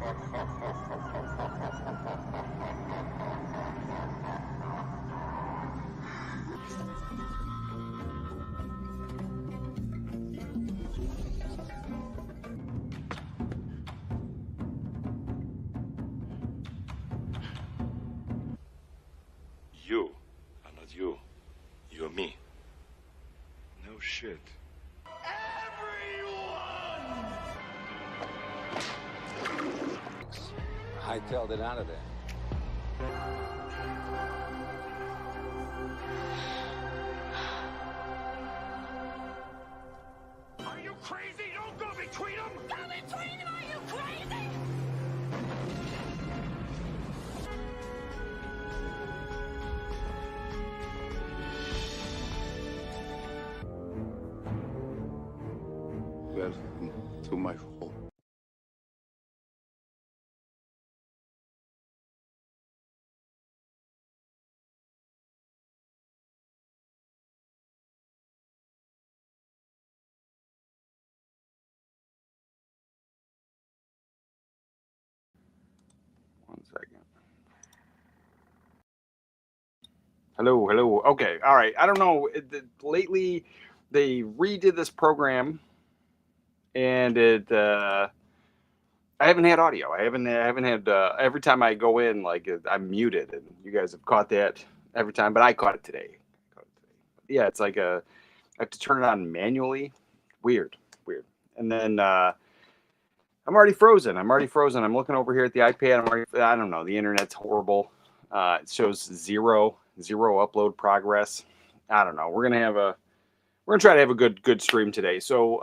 You are not you. You're me. No shit. Hightailed it out of there. Are you crazy? Don't go between them! Go between them! Are you crazy? Welcome to my home. One second. Hello, hello. Okay, all right. I don't know. Lately, they redid this program, and I haven't had audio. I haven't had. Every time I go in, like I'm muted, and you guys have caught that every time. But I caught it today. Yeah, it's like I have to turn it on manually. Weird. And then I'm already frozen. I'm looking over here at the iPad. I don't know. The internet's horrible. It shows zero upload progress. I don't know. We're gonna try to have a good stream today. So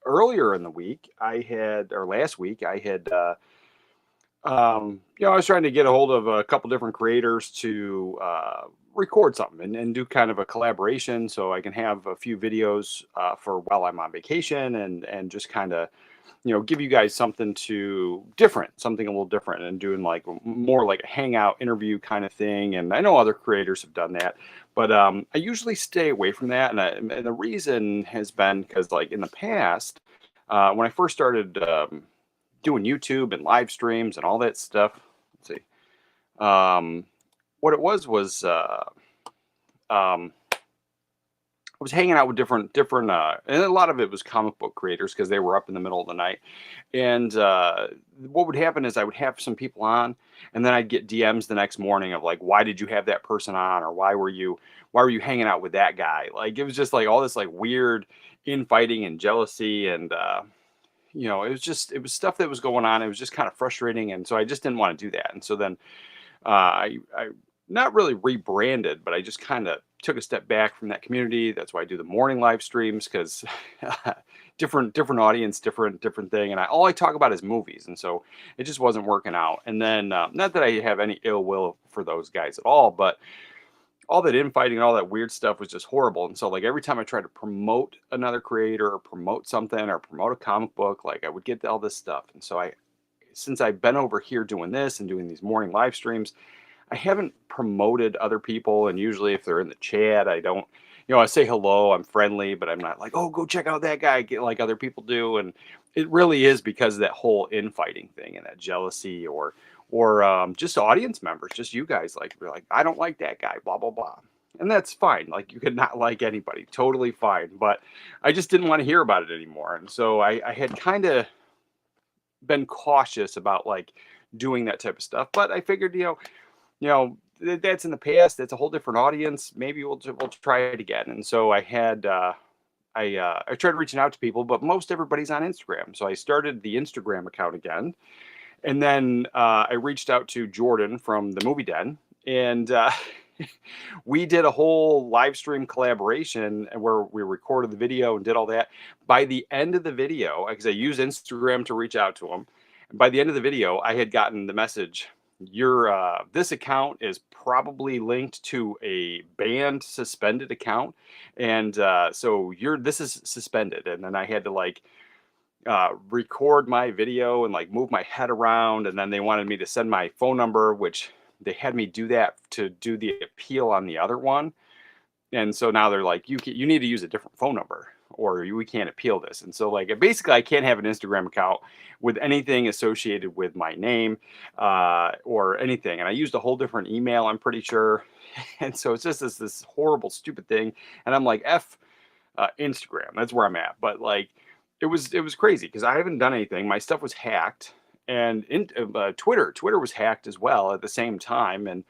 earlier in the week, last week, I had I was trying to get a hold of a couple different creators to record something and do kind of a collaboration, so I can have a few videos for while I'm on vacation and just kind of give you guys something a little different, and doing like more like a hangout interview kind of thing. And I know other creators have done that, but I usually stay away from that. And the reason has been because, like, in the past, when I first started doing YouTube and live streams and all that stuff, let's see, what it was I was hanging out with different, and a lot of it was comic book creators because they were up in the middle of the night. And what would happen is I would have some people on, and then I'd get DMs the next morning of like, "Why did you have that person on?" Or why were you hanging out with that guy? Like, it was just like all this like weird infighting and jealousy, and it was stuff that was going on. It was just kind of frustrating, and so I just didn't want to do that. And so then I not really rebranded, but I just kind of took a step back from that community. That's why I do the morning live streams, because different audience, different thing, and all I talk about is movies, and so it just wasn't working out. And then not that I have any ill will for those guys at all, but all that infighting and all that weird stuff was just horrible. And so, like, every time I tried to promote another creator or promote something or promote a comic book, like, I would get all this stuff. And so since I've been over here doing this and doing these morning live streams, I haven't promoted other people. And usually if they're in the chat, I don't, I say hello, I'm friendly, but I'm not like, "Oh, go check out that guy," like other people do. And it really is because of that whole infighting thing and that jealousy, or just audience members, just you guys, like, we're like, "I don't like that guy, blah, blah, blah." And that's fine. Like, you could not like anybody, totally fine. But I just didn't want to hear about it anymore. And so I had kind of been cautious about like doing that type of stuff. But I figured, that's in the past. That's a whole different audience. Maybe we'll try it again. And so I had I tried reaching out to people, but most everybody's on Instagram. So I started the Instagram account again, and then I reached out to Jordan from the Movie Den, and we did a whole live stream collaboration where we recorded the video and did all that. By the end of the video, because I use Instagram to reach out to them, by the end of the video, I had gotten the message: "Your this account is probably linked to a banned, suspended account, and so this is suspended." And then I had to like record my video and like move my head around, and then they wanted me to send my phone number, which they had me do that to do the appeal on the other one. And so now they're like, you need to use a different phone number. or we can't appeal this. And so like basically I can't have an Instagram account with anything associated with my name or anything. And I used a whole different email, I'm pretty sure. And so it's just this horrible, stupid thing. And I'm like, Instagram. That's where I'm at. But like, it was crazy because I haven't done anything. My stuff was hacked, and Twitter was hacked as well at the same time. And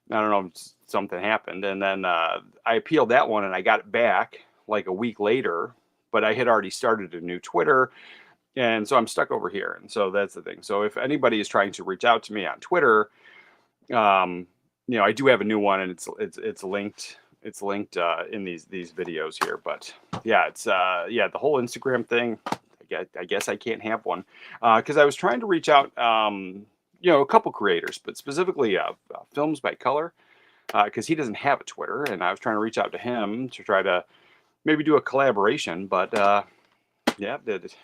I don't know, something happened, and then I appealed that one, and I got it back like a week later. But I had already started a new Twitter, and so I'm stuck over here. And so that's the thing. So if anybody is trying to reach out to me on Twitter, um, I do have a new one, and it's linked. It's linked in these videos here. But yeah, it's the whole Instagram thing. I guess I can't have one because I was trying to reach out, a couple creators, but specifically Films by Color, because he doesn't have a Twitter, and I was trying to reach out to him to try to maybe do a collaboration, but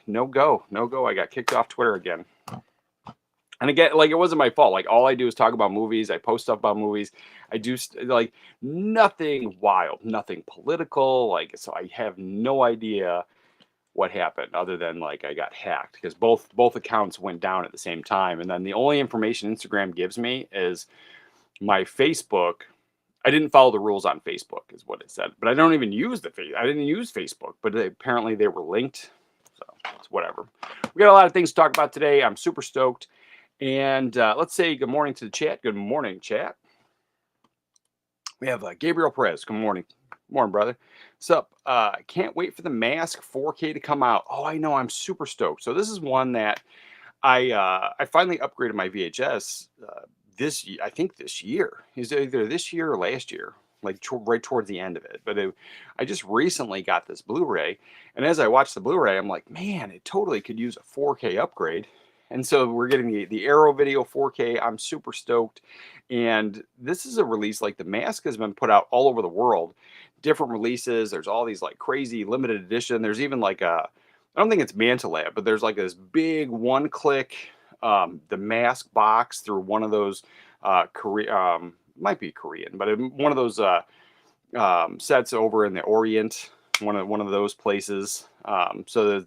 no go. I got kicked off Twitter again. And again, like, it wasn't my fault. Like, all I do is talk about movies. I post stuff about movies. I do like nothing wild, nothing political. Like, so I have no idea what happened other than like I got hacked because both accounts went down at the same time. And then the only information Instagram gives me is my Facebook. I didn't follow the rules on Facebook, is what it said. But I don't even use I didn't use Facebook, but apparently they were linked. So it's whatever. We got a lot of things to talk about today. I'm super stoked. And let's say good morning to the chat. Good morning, chat. We have Gabriel Perez. Good morning. Morning, brother. What's up? Can't wait for the Mask 4K to come out. Oh, I know. I'm super stoked. So this is one that I finally upgraded my VHS I think this year. Is either this year or last year, like right towards the end of it. But I just recently got this Blu-ray, and as I watched the Blu-ray, I'm like, man, it totally could use a 4K upgrade. And so we're getting the Arrow Video 4K. I'm super stoked. And this is a release, like, the Mask has been put out all over the world. Different releases. There's all these like crazy limited edition. There's even like I don't think it's Manta Lab, but there's like this big one-click the Mask box through one of those might be Korean, but one of those sets over in the Orient, one of those places. So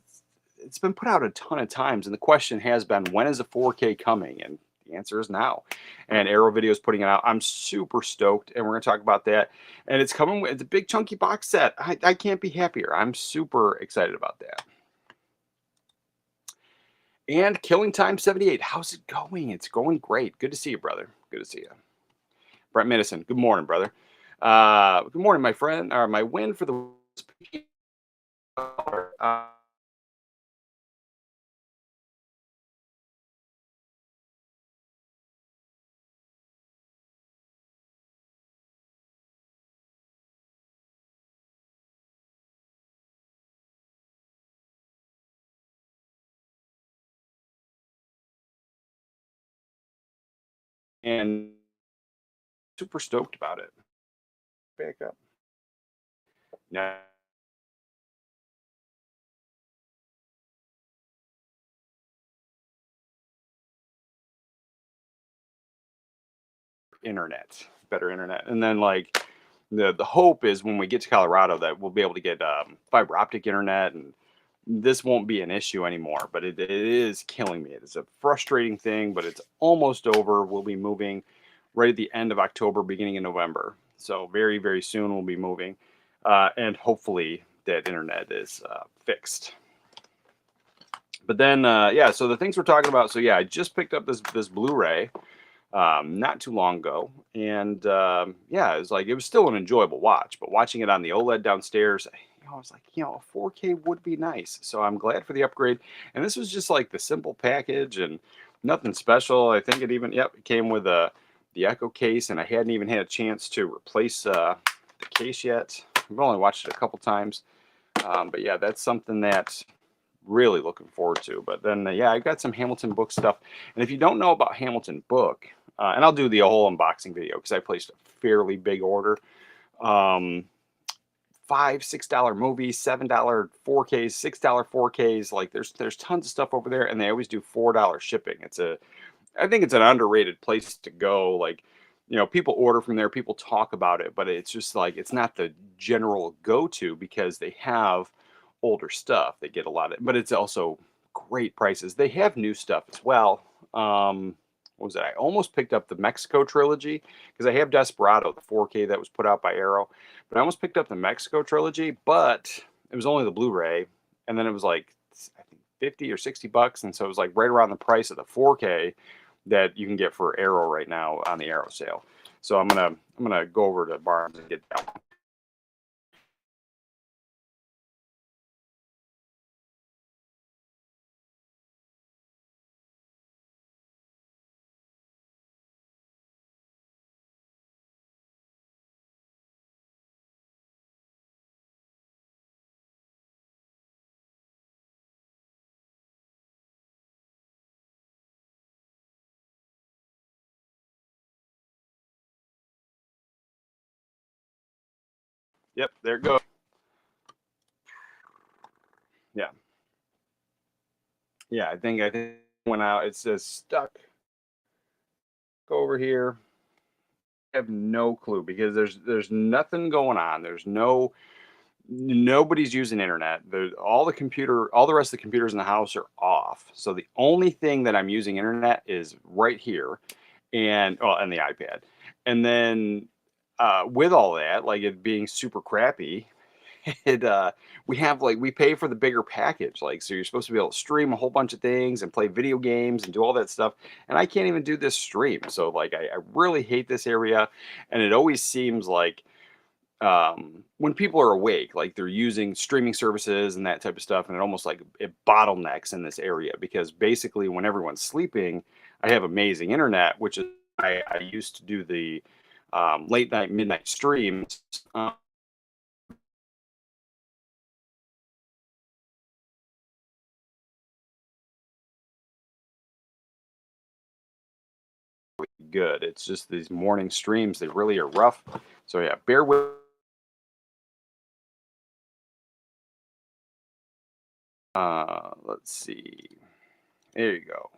it's been put out a ton of times, and the question has been, when is the 4K coming? And the answer is now. And Arrow Video is putting it out. I'm super stoked, and we're going to talk about that. And it's coming with a big chunky box set. I can't be happier. I'm super excited about that. And Killing Time 78, how's it going? It's going great. Good to see you, brother. Good to see you. Brett Madison, good morning, brother. Good morning, my friend. My win for the and super stoked about it. Back up. Now, better internet. And then like the hope is when we get to Colorado that we'll be able to get fiber optic internet, and this won't be an issue anymore. But it is killing me. It's a frustrating thing, but it's almost over. We'll be moving right at the end of October, beginning of November. So very, very soon we'll be moving. And hopefully that internet is fixed. But then, so the things we're talking about. So yeah, I just picked up this Blu-ray not too long ago, and it was still an enjoyable watch. But watching it on the OLED downstairs, I was like, a 4K would be nice. So I'm glad for the upgrade. And this was just like the simple package and nothing special. I think it came with the Echo case, and I hadn't even had a chance to replace the case yet. I've only watched it a couple times, but yeah, that's something that really looking forward to. But then I've got some Hamilton book stuff, and if you don't know about Hamilton book, and I'll do the whole unboxing video because I placed a fairly big order. $5-6 movies, $7 4Ks, $6 4Ks. Like there's tons of stuff over there, and they always do $4 shipping. I think it's an underrated place to go. Like, people order from there, people talk about it, but it's just like it's not the general go-to because they have older stuff. They get a lot of, but it's also great prices. They have new stuff as well. What was it? I almost picked up the Mexico trilogy because I have Desperado, the 4K that was put out by Arrow, but I almost picked up the Mexico trilogy, but it was only the Blu-ray, and then it was like I think 50 or $60, and so it was like right around the price of the 4K that you can get for Arrow right now on the Arrow sale. So I'm gonna go over to Barnes and get that one. Yep, there it goes. Yeah, yeah. I think it went out. It says stuck. Go over here. I have no clue because there's nothing going on. There's nobody's using internet. All the rest of the computers in the house are off. So the only thing that I'm using internet is right here, and the iPad. And then with all that, like it being super crappy, it we pay for the bigger package. Like so you're supposed to be able to stream a whole bunch of things and play video games and do all that stuff. And I can't even do this stream. So like I really hate this area. And it always seems like when people are awake, like they're using streaming services and that type of stuff, and it almost like it bottlenecks in this area because basically when everyone's sleeping, I have amazing internet, which is I used to do the late night, midnight streams. Good. It's just these morning streams, they really are rough. So yeah, bear with. Let's see. There you go.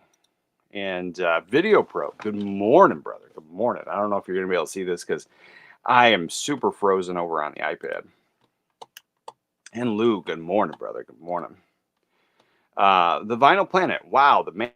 And Video Pro. Good morning, brother. Good morning. I don't know if you're gonna be able to see this because I am super frozen over on the iPad. And Lou, good morning, brother. Good morning. The Vinyl Planet. Wow, the man.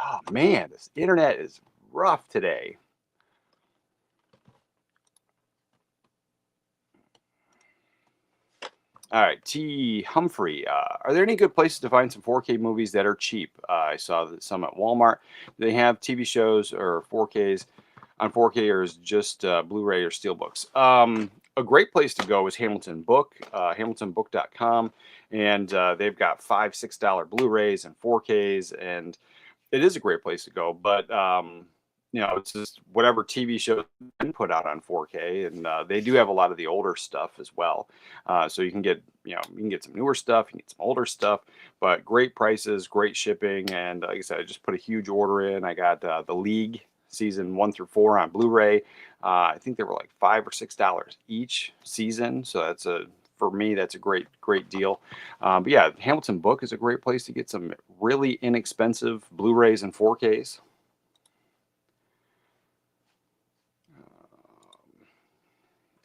Oh man, this internet is rough today. All right, T. Humphrey. Are there any good places to find some 4K movies that are cheap? I saw that some at Walmart. Do they have TV shows or 4Ks on 4K, or is just Blu-ray or Steelbooks? A great place to go is Hamilton Book, hamiltonbook.com, and they've got $5, $6 Blu-rays and 4Ks, and it is a great place to go. But it's just whatever TV show been put out on 4K, and they do have a lot of the older stuff as well. So you can get some newer stuff, you can get some older stuff, but great prices, great shipping, and like I said, I just put a huge order in. I got the League season 1 through 4 on Blu-ray. I think they were like $5 or $6 each season, so for me, that's a great deal. But yeah, Hamilton Book is a great place to get some really inexpensive Blu-rays and 4Ks.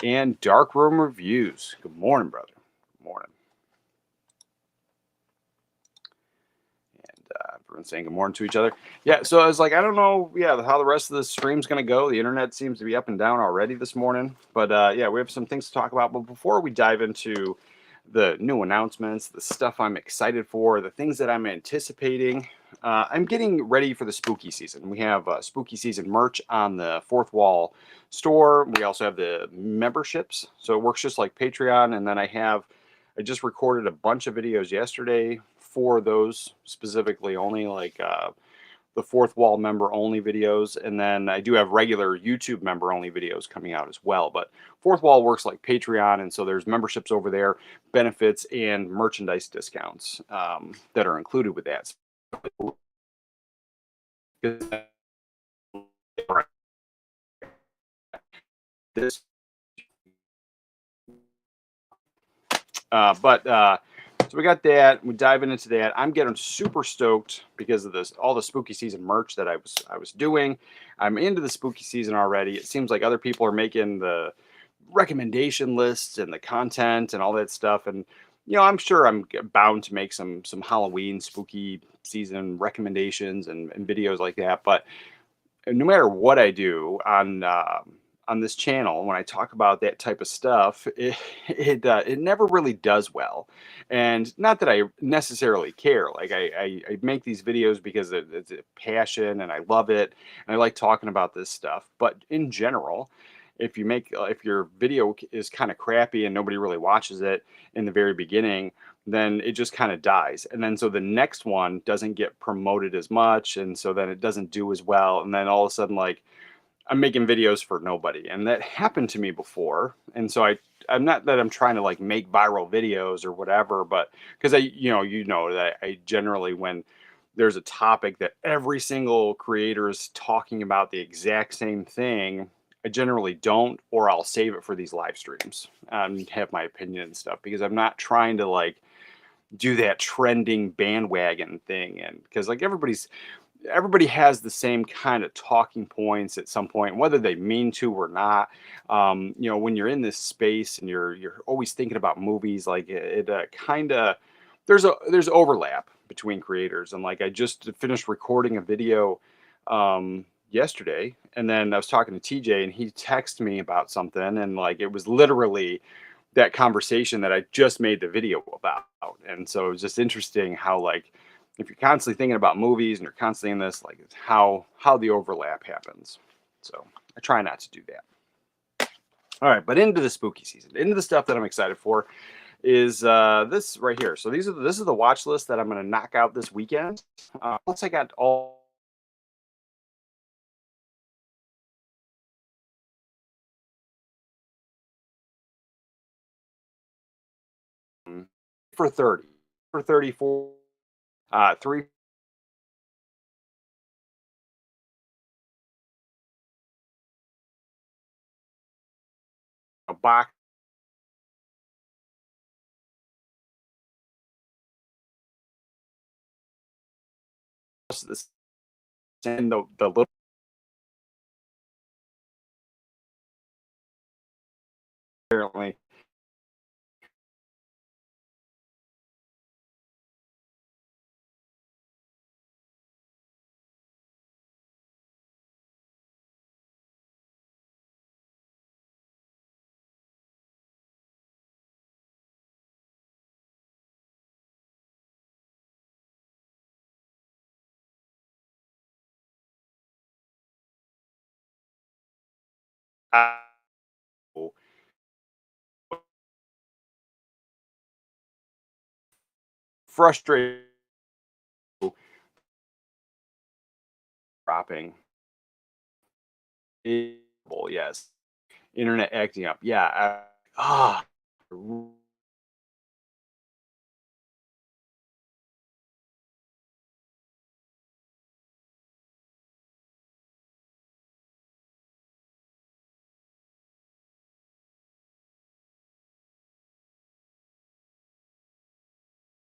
And Dark Room Reviews. Good morning, brother. Good morning. And everyone's saying good morning to each other. Yeah, so I was like, I don't know, how the rest of the stream's going to go. The internet seems to be up and down already this morning. But yeah, we have some things to talk about. But before we dive into the new announcements, the stuff I'm excited for, the things that I'm anticipating, I'm getting ready for the spooky season. We have spooky season merch on the Fourth Wall store. We also have the memberships, so it works just like Patreon. And then I just recorded a bunch of videos yesterday for those specifically only, like the fourth wall member only videos, and then I do have regular YouTube member only videos coming out as well. But fourth wall works like Patreon, and so there's memberships over there, benefits, and merchandise discounts that are included with that. This, so we got that. We diving into that. I'm getting super stoked because of this, all the spooky season merch that I was doing. I'm into the spooky season already. It seems like other people are making the recommendation lists and the content and all that stuff. And I'm sure I'm bound to make some Halloween spooky season recommendations and videos like that. But no matter what I do on this channel, when I talk about that type of stuff, it never really does well. And not that I necessarily care. Like I make these videos because it's a passion and I love it and I like talking about this stuff. But in general, if your video is kind of crappy and nobody really watches it in the very beginning, then it just kind of dies. And then so the next one doesn't get promoted as much. And so then it doesn't do as well. And then all of a sudden, like, I'm making videos for nobody. And that happened to me before. And so I'm not that I'm trying to like make viral videos or whatever, but because that I generally, when there's a topic that every single creator is talking about the exact same thing, I generally don't, or I'll save it for these live streams and have my opinion and stuff, because I'm not trying to like do that trending bandwagon thing. And because like everybody has the same kind of talking points at some point, whether they mean to or not. When you're in this space and you're always thinking about movies, like it kind of, there's overlap between creators. And like I just finished recording a video yesterday, and then I was talking to TJ and he texted me about something, and like it was literally that conversation that I just made the video about. And so it was just interesting how, like, if you're constantly thinking about movies and you're constantly in this, like, it's how the overlap happens. So I try not to do that. All right, but into the spooky season, into the stuff that I'm excited for is this right here. So this is the watch list that I'm going to knock out this weekend. Once I got all for 34, 3 box. This and the little apparently frustrated dropping. Yes. Internet acting up. Yeah.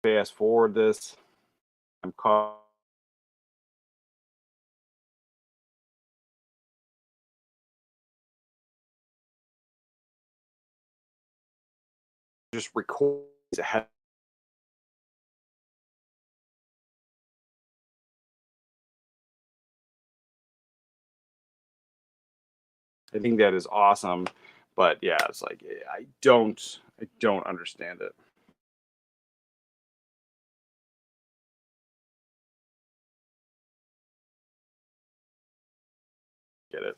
Fast forward this. I'm caught. Just record ahead. I think that is awesome, but yeah, it's like I don't understand it. Get it.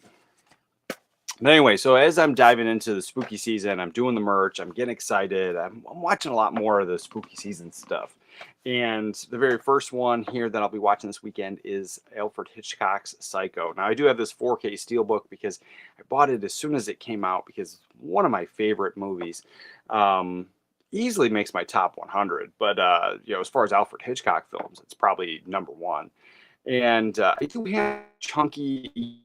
But anyway, so as I'm diving into the spooky season, I'm doing the merch, I'm getting excited. I'm watching a lot more of the spooky season stuff. And the very first one here that I'll be watching this weekend is Alfred Hitchcock's Psycho. Now, I do have this 4K Steelbook because I bought it as soon as it came out because it's one of my favorite movies. Easily makes my top 100, but as far as Alfred Hitchcock films, it's probably number one. And I do have chunky.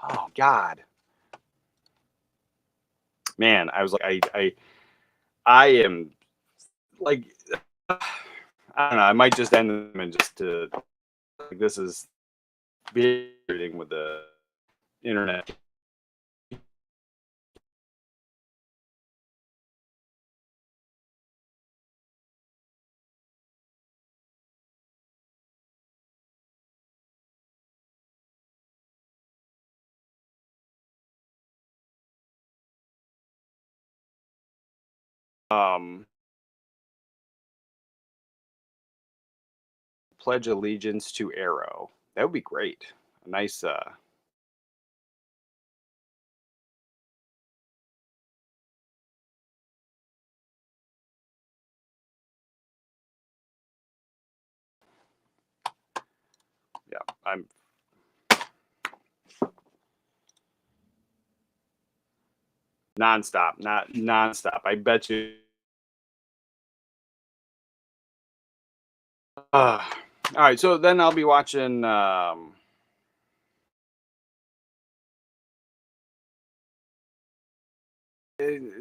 Oh God, man, I was like, I am like, I don't know. I might just end them and just to like, this is everything with the internet. Um, Pledge allegiance to Arrow. That would be great. A nice. Yeah, I'm nonstop, not nonstop. I bet you. All right, so then I'll be watching.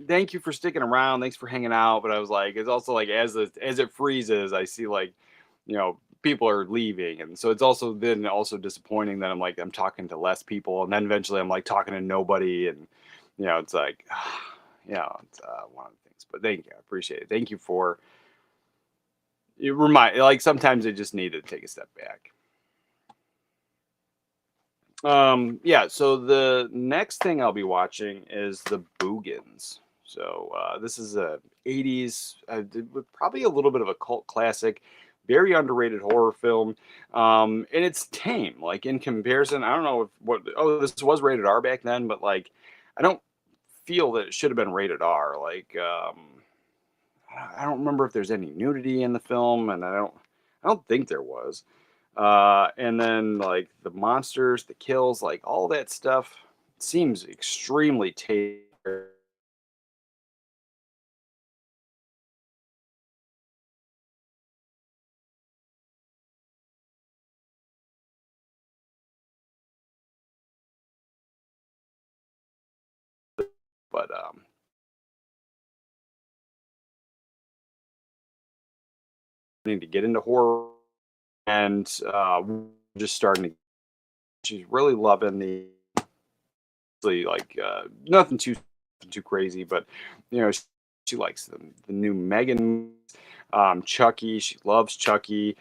Thank you for sticking around. Thanks for hanging out. But I was like, it's also like as it freezes, I see like, people are leaving, and so it's also then also disappointing that I'm talking to less people, and then eventually I'm like talking to nobody, and it's like, it's one of the things. But thank you, I appreciate it. Thank you for you remind like sometimes I just need to take a step back. Yeah, so the next thing I'll be watching is The Boogans. So this is a 80s, probably a little bit of a cult classic, very underrated horror film. And it's tame, like in comparison. I don't know if this was rated R back then, but like I don't feel that it should have been rated R. Like I don't remember if there's any nudity in the film, and I don't think there was. And then like the monsters, the kills, like all that stuff seems extremely tailored. But I need to get into horror, and just starting to. She's really loving like nothing too crazy, but she likes the new Megan, Chucky. She loves Chucky.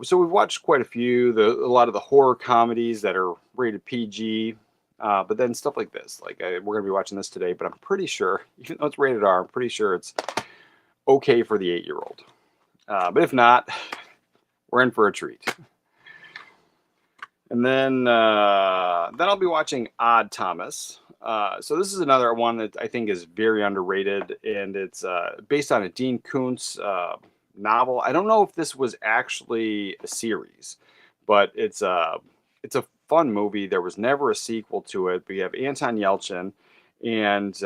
So we've watched quite a few. A lot of the horror comedies that are rated PG. But then stuff like this, like we're gonna be watching this today, but I'm pretty sure, even though it's rated R, I'm pretty sure it's okay for the 8-year-old. But if not, we're in for a treat. And then I'll be watching Odd Thomas. So this is another one that I think is very underrated, and it's based on a Dean Koontz novel. I don't know if this was actually a series, but it's a fun movie. There was never a sequel to it. We have Anton Yelchin, and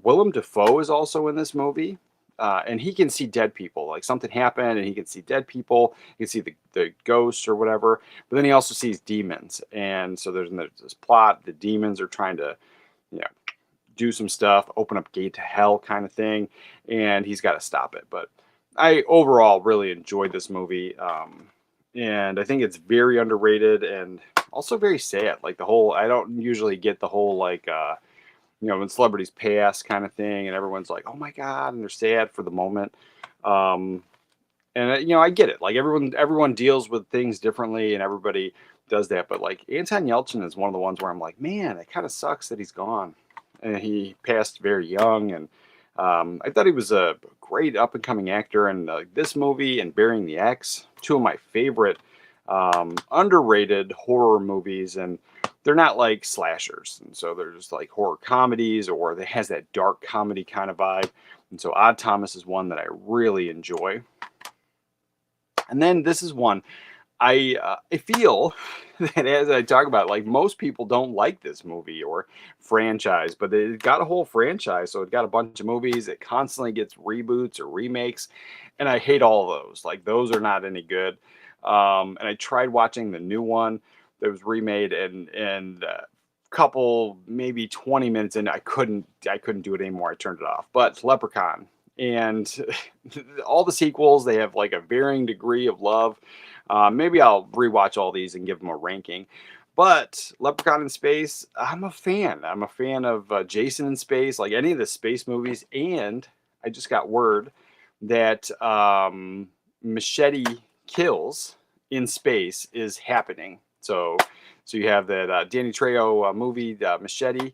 Willem Dafoe is also in this movie. And he can see dead people, like something happened, and he can see dead people. He can see the ghosts or whatever. But then he also sees demons, and so there's this plot. The demons are trying to, you know, do some stuff, open up gate to hell, kind of thing, and he's got to stop it. But I overall really enjoyed this movie, and I think it's very underrated and also very sad. Like the whole, I don't usually get the whole like when celebrities pass kind of thing, and everyone's like, "Oh my god," and they're sad for the moment. Um, and I get it. Like everyone deals with things differently, and everybody does that. But like Anton Yelchin is one of the ones where I'm like, man, it kind of sucks that he's gone, and he passed very young. And I thought he was a great up and coming actor, and this movie and Burying the X, two of my favorite underrated horror movies, and they're not like slashers, and so they're just like horror comedies, or it has that dark comedy kind of vibe. And so Odd Thomas is one that I really enjoy. And then this is one I feel that as I talk about, like most people don't like this movie or franchise, but it got a whole franchise, so it got a bunch of movies. It constantly gets reboots or remakes, and I hate all of those. Like those are not any good. And I tried watching the new one that was remade, and couple maybe 20 minutes in, I couldn't do it anymore. I turned it off. But Leprechaun and all the sequels, they have like a varying degree of love. Maybe I'll rewatch all these and give them a ranking. But Leprechaun in Space, I'm a fan. I'm a fan of Jason in Space, like any of the space movies. And I just got word that Machete Kills in Space is happening. So you have that Danny Trejo movie, Machete.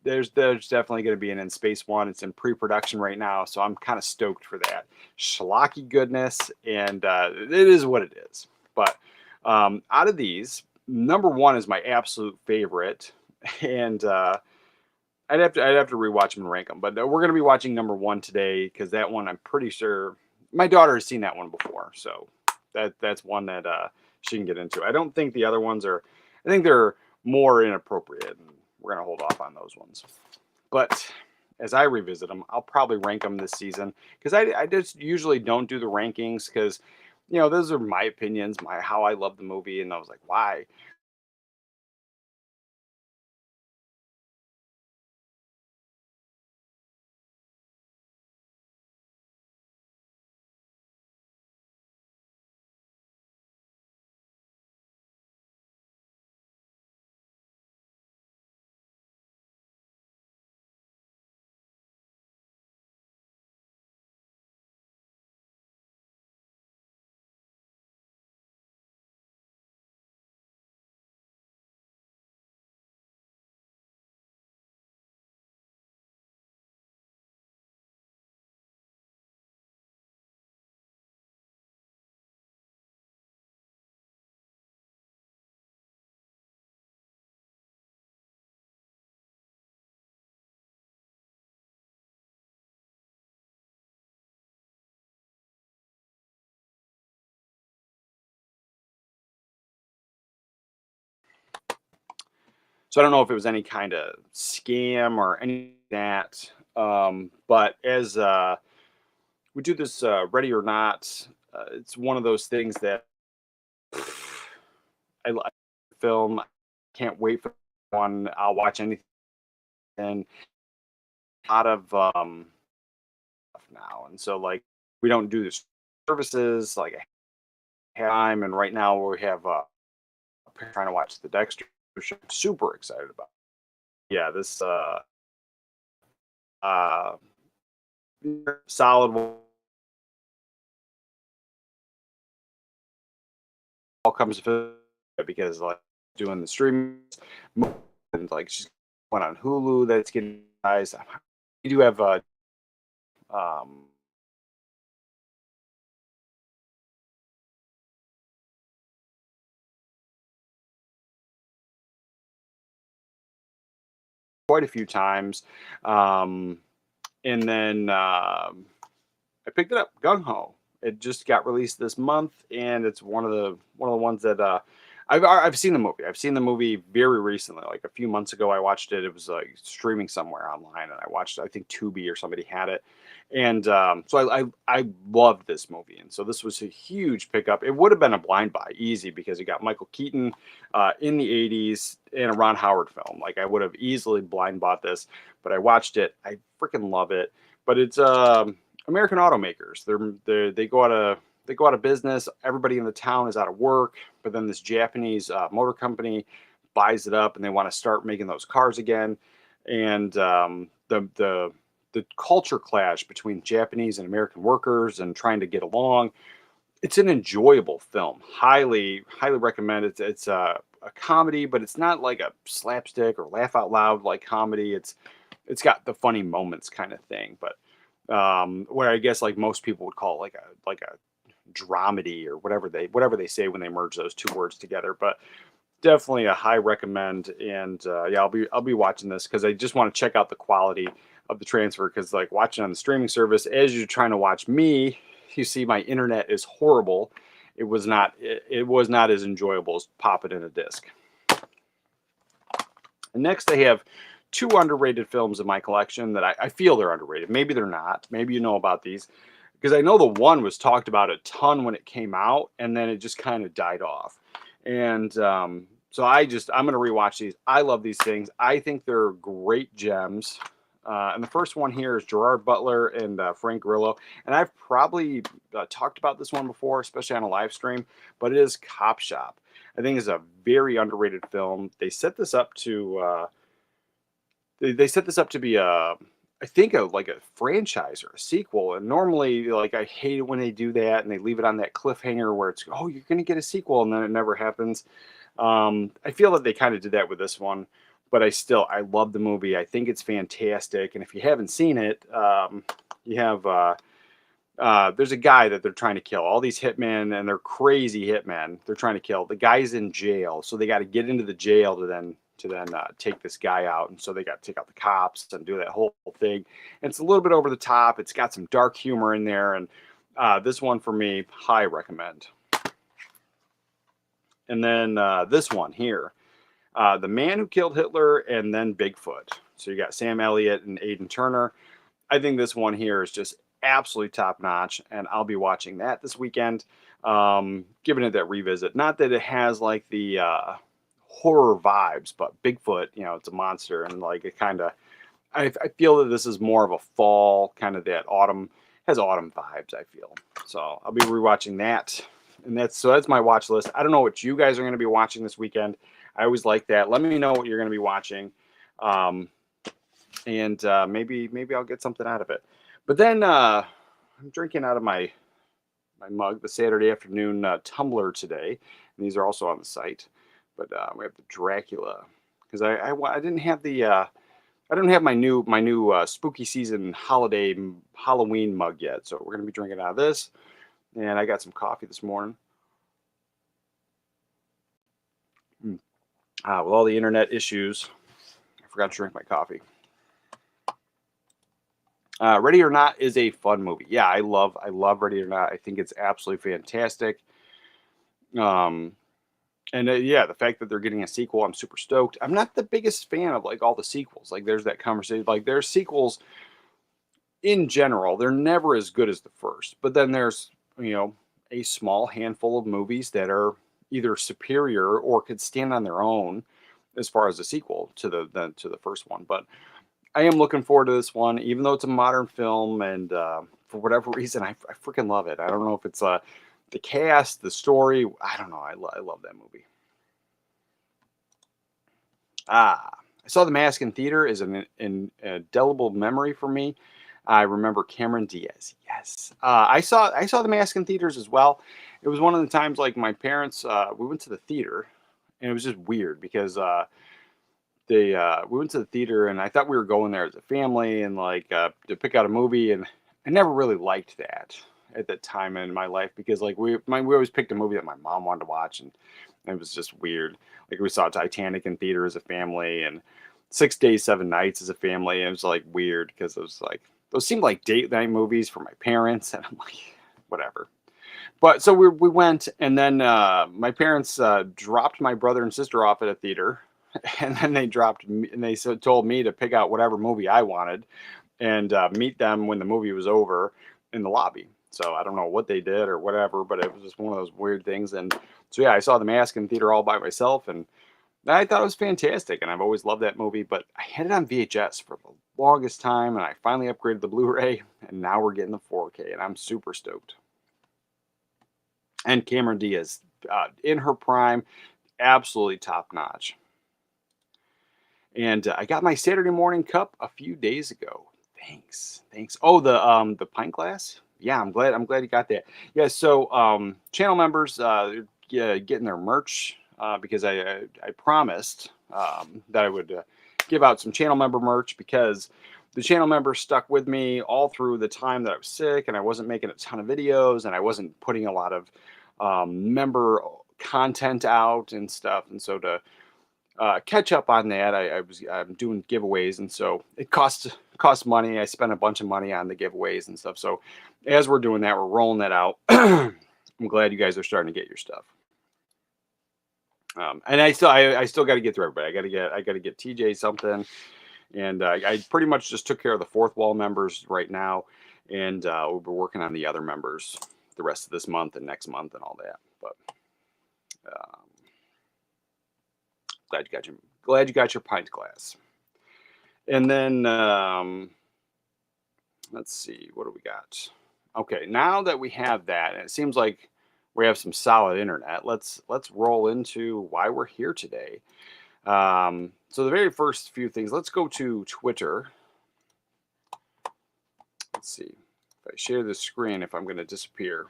There's definitely going to be an in space one. It's in pre-production right now, so I'm kind of stoked for that. Schlocky goodness, and it is what it is. But out of these, number one is my absolute favorite, and I'd have to rewatch them and rank them. But we're going to be watching number one today because that one I'm pretty sure my daughter has seen that one before, so that's one that she can get into. I don't think the other ones are. I think they're more inappropriate, and we're gonna hold off on those ones. But as I revisit them, I'll probably rank them this season because I just usually don't do the rankings because those are my opinions, my how I love the movie, and I was like, why? So I don't know if it was any kind of scam or any of that. But as we do this ready or not, it's one of those things that I like film. Can't wait for one. I'll watch anything. And a lot of stuff now, and so like we don't do the services like time. And right now we have trying to watch the Dexter show. I'm super excited about. Yeah, this uh solid all comes to because like doing the streaming and like she's went on Hulu that's getting guys. You do have um quite a few times. Um and then I picked it up, Gung Ho. It just got released this month, and it's one of the ones that I've seen the movie. I've seen the movie very recently, like a few months ago. I watched it. It was like streaming somewhere online, and I watched it. I think Tubi or somebody had it, and so I loved this movie, and so this was a huge pickup. It would have been a blind buy, easy, because you got Michael Keaton in the '80s in a Ron Howard film. Like I would have easily blind bought this, but I watched it. I freaking love it. But it's American automakers. They go out of business. Everybody in the town is out of work, but then this Japanese motor company buys it up, and they want to start making those cars again. And the culture clash between Japanese and American workers and trying to get along. It's an enjoyable film. Highly recommend it. It's a comedy, but it's not like a slapstick or laugh out loud like comedy. It's got the funny moments kind of thing, but where I guess like most people would call it like a dramedy or whatever they say when they merge those two words together. But definitely a high recommend. And yeah, I'll be watching this because I just want to check out the quality of the transfer, because like watching on the streaming service as you're trying to watch me, you see my internet is horrible. It was not as enjoyable as pop it in a disc. And next I have two underrated films in my collection that I feel they're underrated. Maybe they're not. Maybe you know about these, because I know the one was talked about a ton when it came out, and then it just kind of died off. And so I'm going to rewatch these. I love these things. I think they're great gems. And the first one here is Gerard Butler and Frank Grillo. And I've probably talked about this one before, especially on a live stream, but it is Cop Shop. I think it's a very underrated film. They set this up to they set this up to be I think like a franchise or a sequel. And normally, like, I hate it when they do that and they leave it on that cliffhanger where it's, oh, you're going to get a sequel, and then it never happens. I feel that they kind of did that with this one, but I love the movie. I think it's fantastic. And if you haven't seen it, you have there's a guy that they're trying to kill. All these hitmen, and they're crazy hitmen. They're trying to kill. The guy's in jail, so they got to get into the jail to then take this guy out. And so they got to take out the cops and do that whole thing. And it's a little bit over the top. It's got some dark humor in there, and this one for me, high recommend. And then this one here, The Man Who Killed Hitler and Then Bigfoot. So you got Sam Elliott and Aidan Turner. I think this one here is just absolutely top notch, and I'll be watching that this weekend, giving it that revisit. Not that it has like the horror vibes, but Bigfoot, it's a monster, and like it kind of, I feel that this is more of a fall, kind of that autumn, has autumn vibes, I feel. So I'll be rewatching that. And that's my watch list. I don't know what you guys are going to be watching this weekend. I always like that. Let me know what you're going to be watching. And maybe I'll get something out of it. But then I'm drinking out of my mug, the Saturday afternoon tumbler today. And these are also on the site. But we have the Dracula, because I didn't have the I don't have my new spooky season Halloween mug yet. So we're going to be drinking out of this. And I got some coffee this morning. With all the internet issues, I forgot to drink my coffee. Ready or Not is a fun movie. Yeah, I love Ready or Not. I think it's absolutely fantastic. And yeah, the fact that they're getting a sequel, I'm super stoked. I'm not the biggest fan of like all the sequels. Like there's that conversation, like there's sequels in general, they're never as good as the first. But then there's, a small handful of movies that are either superior or could stand on their own as far as a sequel to the first one. But I am looking forward to this one, even though it's a modern film, and for whatever reason, I freaking love it. I don't know if it's the cast, the story. I don't know. I love that movie. I saw The Mask in theater is an indelible memory for me. I remember Cameron Diaz. Yes. I saw The Mask in theaters as well. It was one of the times, like, my parents, we went to the theater, and it was just weird because we went to the theater, and I thought we were going there as a family and like to pick out a movie, and I never really liked that at that time in my life, because like we always picked a movie that my mom wanted to watch, and it was just weird. Like we saw Titanic in theater as a family, and 6 Days, 7 Nights as a family, and it was like weird because it was like those seemed like date night movies for my parents, and I'm like, whatever. But so we went, and then my parents dropped my brother and sister off at a theater, and then they dropped me, and they told me to pick out whatever movie I wanted, and meet them when the movie was over in the lobby. So I don't know what they did or whatever, but it was just one of those weird things. And so yeah, I saw The Mask in theater all by myself, and I thought it was fantastic, and I've always loved that movie. But I had it on VHS for the longest time, and I finally upgraded the Blu-ray, and now we're getting the 4K, and I'm super stoked. And Cameron Diaz, in her prime, absolutely top notch. And I got my Saturday morning cup a few days ago. Thanks. Oh, the pint glass. Yeah, I'm glad you got that. Yeah, so channel members, yeah, getting their merch because I promised that I would give out some channel member merch because the channel members stuck with me all through the time that I was sick and I wasn't making a ton of videos and I wasn't putting a lot of member content out and stuff. And so to catch up on that. I'm doing giveaways, and so it costs money. I spent a bunch of money on the giveaways and stuff. So as we're doing that, we're rolling that out. I'm glad you guys are starting to get your stuff. And I still got to get through everybody. I got to get TJ something, and I pretty much just took care of the fourth wall members right now, and we'll be working on the other members the rest of this month and next month and all that. But glad you got your pint glass. And then let's see, what do we got? Okay, now that we have that, and it seems like we have some solid internet. Let's roll into why we're here today. So the very first few things. Let's go to Twitter. Let's see if I share the screen. If I'm going to disappear.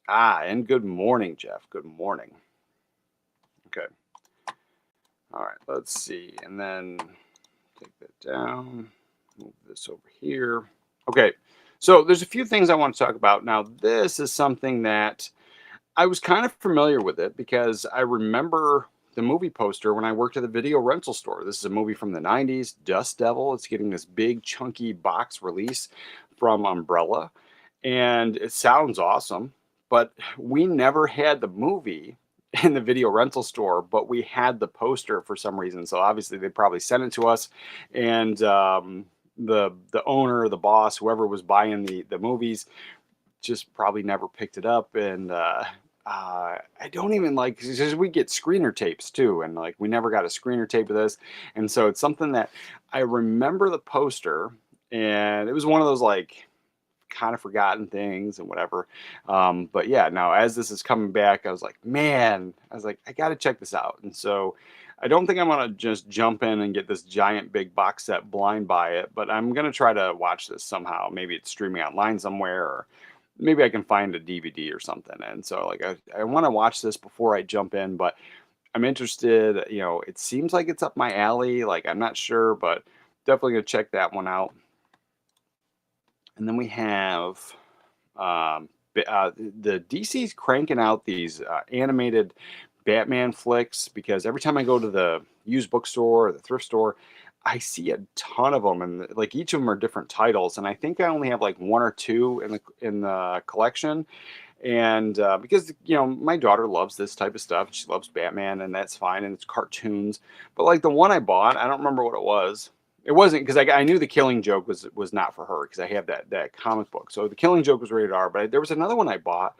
And good morning, Jeff. Good morning. Okay. All right, let's see. And then take that down, move this over here. Okay, so there's a few things I want to talk about. Now, this is something that I was kind of familiar with it because I remember the movie poster when I worked at the video rental store. This is a movie from the 90s, Dust Devil. It's getting this big, chunky box release from Umbrella, and it sounds awesome, but we never had the movie in the video rental store, but we had the poster for some reason. So obviously they probably sent it to us, and the owner, the boss, whoever was buying the movies, just probably never picked it up. And I don't even like because we get screener tapes too, and like we never got a screener tape of this, and so it's something that I remember the poster, and it was one of those like kind of forgotten things and whatever. But yeah, now as this is coming back, I was like, I got to check this out. And so I don't think I'm going to just jump in and get this giant big box set blind buy it, but I'm going to try to watch this somehow. Maybe it's streaming online somewhere, or maybe I can find a DVD or something. And so like, I want to watch this before I jump in, but I'm interested, it seems like it's up my alley. Like, I'm not sure, but definitely going to check that one out. And then we have the DC's cranking out these animated Batman flicks because every time I go to the used bookstore or the thrift store, I see a ton of them, and like each of them are different titles. And I think I only have like one or two in the collection. And because my daughter loves this type of stuff, she loves Batman, and that's fine, and it's cartoons. But like the one I bought, I don't remember what it was. It wasn't because I knew the Killing Joke was not for her because I have that comic book. So the Killing Joke was rated R, but there was another one I bought.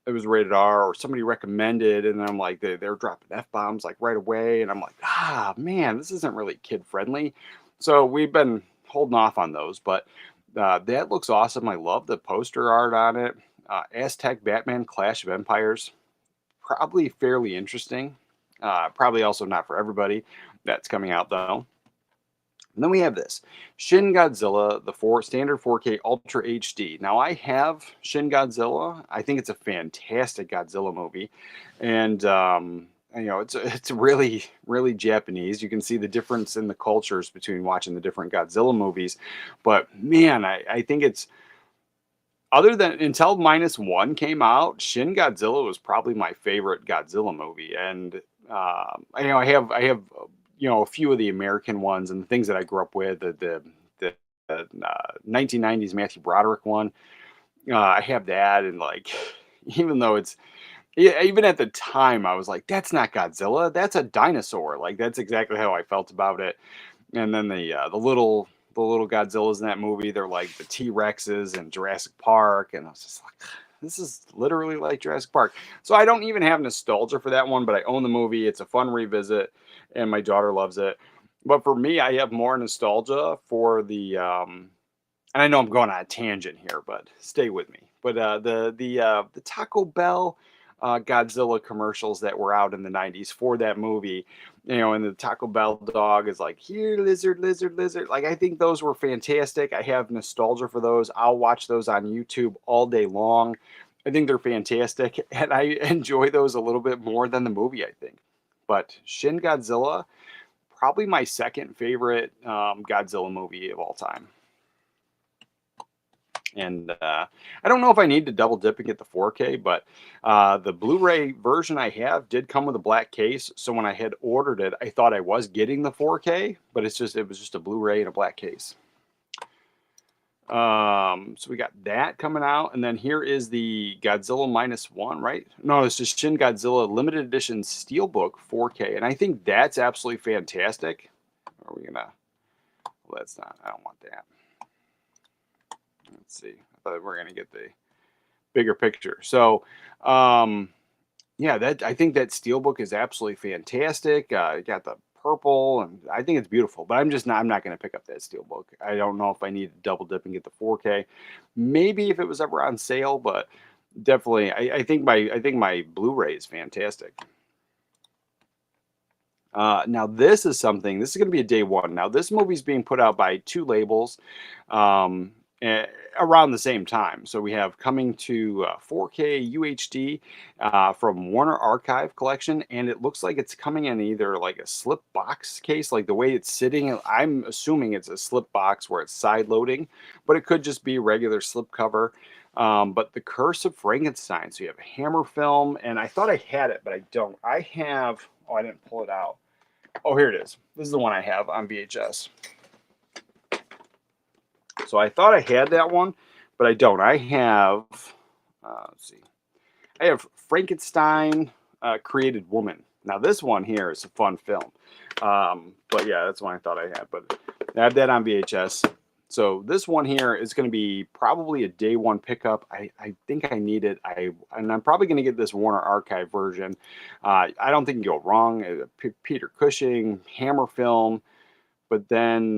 It was rated R, or somebody recommended, and I'm like, they're dropping F-bombs like right away, and I'm like, man, this isn't really kid friendly. So we've been holding off on those, but that looks awesome. I love the poster art on it. Aztec Batman Clash of Empires, probably fairly interesting. Probably also not for everybody. That's coming out though. And then we have this Shin Godzilla, the standard 4K Ultra HD. Now I have Shin Godzilla. I think it's a fantastic Godzilla movie, and it's really really Japanese. You can see the difference in the cultures between watching the different Godzilla movies. But man, I think it's, other than until -1 came out, Shin Godzilla was probably my favorite Godzilla movie. And I have a few of the American ones and the things that I grew up with. The 1990s Matthew Broderick one. I have that, and like even though it's Yeah, even at the time, I was like, "That's not Godzilla. That's a dinosaur." Like that's exactly how I felt about it. And then the little Godzillas in that movie, they're like the T Rexes in Jurassic Park, and I was just like, this is literally like Jurassic Park. So I don't even have nostalgia for that one, but I own the movie. It's a fun revisit, and my daughter loves it. But for me, I have more nostalgia for and I know I'm going on a tangent here, but stay with me. But the Taco Bell Godzilla commercials that were out in the '90s for that movie, and the Taco Bell dog is like, "Here, lizard, lizard, lizard." Like I think those were fantastic. I have nostalgia for those. I'll watch those on YouTube all day long. I think they're fantastic, and I enjoy those a little bit more than the movie, I think. But Shin Godzilla, probably my second favorite Godzilla movie of all time. And I don't know if I need to double dip and get the 4K, but the Blu-ray version I have did come with a black case. So when I had ordered it, I thought I was getting the 4K, but it was just a Blu-ray in a black case. So we got that coming out, and then here is the Godzilla minus one, right? No, it's just Shin Godzilla limited edition Steelbook 4K, and I think that's absolutely fantastic. Are we gonna? Well, that's not. I don't want that. Let's see. I thought we were gonna get the bigger picture. So, yeah, that I think that steelbook is absolutely fantastic. It got the purple, and I think it's beautiful. But I'm not going to pick up that steelbook. I don't know if I need to double dip and get the 4K. Maybe if it was ever on sale, but definitely, I think my Blu-ray is fantastic. Now this is something. This is going to be a day one. Now this movie is being put out by two labels um, around the same time. So we have coming to 4K UHD from Warner Archive Collection, and it looks like it's coming in either like a slip box case, like the way it's sitting. I'm assuming it's a slip box where it's side loading, but it could just be regular slip cover. But the Curse of Frankenstein. So you have hammer film, and I thought I had it, but I don't. I have. Oh, I didn't pull it out. Oh, here it is. This is the one I have on VHS. So I thought I had that one, but I don't. I have, let's see, I have Frankenstein Created Woman. Now this one here is a fun film. But yeah, that's one I thought I had. But I have that on VHS. So this one here is going to be probably a day one pickup. I think I need it. And I'm probably going to get this Warner Archive version. I don't think you go wrong. Peter Cushing, Hammer Film. But then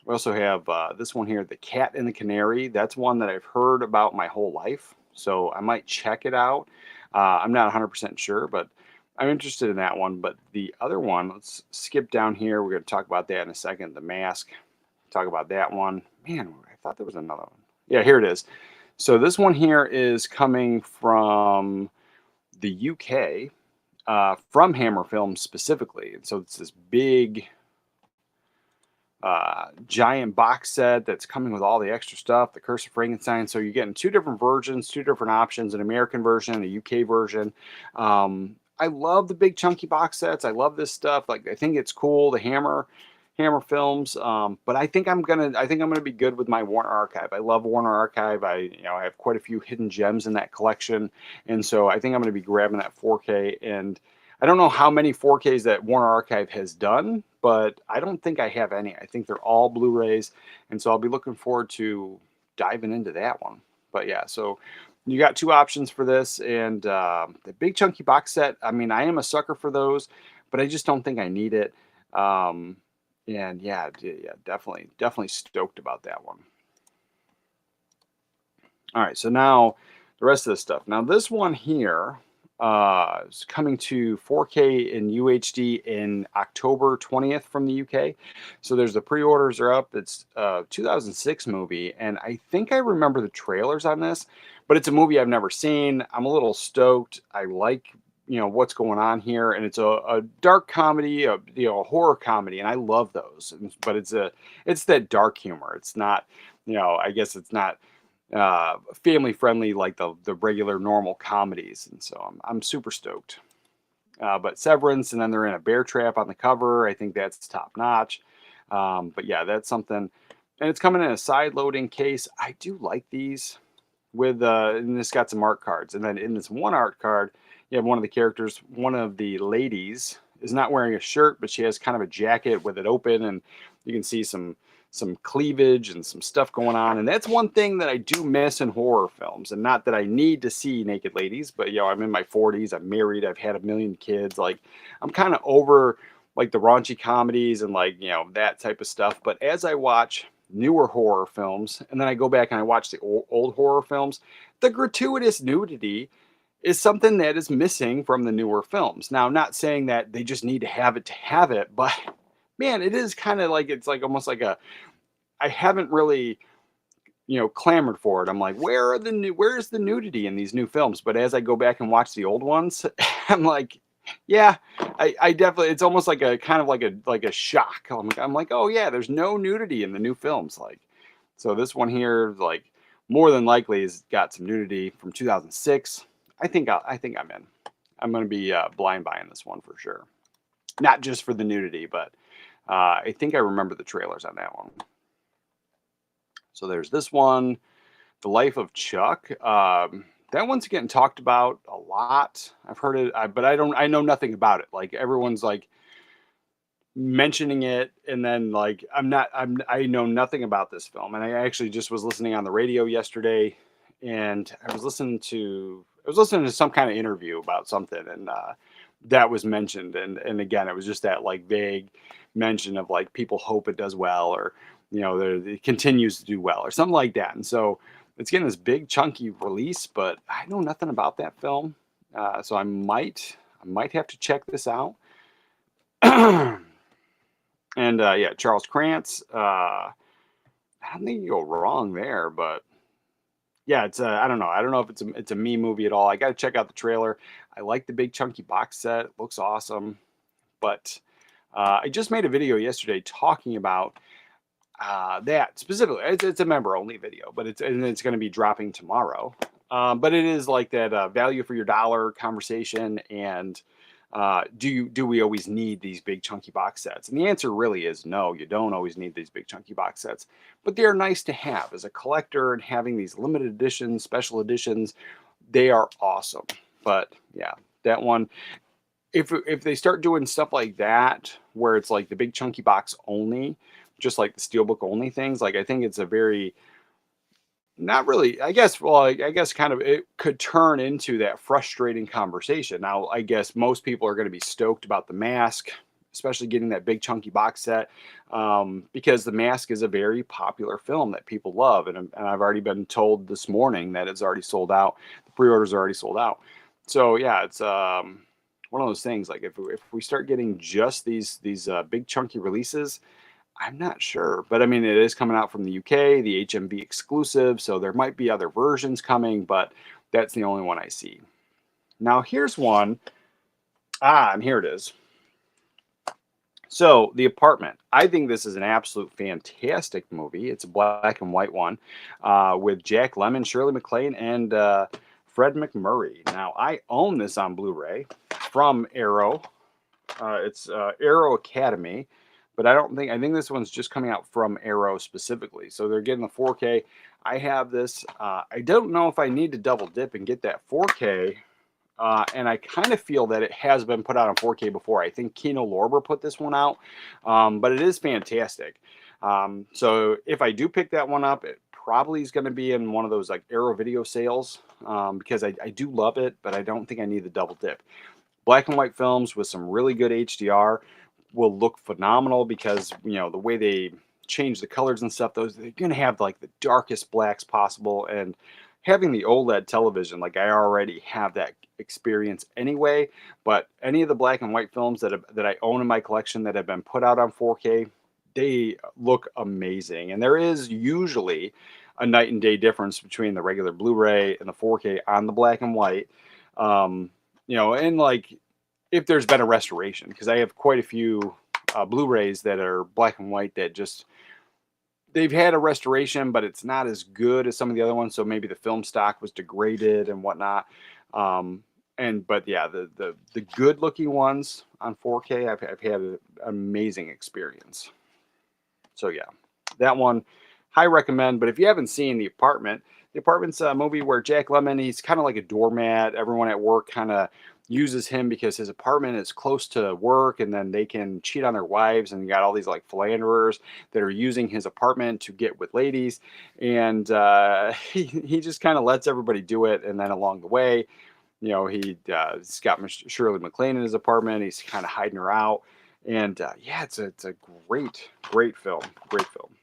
we also have this one here, The Cat and the Canary. That's one that I've heard about my whole life. So I might check it out. I'm not 100% sure, but I'm interested in that one. But the other one, let's skip down here. We're going to talk about that in a second. The Mask. Talk about that one. Man, I thought there was another one. Yeah, here it is. So this one here is coming from the UK, from Hammer Film specifically. And so it's this big giant box set that's coming with all the extra stuff, the Curse of Frankenstein. So you're getting two different versions, two different options, an American version and a UK version. I love the big chunky box sets. I love this stuff. Like I think it's cool. The Hammer films. But I think I'm gonna be good with my Warner Archive. I love Warner Archive. I have quite a few hidden gems in that collection, and so I think I'm gonna be grabbing that 4K. And I don't know how many 4Ks that Warner Archive has done, but I don't think I have any. I think they're all Blu-rays, and so I'll be looking forward to diving into that one. But yeah, so you got two options for this, and the big chunky box set. I mean, I am a sucker for those, but I just don't think I need it. And yeah, definitely stoked about that one. All right, so now the rest of the stuff. Now this one here is coming to 4K in UHD in October 20th from the UK. So there's the pre-orders are up. It's a 2006 movie, and I think I remember the trailers on this, but it's a movie I've never seen. I'm a little stoked. I like what's going on here, and it's a dark comedy, a horror comedy, and I love those. But it's that dark humor. It's not, I guess it's not family friendly like the regular normal comedies, and so I'm super stoked. But Severance, and then they're in a bear trap on the cover. I think that's top notch. But yeah, that's something, and it's coming in a side loading case. I do like these. with and it's got some art cards. And then in this one art card, you have one of the characters, one of the ladies is not wearing a shirt, but she has kind of a jacket with it open, and you can see some cleavage and some stuff going on. And that's one thing that I do miss in horror films. And not that I need to see naked ladies, but I'm in my 40s, I'm married, I've had a million kids. Like, I'm kind of over like the raunchy comedies and like, that type of stuff. But as I watch newer horror films, and then I go back and I watch the old horror films, the gratuitous nudity is something that is missing from the newer films. Now, I'm not saying that they just need to have it, but man, it is kind of like, it's like almost like I haven't really, clamored for it. I'm like, where's the nudity in these new films? But as I go back and watch the old ones, I'm like, yeah, I definitely, it's almost like a kind of like a shock. I'm like, oh yeah, there's no nudity in the new films. Like, so this one here, like, more than likely has got some nudity from 2006. I think I'm in. I'm going to be blind buying this one for sure. Not just for the nudity, but I think I remember the trailers on that one. So there's this one, The Life of Chuck. That one's getting talked about a lot. I've heard it, but I know nothing about it. Like, everyone's like mentioning it, and then like I know nothing about this film. And I actually just was listening on the radio yesterday, and I was listening to some kind of interview about something, and that was mentioned. And again, it was just that like vague mention of like people hope it does well, or it continues to do well, or something like that. And so it's getting this big chunky release, but I know nothing about that film, so I might have to check this out. And yeah, Charles Krantz. I don't think you go wrong there, but yeah, it's I don't know. I don't know if it's a me movie at all. I got to check out the trailer. I like the big chunky box set. It looks awesome. But I just made a video yesterday talking about that specifically. It's a member only video, but it's going to be dropping tomorrow. But it is like that value for your dollar conversation. And do we always need these big chunky box sets? And the answer really is no. You don't always need these big chunky box sets, but they are nice to have as a collector. And having these limited editions, special editions, they are awesome. But yeah, that one. If they start doing stuff like that, where it's like the big chunky box only, just like the steelbook only things, like, I think it's a very, not really, I guess, well, I guess kind of it could turn into that frustrating conversation. Now, I guess most people are going to be stoked about The Mask, especially getting that big chunky box set, because The Mask is a very popular film that people love. And I've already been told this morning that it's already sold out. The pre-orders are already sold out. So yeah, it's one of those things. Like, if we start getting just these big chunky releases, I'm not sure, but I mean, it is coming out from the UK, the HMV exclusive, so there might be other versions coming, but that's the only one I see. Now, here's one. And here it is. So, The Apartment. I think this is an absolute fantastic movie. It's a black and white one with Jack Lemmon, Shirley MacLaine, and Fred McMurray. Now, I own this on Blu-ray from Arrow. It's Arrow Academy. But I think this one's just coming out from Arrow specifically. So they're getting the 4K. I have this. I don't know if I need to double dip and get that 4K. And I kind of feel that it has been put out on 4K before. I think Kino Lorber put this one out. But it is fantastic. So if I do pick that one up, it probably is going to be in one of those like Arrow video sales, because I do love it, but I don't think I need the double dip. Black and white films with some really good HDR will look phenomenal, because the way they change the colors and stuff, those, they're going to have like the darkest blacks possible. And having the OLED television, like, I already have that experience anyway. But any of the black and white films that I own in my collection that have been put out on 4K, they look amazing. And there is usually a night and day difference between the regular Blu-ray and the 4K on the black and white. And like, if there's been a restoration, because I have quite a few Blu-rays that are black and white that just, they've had a restoration, but it's not as good as some of the other ones. So maybe the film stock was degraded and whatnot. But yeah, the good looking ones on 4K, I've had an amazing experience. So yeah, that one, high recommend. But if you haven't seen The Apartment, The Apartment's a movie where Jack Lemmon, he's kind of like a doormat. Everyone at work kind of uses him because his apartment is close to work, and then they can cheat on their wives. And you got all these like philanderers that are using his apartment to get with ladies, and he just kind of lets everybody do it. And then along the way, he's got Shirley MacLaine in his apartment. He's kind of hiding her out, and yeah, it's a great film, great film.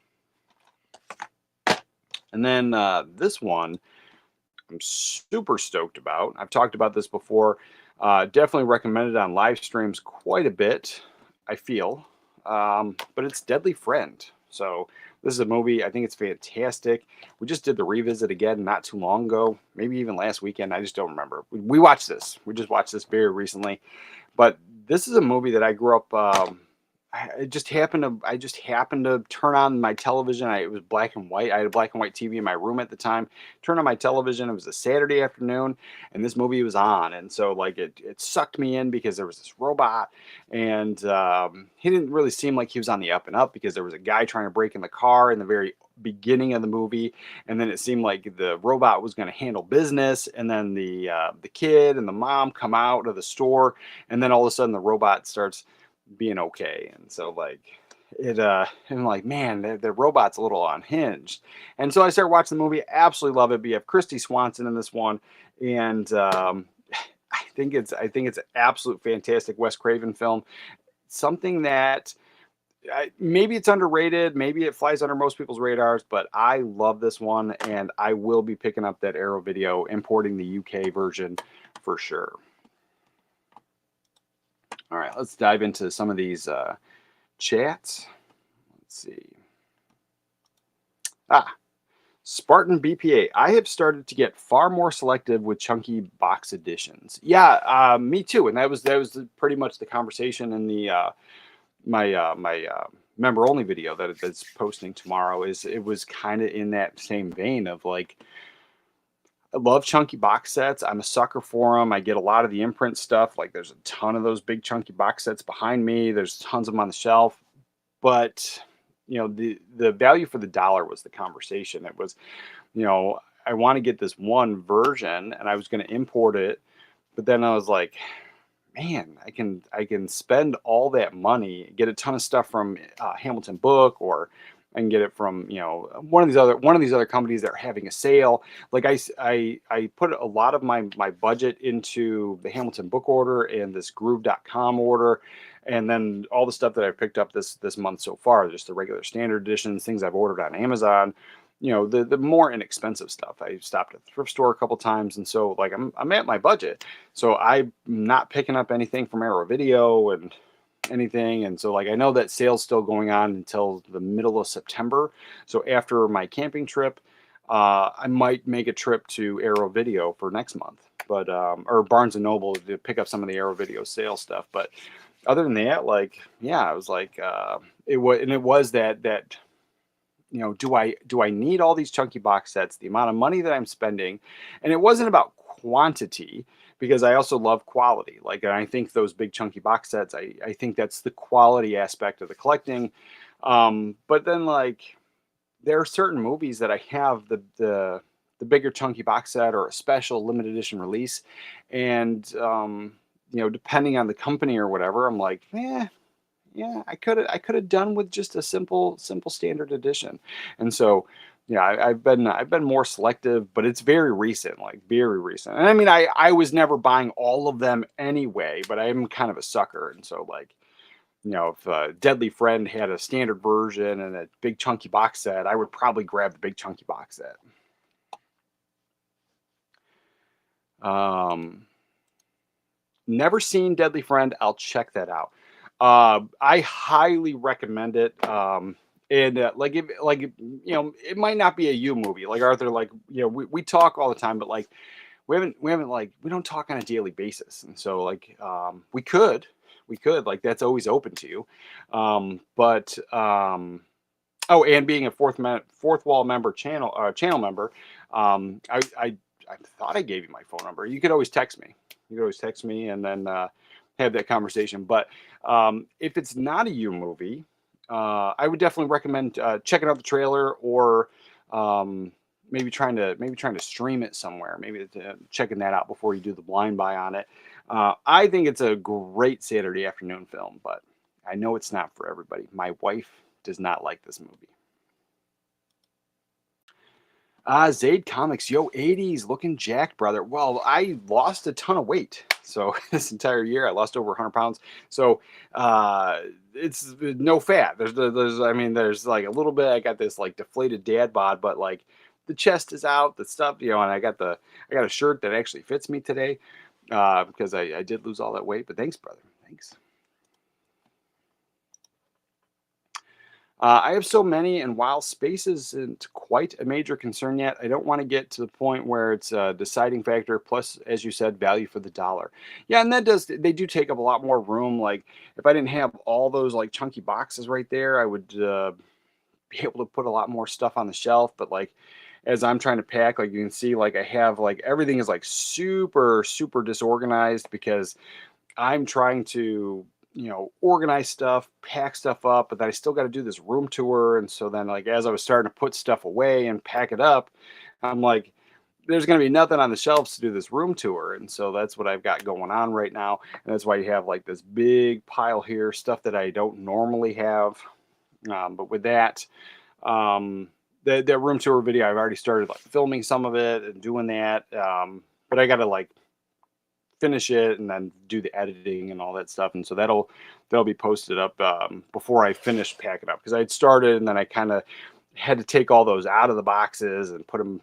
And then this one I'm super stoked about. I've talked about this before. Definitely recommended on live streams quite a bit, I feel. But it's Deadly Friend. So this is a movie. I think it's fantastic. We just did the revisit again not too long ago, maybe even last weekend. I just don't remember. We watched this. We just watched this very recently. But this is a movie that I grew up. I just happened to turn on my television. It was black and white. I had a black and white TV in my room at the time. Turned on my television. It was a Saturday afternoon, and this movie was on. And so like it sucked me in because there was this robot, and he didn't really seem like he was on the up and up because there was a guy trying to break in the car in the very beginning of the movie, and then it seemed like the robot was going to handle business, and then the kid and the mom come out of the store, and then all of a sudden the robot starts being okay. And so like I'm like, man, the robot's a little unhinged. And so I started watching the movie. Absolutely love it. But you have Christy Swanson in this one, and I think it's an absolute fantastic Wes Craven film. Something that maybe it's underrated, maybe it flies under most people's radars, but I love this one, and I will be picking up that Arrow Video, importing the UK version for sure. All right, let's dive into some of these chats. Let's see. Spartan BPA. I have started to get far more selective with chunky box editions. Yeah, me too. And that was pretty much the conversation in the my member only video that's posting tomorrow. It was kind of in that same vein of like, I love chunky box sets. I'm a sucker for them. I get a lot of the imprint stuff. Like there's a ton of those big chunky box sets behind me. There's tons of them on the shelf. But, the value for the dollar was the conversation. It was, I want to get this one version, and I was going to import it. But then I was like, man, I can spend all that money, get a ton of stuff from Hamilton Book, or I can get it from one of these other companies that are having a sale. Like I put a lot of my budget into the Hamilton Book order and this Groove.com order, and then all the stuff that I've picked up this month so far, just the regular standard editions, things I've ordered on Amazon. The more inexpensive stuff. I stopped at the thrift store a couple times, and so like I'm at my budget, so I'm not picking up anything from Arrow Video and anything. And so like I know that sale's still going on until the middle of September. So after my camping trip, I might make a trip to Arrow Video for next month, but or Barnes and Noble to pick up some of the Arrow Video sale stuff. But other than that, like yeah, I was like it was that do I need all these chunky box sets, the amount of money that I'm spending? And it wasn't about quantity, because I also love quality. Like, and I think those big chunky box sets, I think that's the quality aspect of the collecting. But then like there are certain movies that I have the bigger chunky box set or a special limited edition release. And depending on the company or whatever, I'm like, yeah, I could have done with just a simple standard edition. And so yeah, I've been more selective, but it's very recent, like very recent. And I mean, I was never buying all of them anyway, but I'm kind of a sucker. And so like, if Deadly Friend had a standard version and a big chunky box set, I would probably grab the big chunky box set. Never seen Deadly Friend. I'll check that out. I highly recommend it. And it might not be a you movie. Like Arthur, like we talk all the time, but like we don't talk on a daily basis. And so like we could like that's always open to you. Oh, and being a fourth wall member channel member, I thought I gave you my phone number. You could always text me. And then have that conversation. But if it's not a you movie, I would definitely recommend checking out the trailer or maybe trying to stream it somewhere, maybe checking that out before you do the blind buy on it. I think it's a great Saturday afternoon film, but I know it's not for everybody. My wife does not like this movie. Zaid Comics, yo, 80s, looking jacked, brother. Well, I lost a ton of weight. So this entire year, I lost over 100 pounds. So it's no fat. There's like a little bit. I got this like deflated dad bod, but like the chest is out, the stuff, and I got a shirt that actually fits me today because I did lose all that weight. But thanks, brother. Thanks. I have so many, and while space isn't quite a major concern yet, I don't want to get to the point where it's a deciding factor. Plus, as you said, value for the dollar. Yeah, and they do take up a lot more room. Like if I didn't have all those like chunky boxes right there, I would be able to put a lot more stuff on the shelf. But like as I'm trying to pack, like you can see, like I have like everything is like super super disorganized because I'm trying to, organize stuff, pack stuff up, but then I still got to do this room tour. And so then, like, as I was starting to put stuff away and pack it up, I'm like, there's going to be nothing on the shelves to do this room tour. And so that's what I've got going on right now. And that's why you have like this big pile here, stuff that I don't normally have. But with that, that room tour video, I've already started like filming some of it and doing that. But I got to like finish it and then do the editing and all that stuff, and so that'll be posted up before I finish packing up because I'd started and then I kind of had to take all those out of the boxes and put them,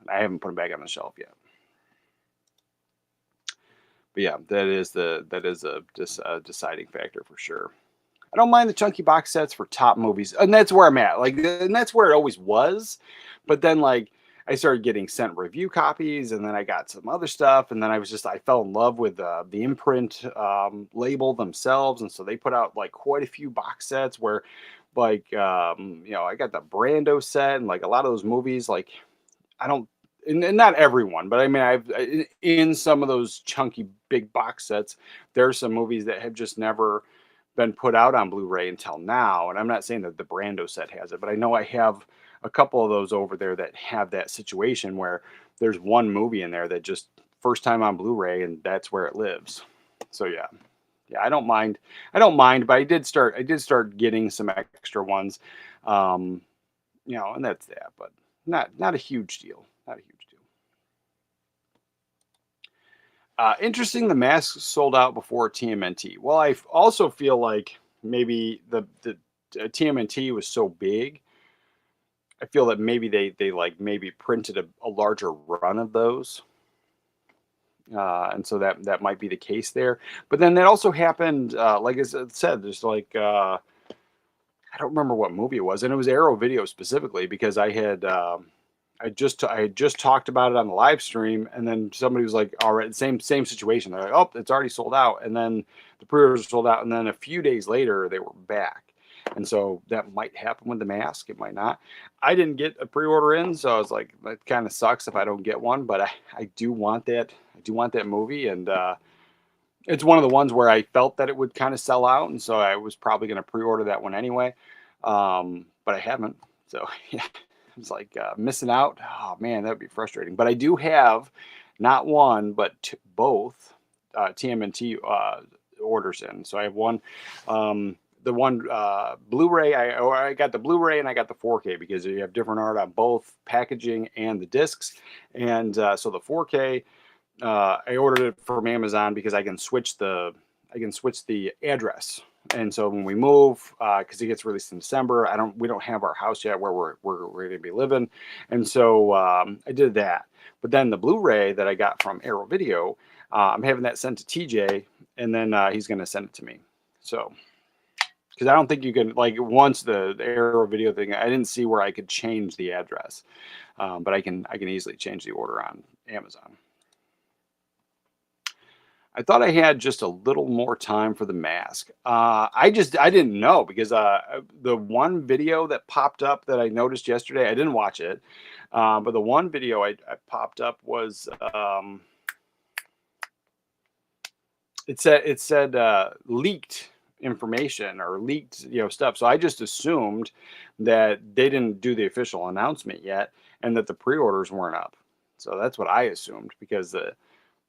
I haven't put them back on the shelf yet. But yeah, that is a deciding factor for sure. I don't mind the chunky box sets for top movies, and that's where I'm at. Like, and that's where it always was. But then, like, I started getting sent review copies, and then I got some other stuff, and then I fell in love with the imprint label themselves, and so they put out like quite a few box sets where, like, I got the Brando set, and like a lot of those movies, like, I don't. And not everyone, but I mean, in some of those chunky big box sets, there's some movies that have just never been put out on Blu-ray until now. And I'm not saying that the Brando set has it, but I know I have a couple of those over there that have that situation where there's one movie in there that just first time on Blu-ray and that's where it lives. So yeah. I don't mind. But I did start getting some extra ones. And that's that, but not a huge deal. Not a huge deal. Interesting, the mask sold out before TMNT. Well, I also feel like maybe the TMNT was so big. I feel that maybe they like maybe printed a larger run of those, and so that might be the case there. But then that also happened, like I said, there's like I don't remember what movie it was, and it was Arrow Video specifically because I had just talked about it on the live stream, and then somebody was like, "All right, same situation." They're like, "Oh, it's already sold out," and then the pre-orders were sold out, and then a few days later they were back. And so that might happen with the mask. It might not. I didn't get a pre-order in, so I was like, that kind of sucks if I don't get one. But I do want that. I do want that movie, and it's one of the ones where I felt that it would kind of sell out, and so I was probably going to pre-order that one anyway. But I haven't. So yeah, it's like missing out. Oh man, that would be frustrating. But I do have not one, but both TMNT orders in. So I have one. The one Blu-ray, I got the Blu-ray and I got the 4K because you have different art on both packaging and the discs. And so the 4K, I ordered it from Amazon because I can switch the address. And so when we move, because it gets released in December, we don't have our house yet where we're going to be living, and so I did that. But then the Blu-ray that I got from Arrow Video, I'm having that sent to TJ, and then he's going to send it to me. So. Because I don't think you can, like, once the Arrow Video thing, I didn't see where I could change the address, but I can easily change the order on Amazon. I thought I had just a little more time for the mask. I didn't know because the one video that popped up that I noticed yesterday, I didn't watch it, but the one video I popped up was it said leaked. information or leaked, stuff. So I just assumed that they didn't do the official announcement yet and that the pre-orders weren't up. So that's what I assumed because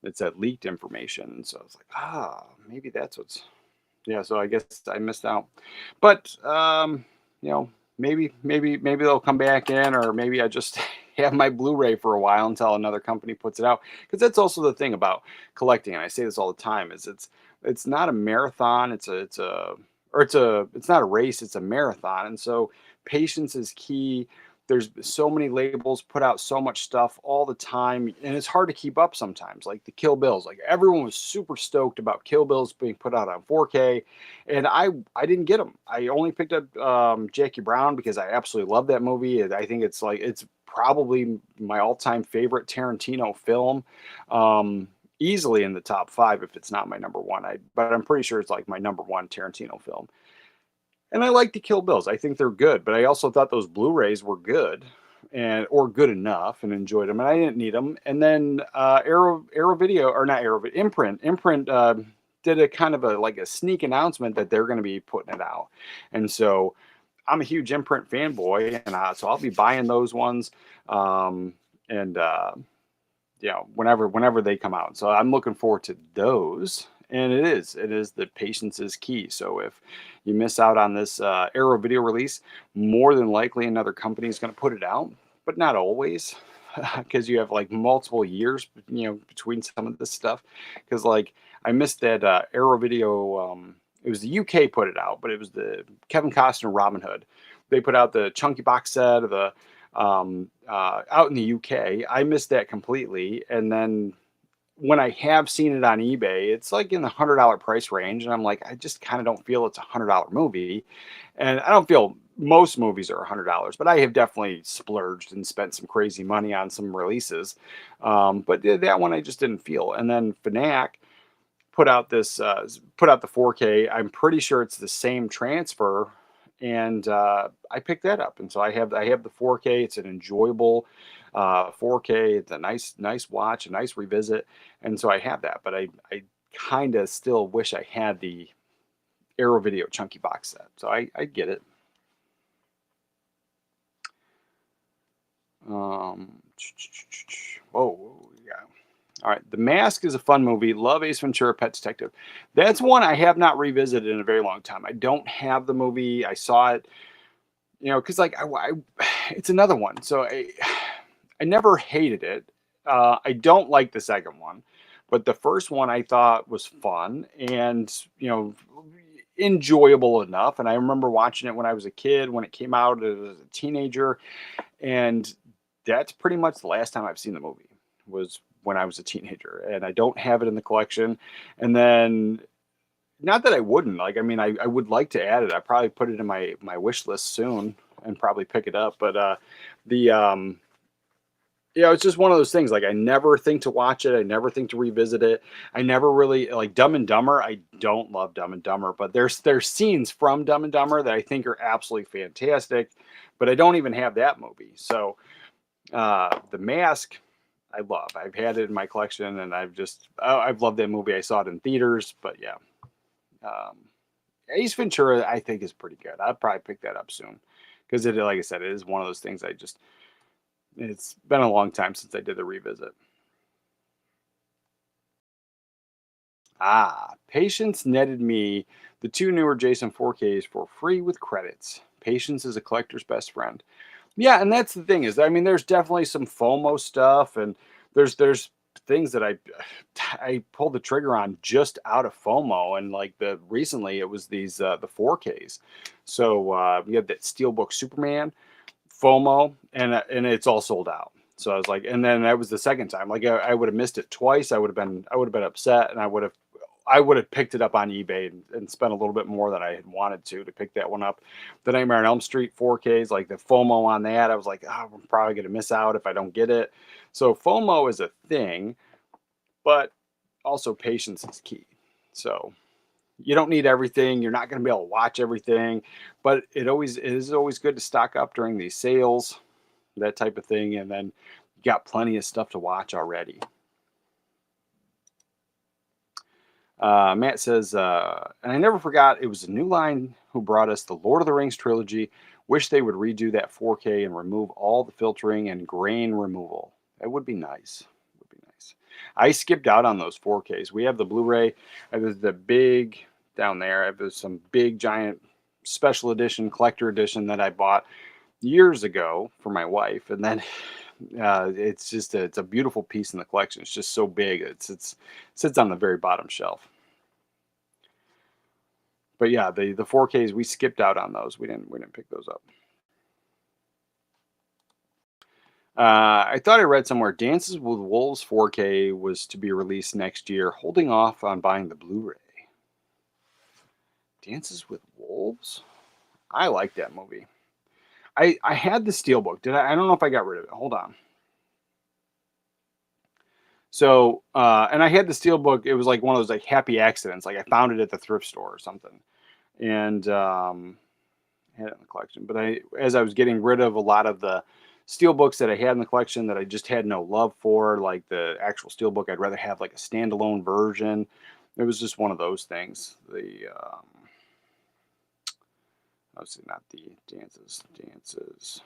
it's that leaked information. And so I was like, maybe that's what's, yeah. So I guess I missed out, but you know, maybe they'll come back in, or maybe I just have my Blu-ray for a while until another company puts it out. Because that's also the thing about collecting, and I say this all the time, is it's not a marathon. It's not a race. It's a marathon, and so patience is key. There's so many labels put out so much stuff all the time, and it's hard to keep up sometimes. Like the Kill Bills, like everyone was super stoked about Kill Bills being put out on 4K, and I didn't get them. I only picked up Jackie Brown because I absolutely love that movie. And I think it's probably my all-time favorite Tarantino film. Easily in the top 5 if it's not my number one. But I'm pretty sure it's like my number one Tarantino film. And I like the Kill Bills. I think they're good, but I also thought those Blu-rays were good or good enough and enjoyed them. And I didn't need them. And then Arrow Video, or not Arrow, but Imprint did a kind of like a sneak announcement that they're going to be putting it out. And so I'm a huge Imprint fanboy, and so I'll be buying those ones. And whenever they come out. So I'm looking forward to those. And it is the patience is key. So if you miss out on this Arrow Video release, more than likely another company is going to put it out, but not always, because you have like multiple years, between some of this stuff. Because like I missed that Arrow Video. It was the UK put it out, but it was the Kevin Costner Robin Hood. They put out the chunky box set of the out in the UK. I missed that completely, and then when I have seen it on eBay, it's like in the $100 price range, and I'm like, I just kind of don't feel it's a $100 movie, and I don't feel most movies are $100, but I have definitely splurged and spent some crazy money on some releases, but that one I just didn't feel. And then Fnac put out the 4K. I'm pretty sure it's the same transfer, and I picked that up, and so I have the 4K. It's an enjoyable 4K. It's a nice watch, a nice revisit, and so I have that. But I kind of still wish I had the Arrow Video chunky box set. So I get it. Oh yeah. All right, The Mask is a fun movie. Love Ace Ventura: Pet Detective. That's one I have not revisited in a very long time. I don't have the movie. I saw it, because like it's another one. So I never hated it. I don't like the second one, but the first one I thought was fun and enjoyable enough. And I remember watching it when I was a kid, when it came out as a teenager, and that's pretty much the last time I've seen the movie was when I was a teenager, and I don't have it in the collection. And then, not that I wouldn't, like, I mean, I would like to add it. I probably put it in my wish list soon and probably pick it up. But it's just one of those things. Like, I never think to watch it. I never think to revisit it. I never really like Dumb and Dumber. I don't love Dumb and Dumber, but there's scenes from Dumb and Dumber that I think are absolutely fantastic. But I don't even have that movie. So The Mask, I love. I've had it in my collection, and I've loved that movie. I saw it in theaters, but yeah. Ace Ventura, I think, is pretty good. I'll probably pick that up soon because like I said, it is one of those things. It's been a long time since I did the revisit. Patience netted me the 2 newer Jason 4Ks for free with credits. Patience is a collector's best friend. Yeah, and that's the thing is, I mean, there's definitely some FOMO stuff, and there's things that I pulled the trigger on just out of FOMO, and like recently it was these the 4Ks. So we have that Steelbook Superman FOMO, and it's all sold out. So I was like, and then that was the second time. Like I would have missed it twice. I would have been upset, and I would have picked it up on eBay and spent a little bit more than I had wanted to pick that one up. The Nightmare on Elm Street 4Ks, like the FOMO on that, I was like, I'm probably going to miss out if I don't get it. So FOMO is a thing, but also patience is key. So you don't need everything. You're not going to be able to watch everything, but it is always good to stock up during these sales, that type of thing. And then you got plenty of stuff to watch already. Matt says, and I never forgot, it was New Line who brought us the Lord of the Rings trilogy. Wish they would redo that 4K and remove all the filtering and grain removal. That would be nice. Would be nice. I skipped out on those 4Ks. We have the Blu-ray. I have the big down there. I have some big giant special edition collector edition that I bought years ago for my wife, and then it's just it's a beautiful piece in the collection. It's just so big. It sits on the very bottom shelf. But yeah, the 4Ks, we skipped out on those. We didn't pick those up. I thought I read somewhere Dances with Wolves 4K was to be released next year, holding off on buying the Blu-ray. Dances with Wolves? I like that movie. I had the Steelbook. Did I? I don't know if I got rid of it. Hold on. So, and I had the Steelbook. It was like one of those like happy accidents. Like I found it at the thrift store or something, and had it in the collection. But as I was getting rid of a lot of the Steelbooks that I had in the collection that I just had no love for, like the actual Steelbook, I'd rather have like a standalone version. It was just one of those things. Obviously not the dances.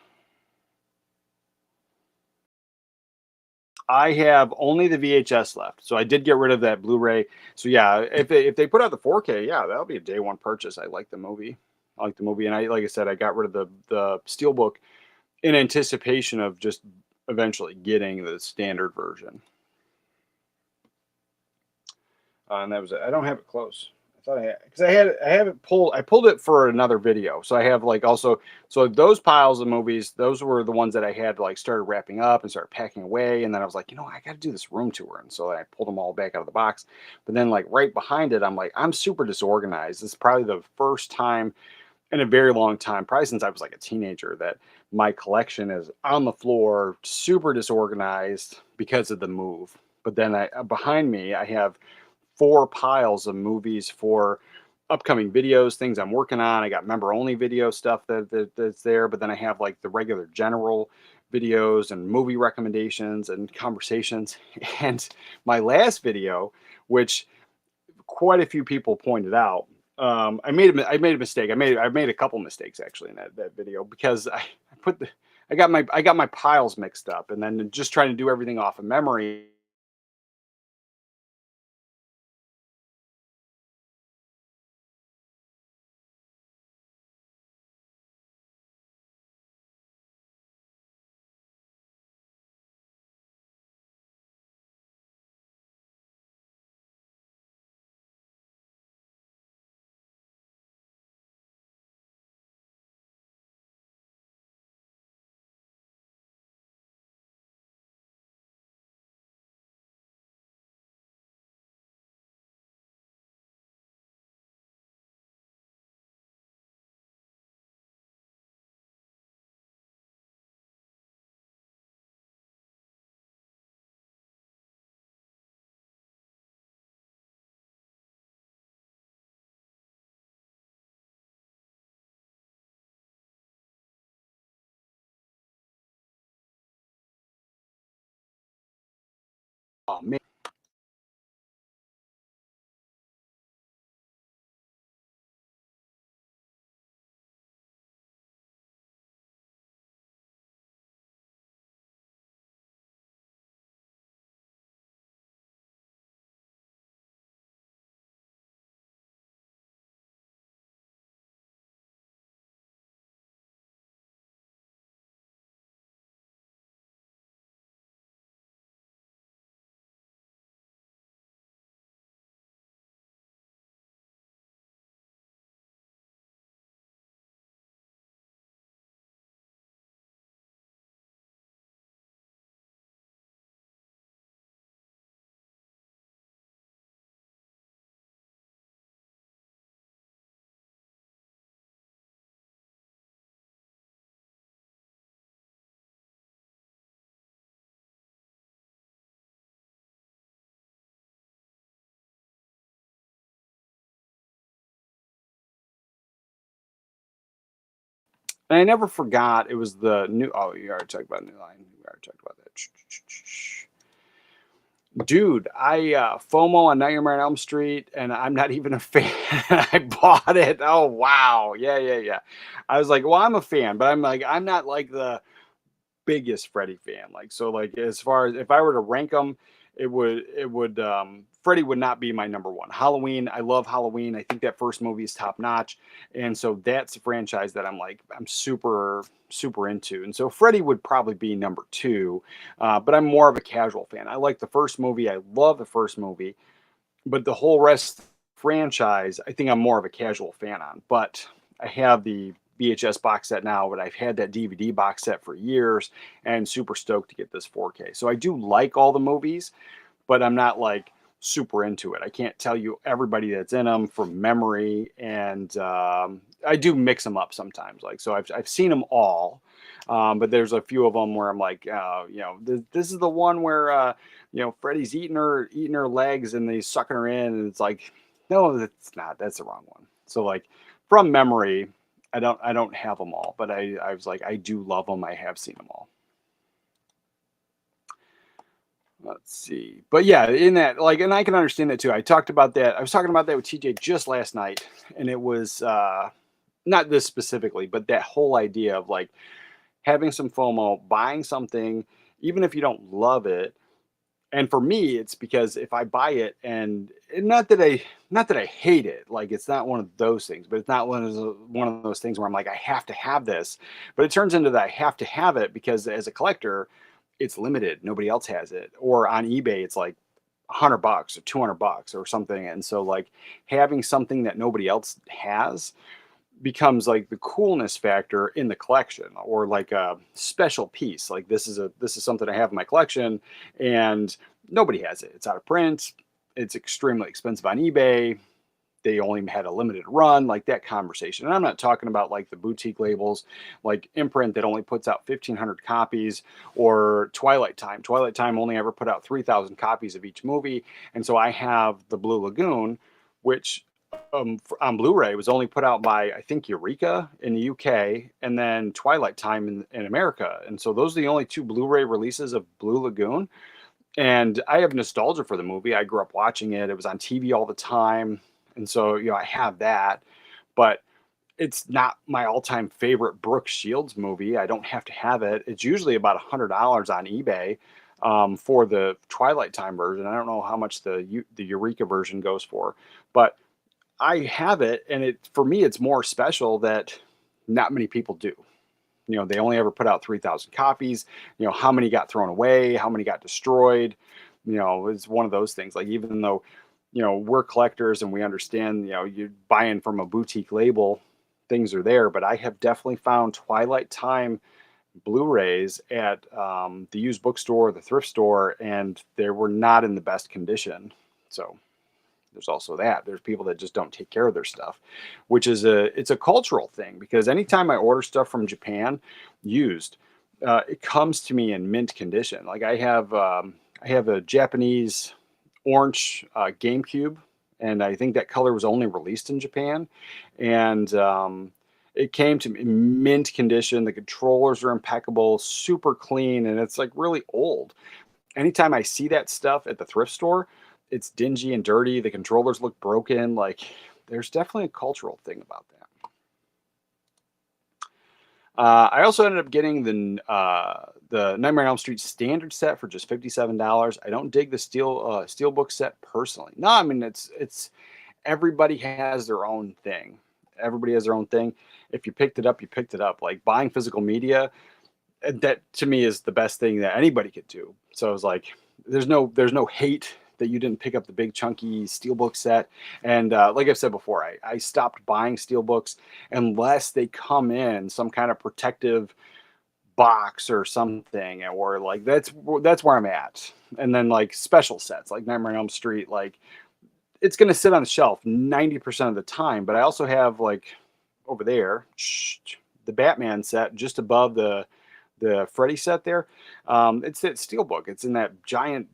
I have only the VHS left, so I did get rid of that Blu-ray. So yeah, if they put out the 4K, yeah, that'll be a day one purchase. I like the movie. And like I said, I got rid of the Steelbook in anticipation of just eventually getting the standard version. And that was it. I don't have it close. I thought I had, because I have it pulled. I pulled it for another video, so I have like also, so those piles of movies, those were the ones that I had like started wrapping up and started packing away, and then I was like, I got to do this room tour, and so I pulled them all back out of the box. But then like right behind it, I'm like, I'm super disorganized. It's probably the first time in a very long time, probably since I was like a teenager, that my collection is on the floor, super disorganized because of the move. But then behind me, I have 4 piles of movies for upcoming videos, things I'm working on. I got member only video stuff that's there, but then I have like the regular general videos and movie recommendations and conversations. And my last video, which quite a few people pointed out, I made a mistake. I made a couple mistakes actually in that video, because I got my piles mixed up, and then just trying to do everything off of memory. Oh man. And I never forgot, it was the new. Oh, you already talked about New Line. We already talked about that. Dude, FOMO on Nightmare on Elm Street, and I'm not even a fan. I bought it. Oh wow, yeah, yeah, yeah. I was like, well, I'm a fan, but I'm like, I'm not like the biggest Freddy fan. Like, so like as far as if I were to rank them, it would Freddy would not be my number one. Halloween, I love Halloween. I think that first movie is top notch. And so that's a franchise that I'm super into. And so Freddy would probably be number two. But I'm more of a casual fan. I like the first movie. I love the first movie, but the whole rest of the franchise, I think I'm more of a casual fan on. But I have the VHS box set now, but I've had that DVD box set for years and super stoked to get this 4K. So I do like all the movies, but I'm not like super into it. I can't tell you everybody that's in them from memory, and I do mix them up sometimes. Like, so I've seen them all, but there's a few of them where I'm like, this is the one where Freddy's eating her legs and he's sucking her in, and it's like, no, that's not. That's the wrong one. So like from memory, I don't have them all, but I was like, I do love them. I have seen them all. Let's see. But yeah, in that, like, and I can understand that too. I talked about that. I was talking about that with TJ just last night, and it was not this specifically, but that whole idea of like having some FOMO, buying something, even if you don't love it. And for me, it's because if I buy it, and not that I hate it, like it's not one of those things, but it's not one of those things where I'm like, I have to have this. But it turns into that I have to have it because as a collector, it's limited. Nobody else has it. Or on eBay, it's like $100 or $200 or something. And so like having something that nobody else has becomes like the coolness factor in the collection, or like a special piece. Like this is something I have in my collection and nobody has it. It's out of print. It's extremely expensive on eBay. They only had a limited run, like that conversation. And I'm not talking about like the boutique labels, like Imprint that only puts out 1,500 copies, or Twilight Time. Twilight Time only ever put out 3,000 copies of each movie. And so I have the Blue Lagoon, which on Blu-ray was only put out by, I think, Eureka in the UK, and then Twilight Time in America. And so those are the only two Blu-ray releases of Blue Lagoon. And I have nostalgia for the movie. I grew up watching it. It was on TV all the time. And so, I have that, but it's not my all-time favorite Brooke Shields movie. I don't have to have it. It's usually about $100 on eBay for the Twilight Time version. I don't know how much the Eureka version goes for, but I have it, and for me, it's more special that not many people do. They only ever put out 3,000 copies. How many got thrown away? How many got destroyed? It's one of those things. Like, even though, we're collectors and we understand, you're buying from a boutique label, things are there. But I have definitely found Twilight Time Blu-rays at the used bookstore, the thrift store, and they were not in the best condition. So there's also that. There's people that just don't take care of their stuff, which is it's a cultural thing, because anytime I order stuff from Japan used, it comes to me in mint condition. Like I have a Japanese orange GameCube, and I think that color was only released in Japan, and it came to me in mint condition. The controllers are impeccable, super clean, and it's like really old. Anytime I see that stuff at the thrift store, it's dingy and dirty. The controllers look broken. Like, there's definitely a cultural thing about that. I also ended up getting the Nightmare on Elm Street standard set for just $57. I don't dig the steelbook set personally. No, I mean it's everybody has their own thing. Everybody has their own thing. If you picked it up, you picked it up. Like, buying physical media, that to me is the best thing that anybody could do. So I was like, there's no hate that you didn't pick up the big chunky steelbook set. And like I've said before, I stopped buying steelbooks unless they come in some kind of protective box or something, or like that's where I'm at. And then like special sets like Nightmare on Elm Street, like it's going to sit on the shelf 90% of the time. But I also have, like, over there, the Batman set just above the Freddy set there. It's that steelbook. It's in that giant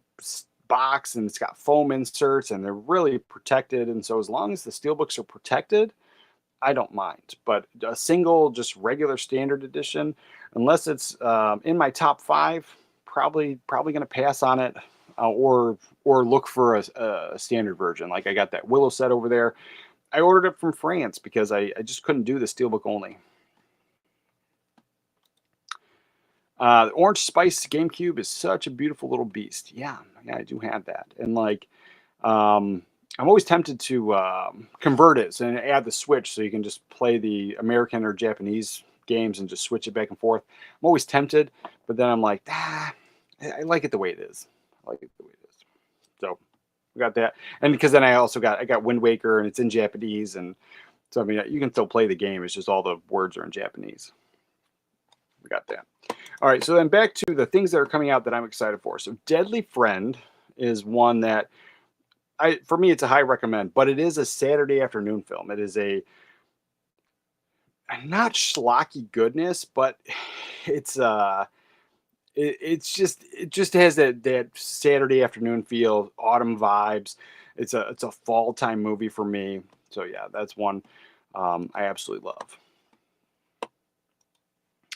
box, and it's got foam inserts, and they're really protected. And so as long as the steelbooks are protected, I don't mind. But a single, just regular standard edition, unless it's in my top five, probably going to pass on it. or look for a standard version. Like I got that Willow set over there. I ordered it from France because I just couldn't do the steelbook only. The Orange Spice GameCube is such a beautiful little beast. Yeah, I do have that. And like, I'm always tempted to convert it and add the Switch so you can just play the American or Japanese games and just switch it back and forth. I'm always tempted, but then I'm like, I like it the way it is. I like it the way it is. So we got that, and because then I got Wind Waker and it's in Japanese, and so I mean you can still play the game. It's just all the words are in Japanese. We got that. All right, so then back to the things that are coming out that I'm excited for. So Deadly Friend is one that for me it's a high recommend, but it is a Saturday afternoon film. It is a not schlocky goodness, but it's it just has that Saturday afternoon feel, autumn vibes. It's a fall time movie for me. So yeah, that's one I absolutely love.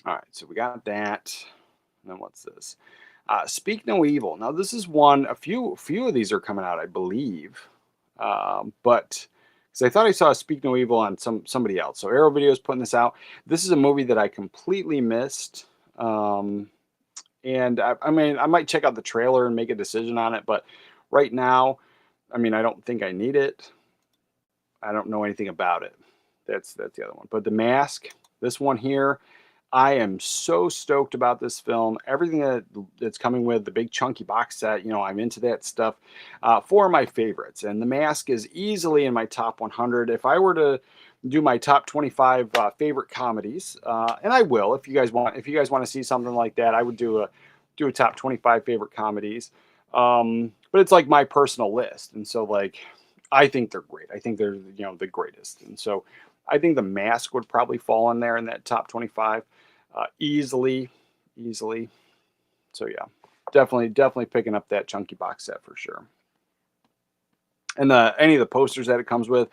All right, so we got that. And then what's this? Speak No Evil. Now this is one. A few of these are coming out, I believe, but because I thought I saw Speak No Evil on somebody else. So Arrow Video is putting this out. This is a movie that I completely missed. And I mean, I might check out the trailer and make a decision on it, but right now, I mean, I don't think I need it. I don't know anything about it. That's the other one. But The Mask, this one here, I am so stoked about this film. Everything that's coming with the big chunky box set, you know, I'm into that stuff. Four of my favorites, and The Mask is easily in my top 100. If I were to do my top 25 favorite comedies, and I will, if you guys want to see something like that, I would do a top 25 favorite comedies. But it's like my personal list, and so like I think they're great. I think they're the greatest, and so I think The Mask would probably fall in there in that top 25 easily. So yeah, definitely picking up that chunky box set for sure. And any of the posters that it comes with,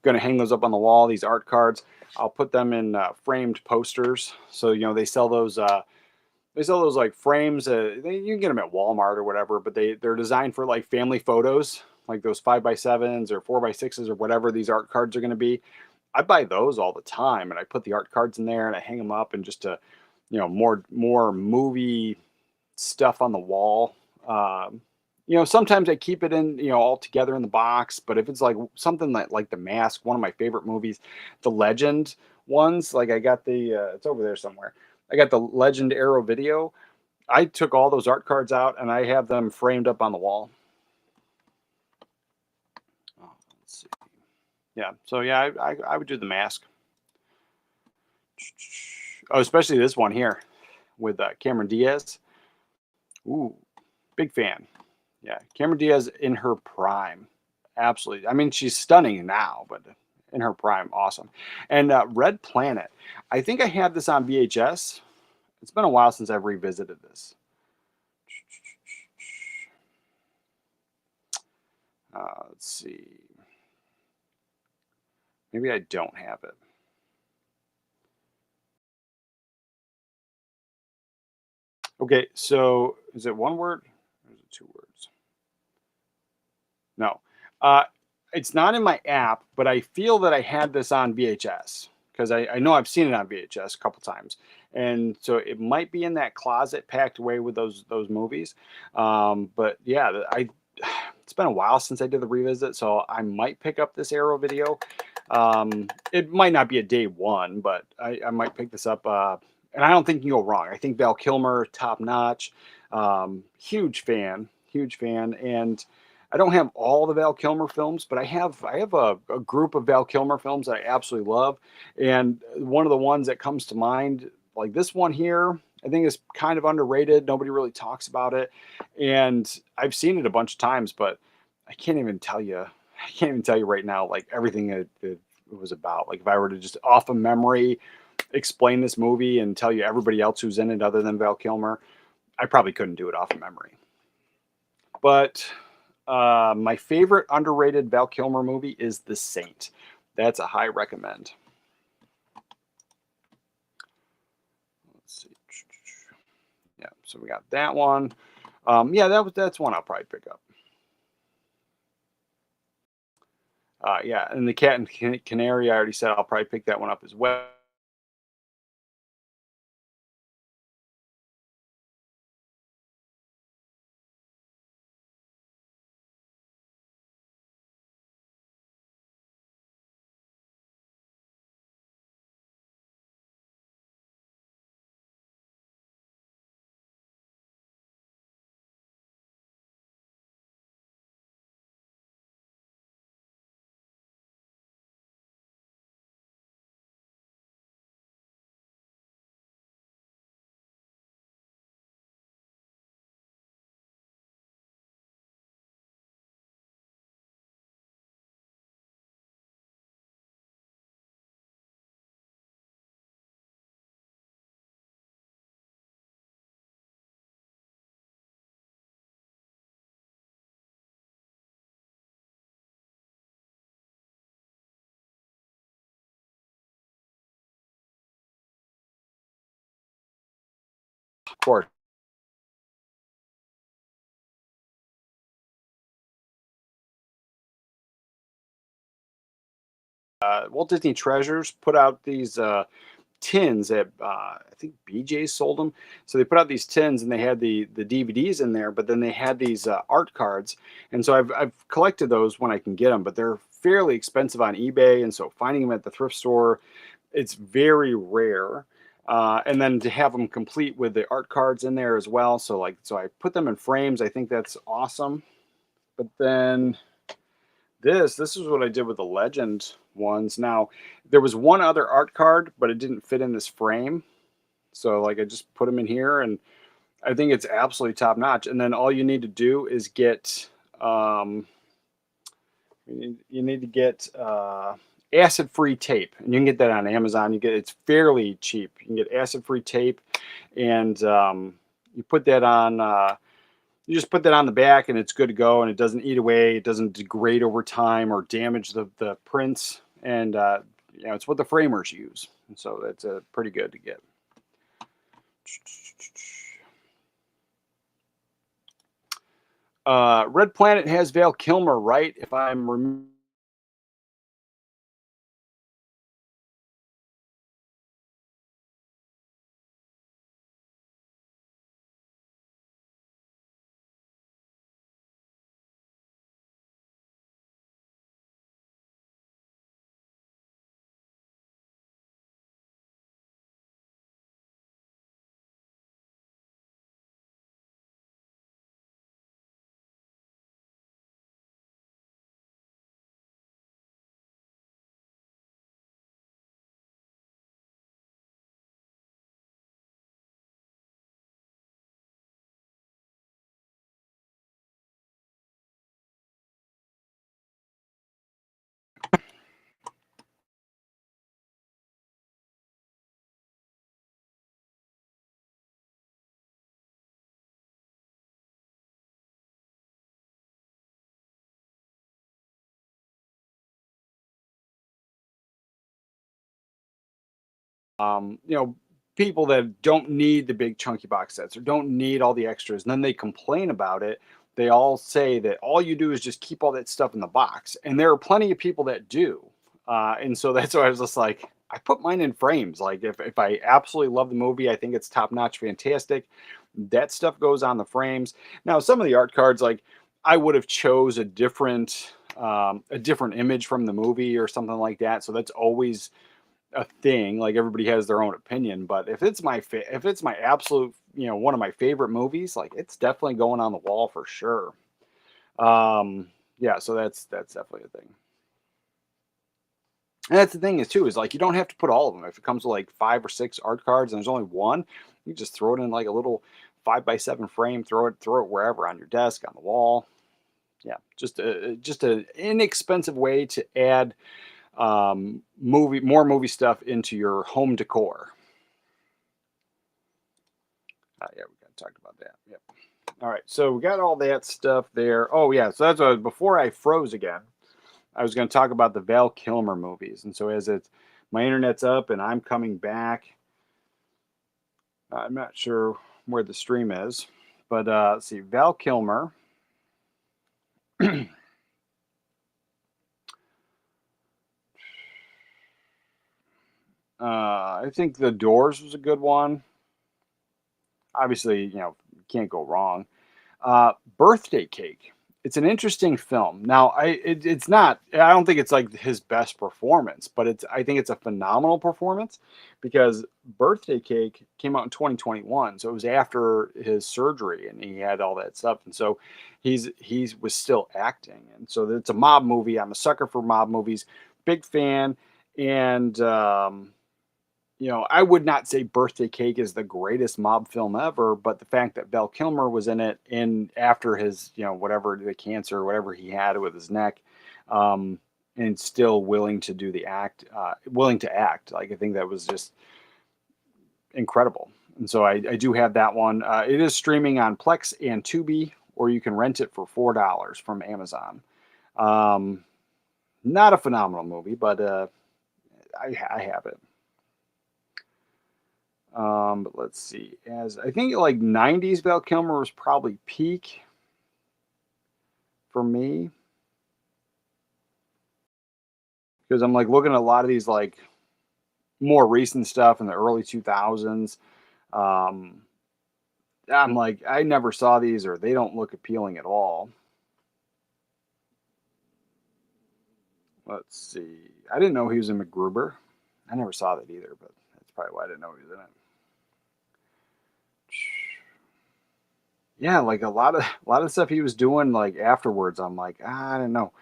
going to hang those up on the wall. These art cards, I'll put them in framed posters. So they sell those. They sell those like frames. You can get them at Walmart or whatever, but they're designed for like family photos, like those 5x7s or 4x6s or whatever these art cards are going to be. I buy those all the time, and I put the art cards in there and I hang them up, and just to, more movie stuff on the wall. Sometimes I keep it in, all together in the box, but if it's like something like The Mask, one of my favorite movies, the Legend ones, like I got it's over there somewhere. I got the Legend Arrow Video. I took all those art cards out and I have them framed up on the wall. Oh, let's see. Yeah, so yeah, I would do The Mask. Oh, especially this one here with Cameron Diaz. Ooh, big fan. Yeah, Cameron Diaz in her prime. Absolutely. I mean, she's stunning now, but in her prime, awesome. And Red Planet. I think I had this on VHS. It's been a while since I've revisited this. Let's see. Maybe I don't have it. Okay, so is it one word or is it two words? No. It's not in my app, but I feel that I had this on VHS because I know I've seen it on VHS a couple times. And so it might be in that closet packed away with those movies. But yeah, it's been a while since I did the revisit, so I might pick up this Arrow Video. It might not be a day one, but I might pick this up. And I don't think you can go wrong. I think Val Kilmer, top notch. Huge fan. And I don't have all the Val Kilmer films, but I have a group of Val Kilmer films that I absolutely love. And one of the ones that comes to mind, like this one here, I think is kind of underrated. Nobody really talks about it. And I've seen it a bunch of times, but I can't even tell you right now, like everything it was about. Like if I were to just off of memory explain this movie and tell you everybody else who's in it other than Val Kilmer, I probably couldn't do it off of memory. But my favorite underrated Val Kilmer movie is The Saint. That's a high recommend. Let's see. Yeah, so we got that one. Yeah, that's one I'll probably pick up. Yeah, and the Cat and Canary, I already said I'll probably pick that one up as well. Of course. Walt Disney Treasures put out these tins at I think BJ's sold them. So they put out these tins and they had the DVDs in there, but then they had these art cards, and so I've collected those when I can get them, but they're fairly expensive on eBay, and so finding them at the thrift store, it's very rare. And then to have them complete with the art cards in there as well. So I put them in frames. I think that's awesome. But then this is what I did with the legend ones. Now, there was one other art card, but it didn't fit in this frame. So like I just put them in here and I think it's absolutely top notch. And then all you need to do is get you need to get acid-free tape, and you can get that on Amazon. It's fairly cheap. You can get acid-free tape, and you put that on. You just put that on the back, and it's good to go. And it doesn't eat away. It doesn't degrade over time or damage the prints. And it's what the framers use, and so that's pretty good to get. Red Planet has Val Kilmer, right? If I'm you know, people that don't need the big chunky box sets or don't need all the extras, and then they complain about it. They all say that all you do is just keep all that stuff in the box, and there are plenty of people that do. And so that's why I was just like, I put mine in frames. Like if I absolutely love the movie, I think it's top notch, fantastic. That stuff goes on the frames. Now, some of the art cards, like I would have chose a different image from the movie or something like that. So that's always a thing. Like everybody has their own opinion, but if it's if it's my absolute, one of my favorite movies, like it's definitely going on the wall for sure. Yeah, so that's definitely a thing. And that's the thing is too is like you don't have to put all of them. If it comes with like 5 or 6 art cards and there's only one, you just throw it in like a little 5x7 frame. Throw it wherever on your desk, on the wall. Yeah, just a inexpensive way to add more movie stuff into your home decor. Yeah, we got talked about that. Yep. All right, so we got all that stuff there. Oh yeah, so that's what before I froze again. I was going to talk about the Val Kilmer movies, and so as it's my internet's up and I'm coming back, I'm not sure where the stream is. But let's see, Val Kilmer. I think The Doors was a good one. Obviously, can't go wrong. Birthday Cake. It's an interesting film. Now, it's not. I don't think it's like his best performance, but I think it's a phenomenal performance because Birthday Cake came out in 2021, so it was after his surgery and he had all that stuff, and so he was still acting, and so it's a mob movie. I'm a sucker for mob movies, big fan, and I would not say Birthday Cake is the greatest mob film ever, but the fact that Val Kilmer was in it in after his, whatever the cancer or whatever he had with his neck, and still willing to do the act, willing to act, like I think that was just incredible. And so I do have that one. It is streaming on Plex and Tubi, or you can rent it for $4 from Amazon. Not a phenomenal movie, but I have it. But let's see. As I think like 90s Val Kilmer was probably peak for me. Because I'm like looking at a lot of these like more recent stuff in the early 2000s. I'm like, I never saw these or they don't look appealing at all. Let's see. I didn't know he was in MacGruber. I never saw that either, but that's probably why I didn't know he was in it. Yeah, like a lot of stuff he was doing like afterwards. I'm like, I don't know.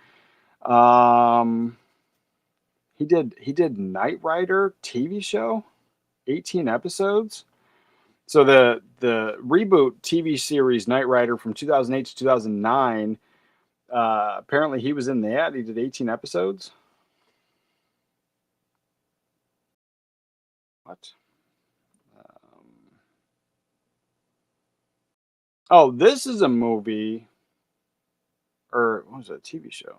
He did Knight Rider TV show, 18 episodes. So the reboot TV series Knight Rider from 2008 to 2009. Apparently he was in that. He did 18 episodes. What? Oh, this is a movie, or what was it, a TV show?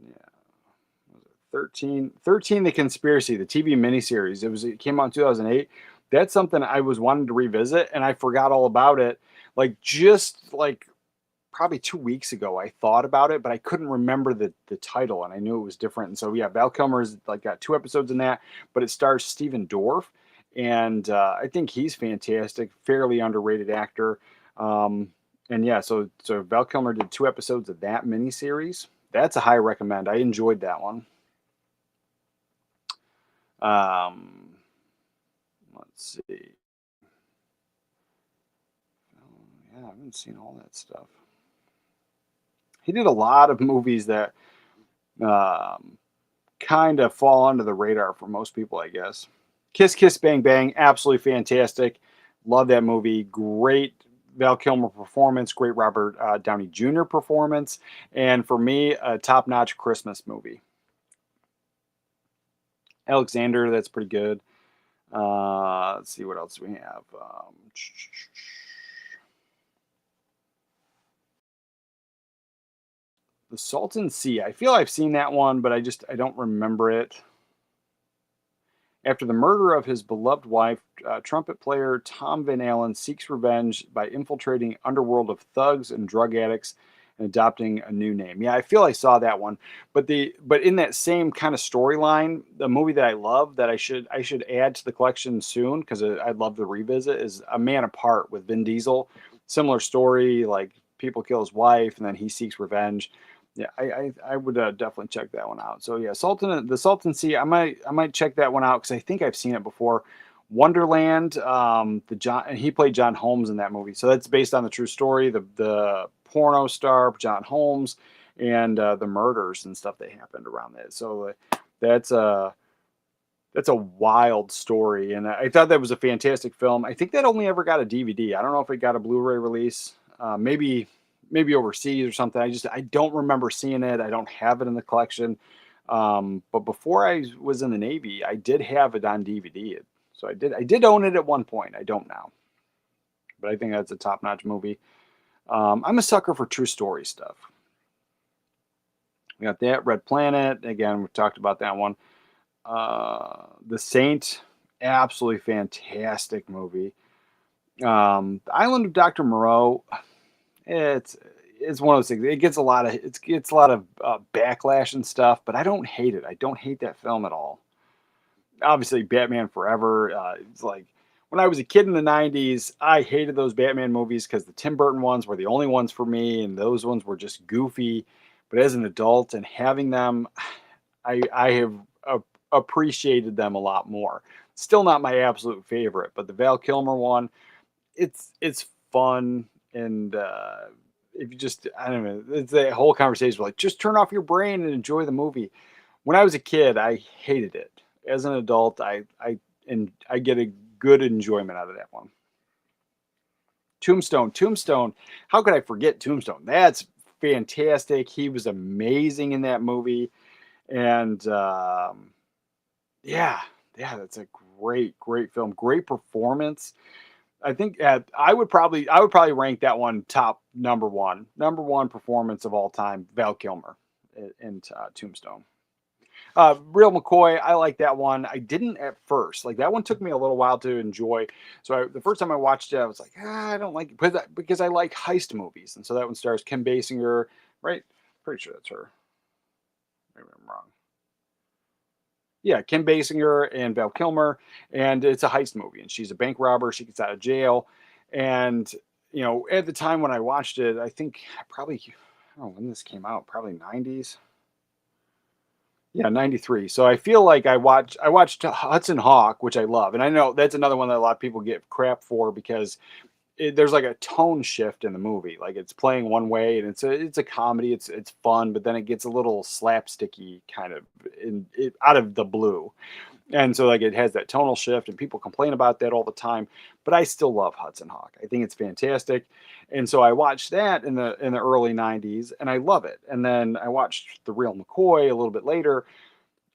Yeah. Was it 13 The Conspiracy, the TV miniseries. It came out in 2008. That's something I was wanting to revisit, and I forgot all about it. Like just like probably 2 weeks ago, I thought about it, but I couldn't remember the title, and I knew it was different. And so yeah, Val Kilmer's like got 2 episodes in that, but it stars Stephen Dorff, and I think he's fantastic, fairly underrated actor. And yeah, so Val Kilmer did 2 episodes of that miniseries. That's a high recommend. I enjoyed that one. Let's see. Oh, yeah, I haven't seen all that stuff. He did a lot of movies that kind of fall under the radar for most people, I guess. Kiss Kiss Bang Bang, absolutely fantastic. Love that movie. Great Val Kilmer performance, great Robert Downey Jr. performance, and for me, a top-notch Christmas movie. Alexander, that's pretty good. Let's see what else we have. The Salton Sea. I feel I've seen that one, but I don't remember it. After the murder of his beloved wife, trumpet player Tom Van Allen seeks revenge by infiltrating underworld of thugs and drug addicts and adopting a new name. Yeah, I feel I saw that one. But in that same kind of storyline, the movie that I love that I should add to the collection soon because I'd love to revisit is A Man Apart with Vin Diesel. Similar story, like people kill his wife and then he seeks revenge. Yeah, I would definitely check that one out. So yeah, the Salton Sea. I might check that one out because I think I've seen it before. Wonderland. And he played John Holmes in that movie. So that's based on the true story. The porno star John Holmes and the murders and stuff that happened around that. So that's a wild story, and I thought that was a fantastic film. I think that only ever got a DVD. I don't know if it got a Blu-ray release. Maybe overseas or something. I don't remember seeing it. I don't have it in the collection. But before I was in the Navy, I did have it on DVD. So I did own it at one point. I don't now. But I think that's a top-notch movie. I'm a sucker for true story stuff. We got that. Red Planet. Again, we talked about that one. The Saint. Absolutely fantastic movie. The Island of Dr. Moreau, it's it's one of those things. It gets a lot of backlash and stuff, but I don't hate it. I don't hate that film at all. Obviously, Batman Forever. It's like when I was a kid in the '90s, I hated those Batman movies because the Tim Burton ones were the only ones for me, and those ones were just goofy. But as an adult and having them, I have appreciated them a lot more. Still not my absolute favorite, but the Val Kilmer one, it's fun and if you just I don't know, it's a whole conversation like just turn off your brain and enjoy the movie. When I was a kid, I hated it. As an adult, I get a good enjoyment out of that one. Tombstone. How could I forget Tombstone? That's fantastic. He was amazing in that movie, and yeah, yeah, that's a great film. Great performance. I think I would probably rank that one top number one performance of all time. Val Kilmer in Tombstone. Real McCoy, I like that one. I didn't at first. Like that one took me a little while to enjoy. So the first time I watched it, I was like, I don't like it because I like heist movies, and so that one stars Kim Basinger, right? Pretty sure that's her. Maybe I'm wrong. Yeah, Kim Basinger and Val Kilmer, and it's a heist movie, and she's a bank robber. She gets out of jail, and at the time when I watched it, I think probably I don't know when this came out, probably '90s. Yeah, '93. So I feel like I watched Hudson Hawk, which I love, and I know that's another one that a lot of people get crap for because there's like a tone shift in the movie. Like it's playing one way, and it's a comedy. It's fun, but then it gets a little slapsticky kind of out of the blue. And so like it has that tonal shift and people complain about that all the time, but I still love Hudson Hawk. I think it's fantastic. And so I watched that in the early '90s and I love it. And then I watched The Real McCoy a little bit later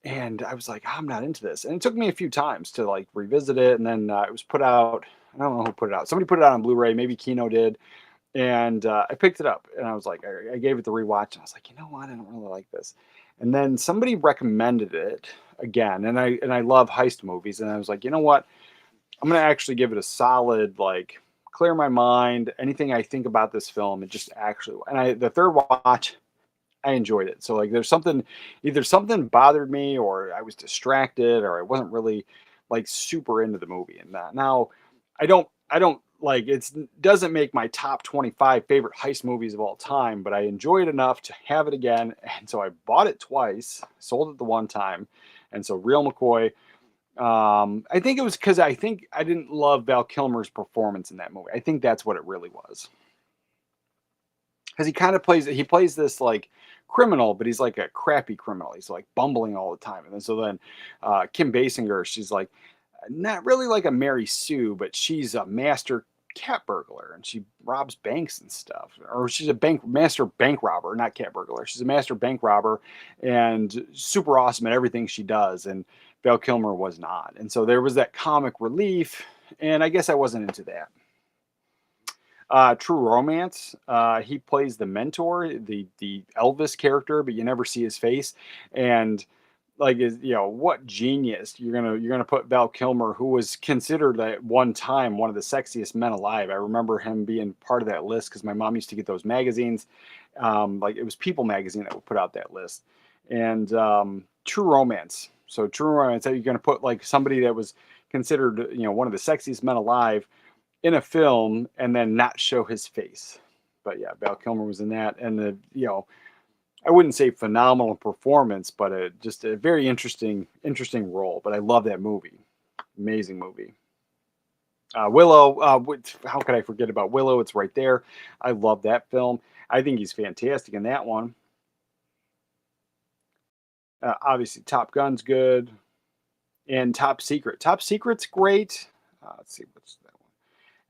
and I was like, I'm not into this. And it took me a few times to like revisit it and then it was put out. I don't know who put it out. Somebody put it out on Blu-ray, maybe Kino did. And I picked it up and I was like, I gave it the rewatch and I was like, you know what? I don't really like this. And then somebody recommended it again. And I love heist movies. And I was like, you know what? I'm going to actually give it a solid, like, clear my mind. Anything I think about this film, it just actually, the third watch, I enjoyed it. So like, either something bothered me or I was distracted or I wasn't really like super into the movie. And that now I don't like it doesn't make my top 25 favorite heist movies of all time, but I enjoy it enough to have it again. And so I bought it twice, sold it the one time. And so Real McCoy, I think it was because I think I didn't love Val Kilmer's performance in that movie. I think that's what it really was. Because he plays this like criminal, but he's like a crappy criminal. He's like bumbling all the time. And then Kim Basinger, she's like not really like a Mary Sue, but she's a master cat burglar and she robs banks and stuff. Or she's a master bank robber, not cat burglar. She's a master bank robber and super awesome at everything she does. And Val Kilmer was not. And so there was that comic relief. And I guess I wasn't into that. True Romance. He plays the mentor, the Elvis character, but you never see his face. And like what genius you're gonna put Val Kilmer, who was considered at one time one of the sexiest men alive. I remember him being part of that list because my mom used to get those magazines. Like it was People magazine that would put out that list. And True Romance. So True Romance, you're gonna put like somebody that was considered one of the sexiest men alive in a film and then not show his face. But yeah, Val Kilmer was in that, and I wouldn't say phenomenal performance, but just a very interesting role. But I love that movie, amazing movie. Willow, how could I forget about Willow? It's right there. I love that film. I think he's fantastic in that one. Obviously, Top Gun's good, and Top Secret. Top Secret's great. Let's see what's that one.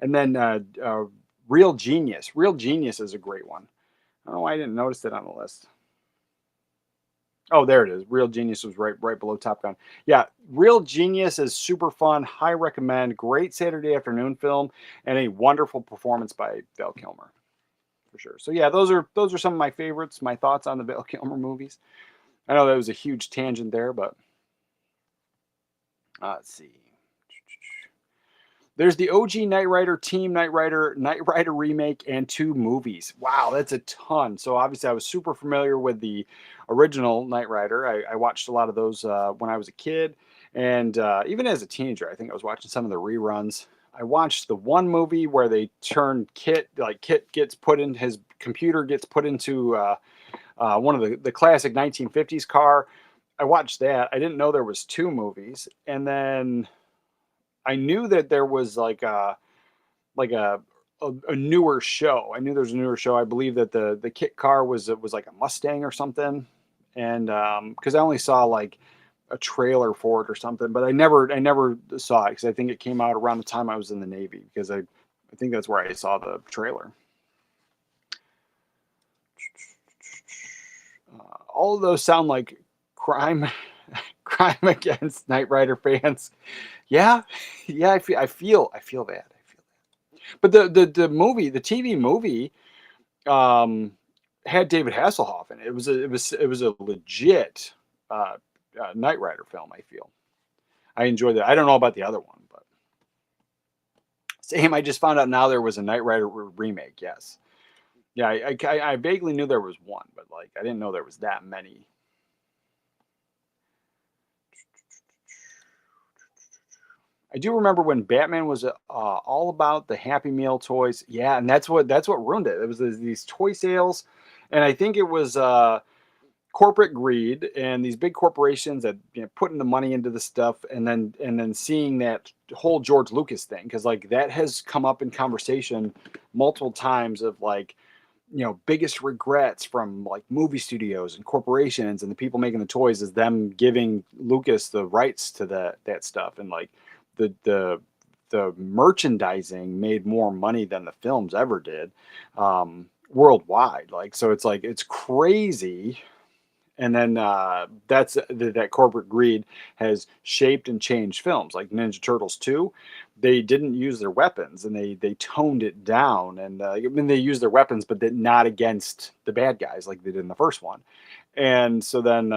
And then Real Genius. Real Genius is a great one. I don't know why I didn't notice it on the list. Oh, there it is. Real Genius was right below Top Gun. Yeah, Real Genius is super fun. High recommend. Great Saturday afternoon film and a wonderful performance by Val Kilmer for sure. So yeah, those are some of my favorites. My thoughts on the Val Kilmer movies. I know that was a huge tangent there, but let's see. There's the OG Knight Rider, Team Knight Rider remake, and 2 movies. Wow, that's a ton. So obviously, I was super familiar with the original Knight Rider. I watched a lot of those when I was a kid, and even as a teenager, I think I was watching some of the reruns. I watched the one movie where they turn Kit, like Kit gets put in his computer, gets put into one of the classic 1950s car. I watched that. I didn't know there was 2 movies, and then I knew that there was like a newer show. I knew there was a newer show. I believe that the kit car was like a Mustang or something, and because I only saw like a trailer for it or something, but I never saw it because I think it came out around the time I was in the Navy because I think that's where I saw the trailer. All of those sound like crime crime against Knight Rider fans. Yeah, yeah, I feel that. But the movie, the TV movie, um, had David Hasselhoff in it. It was a legit Knight Rider film. I feel I enjoyed that. I don't know about the other one, but same. I just found out now there was a Knight Rider remake. Yes, yeah, I vaguely knew there was one, but like I didn't know there was that many. I do remember when Batman was all about the Happy Meal toys. Yeah, and that's what ruined it. It was these toy sales, and I think it was corporate greed and these big corporations that putting the money into the stuff, and then seeing that whole George Lucas thing because like that has come up in conversation multiple times of like biggest regrets from like movie studios and corporations and the people making the toys is them giving Lucas the rights to that stuff and like the the merchandising made more money than the films ever did worldwide. Like so it's like it's crazy. And then that corporate greed has shaped and changed films like Ninja Turtles 2. They didn't use their weapons and they toned it down. And I mean, they used their weapons, but not against the bad guys like they did in the first one. And so then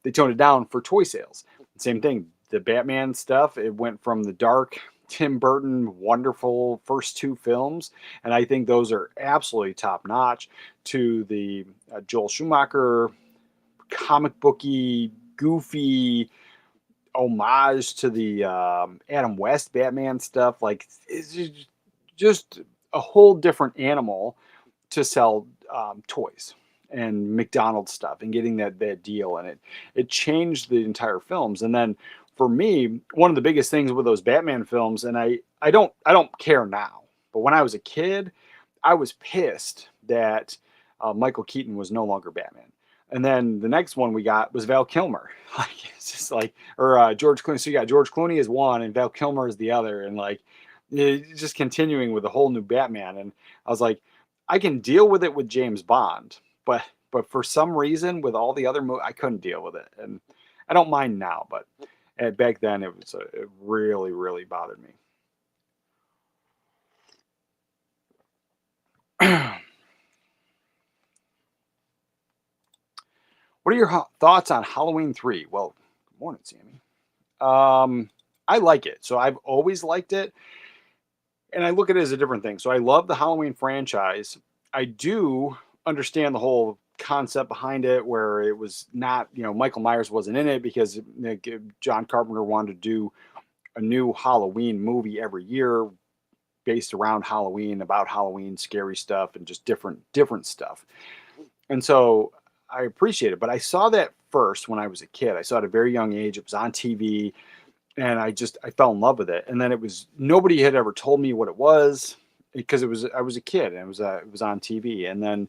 they toned it down for toy sales. Same thing. The Batman stuff, it went from the dark Tim Burton wonderful first 2 films, and I think those are absolutely top notch, to the Joel Schumacher comic booky, goofy homage to the Adam West Batman stuff. Like it's just a whole different animal to sell toys and McDonald's stuff and getting that deal. And it changed the entire films. And then for me, one of the biggest things with those Batman films, and I don't care now, but when I was a kid, I was pissed that Michael Keaton was no longer Batman. And then the next one we got was Val Kilmer. Like it's just like, or George Clooney. So you got George Clooney as one, and Val Kilmer is the other, and like it's just continuing with a whole new Batman. And I was like, I can deal with it with James Bond, but for some reason with all the other I couldn't deal with it, and I don't mind now, but back then it really really bothered me. What are your thoughts on Halloween 3? Well, good morning, Sammy. I like it. So I've always liked it. And I look at it as a different thing. So I love the Halloween franchise. I do understand the whole concept behind it where it was not, Michael Myers wasn't in it because John Carpenter wanted to do a new Halloween movie every year based around Halloween, about Halloween, scary stuff, and just different stuff. And so I appreciate it. But I saw that first when I was a kid. I saw it at a very young age. It was on TV, and I fell in love with it. And then nobody had ever told me what it was because I was a kid and it was on TV. And then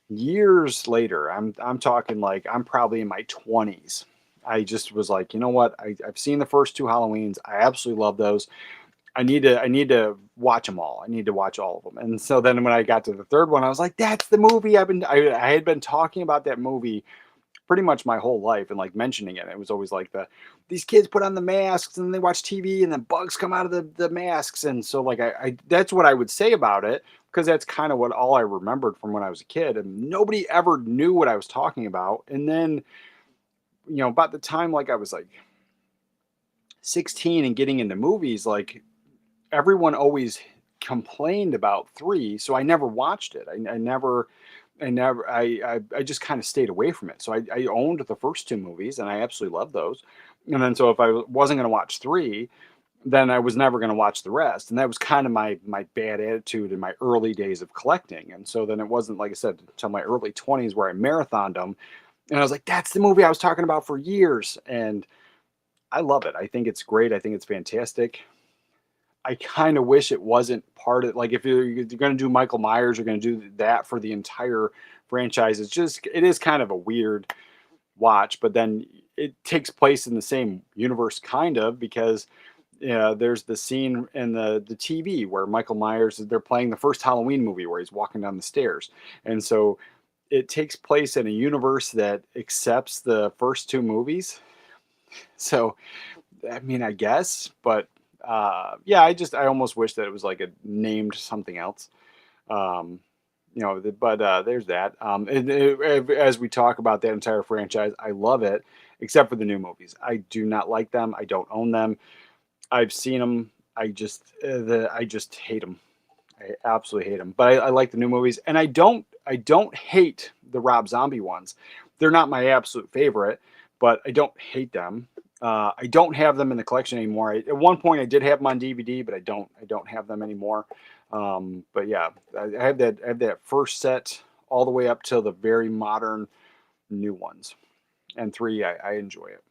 years later, I'm talking like I'm probably in my 20s. I just was like, you know what? I've seen the first 2 Halloweens. I absolutely love those. I need to watch them all. I need to watch all of them. And so then when I got to the third one, I was like, that's the movie I had been talking about that movie pretty much my whole life and like mentioning it. It was always like these kids put on the masks and they watch TV and then bugs come out of the masks. And so like I that's what I would say about it because that's kind of what all I remembered from when I was a kid, and nobody ever knew what I was talking about. And then about the time like I was like 16 and getting into movies, like everyone always complained about 3, so I never watched it. I just kind of stayed away from it. So I owned the first 2 movies, and I absolutely loved those. And then so if I wasn't going to watch 3, then I was never going to watch the rest. And that was kind of my bad attitude in my early days of collecting. And so then it wasn't, like I said, until my early 20s where I marathoned them. And I was like, that's the movie I was talking about for years. And I love it. I think it's great. I think it's fantastic. I kind of wish it wasn't part of, like, if you're going to do Michael Myers, you're going to do that for the entire franchise. It is kind of a weird watch, but then it takes place in the same universe, kind of, because there's the scene in the TV where Michael Myers, they're playing the first Halloween movie where he's walking down the stairs. And so it takes place in a universe that accepts the first 2 movies. So, I mean, I guess, but yeah, I almost wish that it was like a named something else. Um, but there's that. As we talk about that entire franchise, I love it, except for the new movies. I do not like them. I don't own them. I've seen them. I just hate them. I absolutely hate them. But I like the new movies, and I don't hate the Rob Zombie ones. They're not my absolute favorite, but I don't hate them. I don't have them in the collection anymore. At one point, I did have them on DVD, but I don't have them anymore. But yeah, I have that first set all the way up till the very modern new ones, and 3, I enjoy it.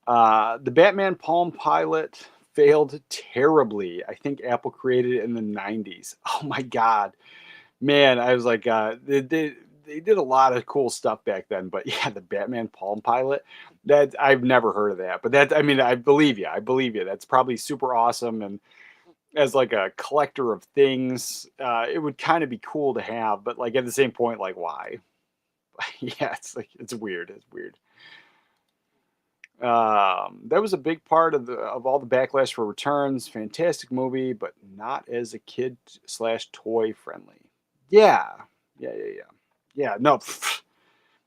The Batman Palm Pilot failed terribly. I think Apple created it in the 90s. Oh my God. Man, I was like, they did a lot of cool stuff back then. But yeah, the Batman Palm Pilot, that I've never heard of that. But I mean, I believe you. I believe you. That's probably super awesome. And as like a collector of things, it would kind of be cool to have. But like at the same point, like, why? Yeah, it's weird. It's weird. That was a big part of all the backlash for Returns. Fantastic movie, but not as a kid slash toy friendly. Yeah, yeah. Yeah, no,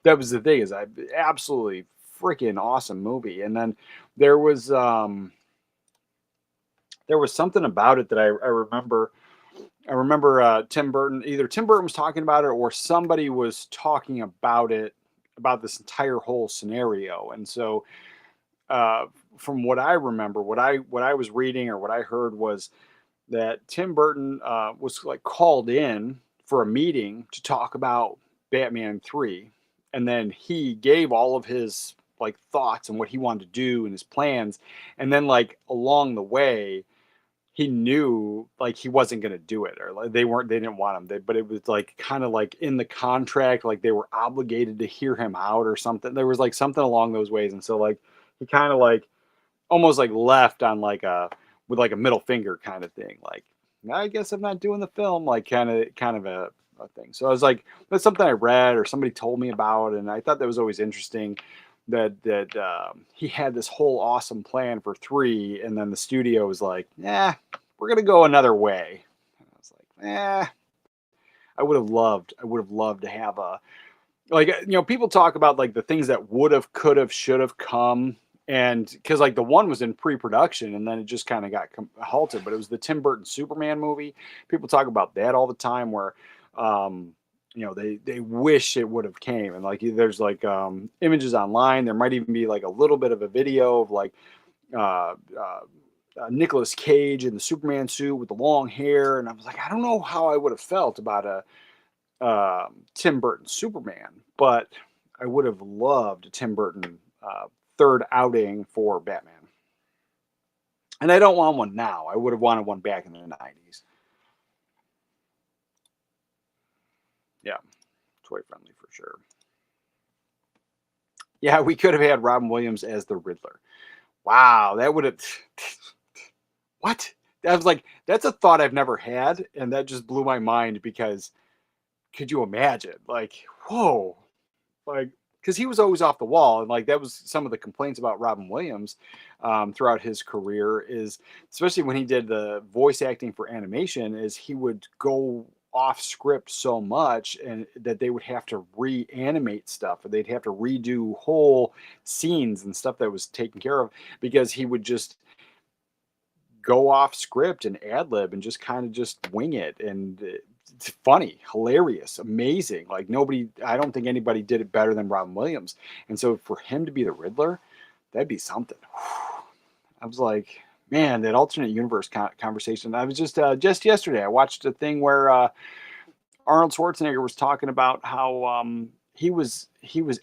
that was the thing. Is I absolutely freaking awesome movie. And then there was um there was something about it that I remember. I remember Tim Burton. Either Tim Burton was talking about it, or somebody was talking about it, about this entire whole scenario. And so uh, from what I remember, what I was reading or what I heard was that Tim Burton was like called in for a meeting to talk about Batman 3, and then he gave all of his like thoughts and what he wanted to do and his plans, and then like along the way he knew like he wasn't going to do it, or like they didn't want him, but it was like kind of like in the contract, like they were obligated to hear him out or something. There was like something along those ways. And so like he kind of like almost like left on like a with like a middle finger kind of thing, like, I guess I'm not doing the film, like kind of a thing. So I was like, that's something I read or somebody told me about, and I thought that was always interesting that he had this whole awesome plan for 3, and then the studio was like, yeah, we're gonna go another way. And I was like, I would have loved to have a, like, people talk about like the things that would have, could have, should have come, and because like the one was in pre-production and then it just kind of got halted. But it was the Tim Burton Superman movie. People talk about that all the time, where um they wish it would have came. And like there's like images online. There might even be like a little bit of a video of like uh, uh Nicolas Cage in the Superman suit with the long hair, and I was like, I don't know how I would have felt about a Tim Burton Superman, but I would have loved a Tim Burton third outing for Batman. And I don't want one now. I would have wanted one back in the 90s. Yeah, toy friendly for sure. Yeah, we could have had Robin Williams as the Riddler. Wow, that would have. What? That was like, that's a thought I've never had. And that just blew my mind because could you imagine? Like, whoa. Like, because he was always off the wall, and like that was some of the complaints about Robin Williams throughout his career, is especially when he did the voice acting for animation, is he would go off script so much and that they would have to reanimate stuff, or they'd have to redo whole scenes and stuff that was taken care of, because he would just go off script and ad lib and just kind of just wing it. And it's funny, hilarious, amazing. Like I don't think anybody did it better than Robin Williams. And so for him to be the Riddler, that'd be something. I was like, man, that alternate universe conversation. I was just yesterday, I watched a thing where Arnold Schwarzenegger was talking about how he was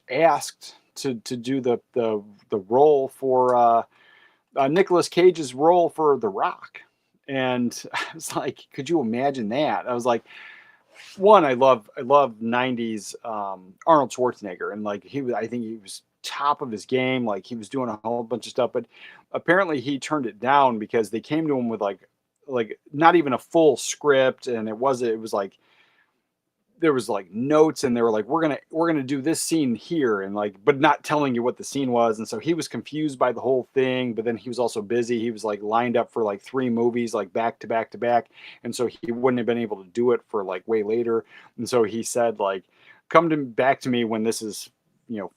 asked to do the role for Nicolas Cage's role for The Rock. And I was like, could you imagine that? I was like, one, I love 90s Arnold Schwarzenegger, and like I think he was top of his game. Like he was doing a whole bunch of stuff, but apparently he turned it down because they came to him with like not even a full script, and it was like there was like notes, and they were like, we're gonna do this scene here, and like, but not telling you what the scene was. And so he was confused by the whole thing, but then he was also busy. He was like lined up for like 3 movies, like back to back to back, and so he wouldn't have been able to do it for like way later. And so he said like, back to me when this is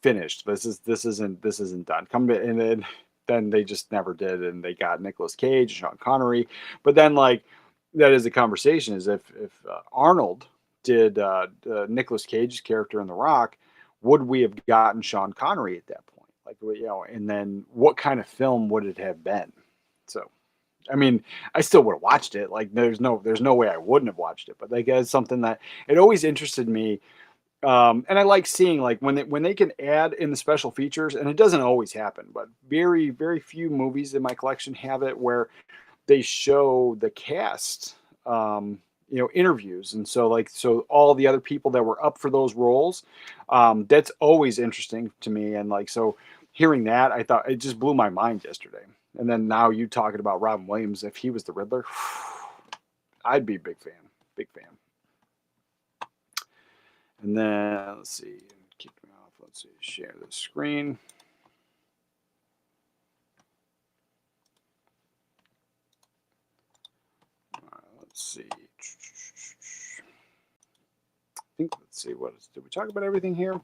finished. This isn't done. Come to, and then they just never did, and they got Nicolas Cage, Sean Connery. But then like that is the conversation, is if Arnold did Nicolas Cage's character in The Rock, would we have gotten Sean Connery at that point? Like, and then what kind of film would it have been? So, I mean, I still would have watched it. Like, there's no way I wouldn't have watched it. But like, it's something that it always interested me. And I like seeing like when they can add in the special features, and it doesn't always happen, but very, very few movies in my collection have it, where they show the cast interviews. And so all the other people that were up for those roles, that's always interesting to me. And like, so hearing that, I thought it just blew my mind yesterday. And then now you talking about Robin Williams, if he was the Riddler, I'd be a big fan. And then let's see, keep me off. Let's see, share the screen. Let's see. Let's see, did we talk about everything here?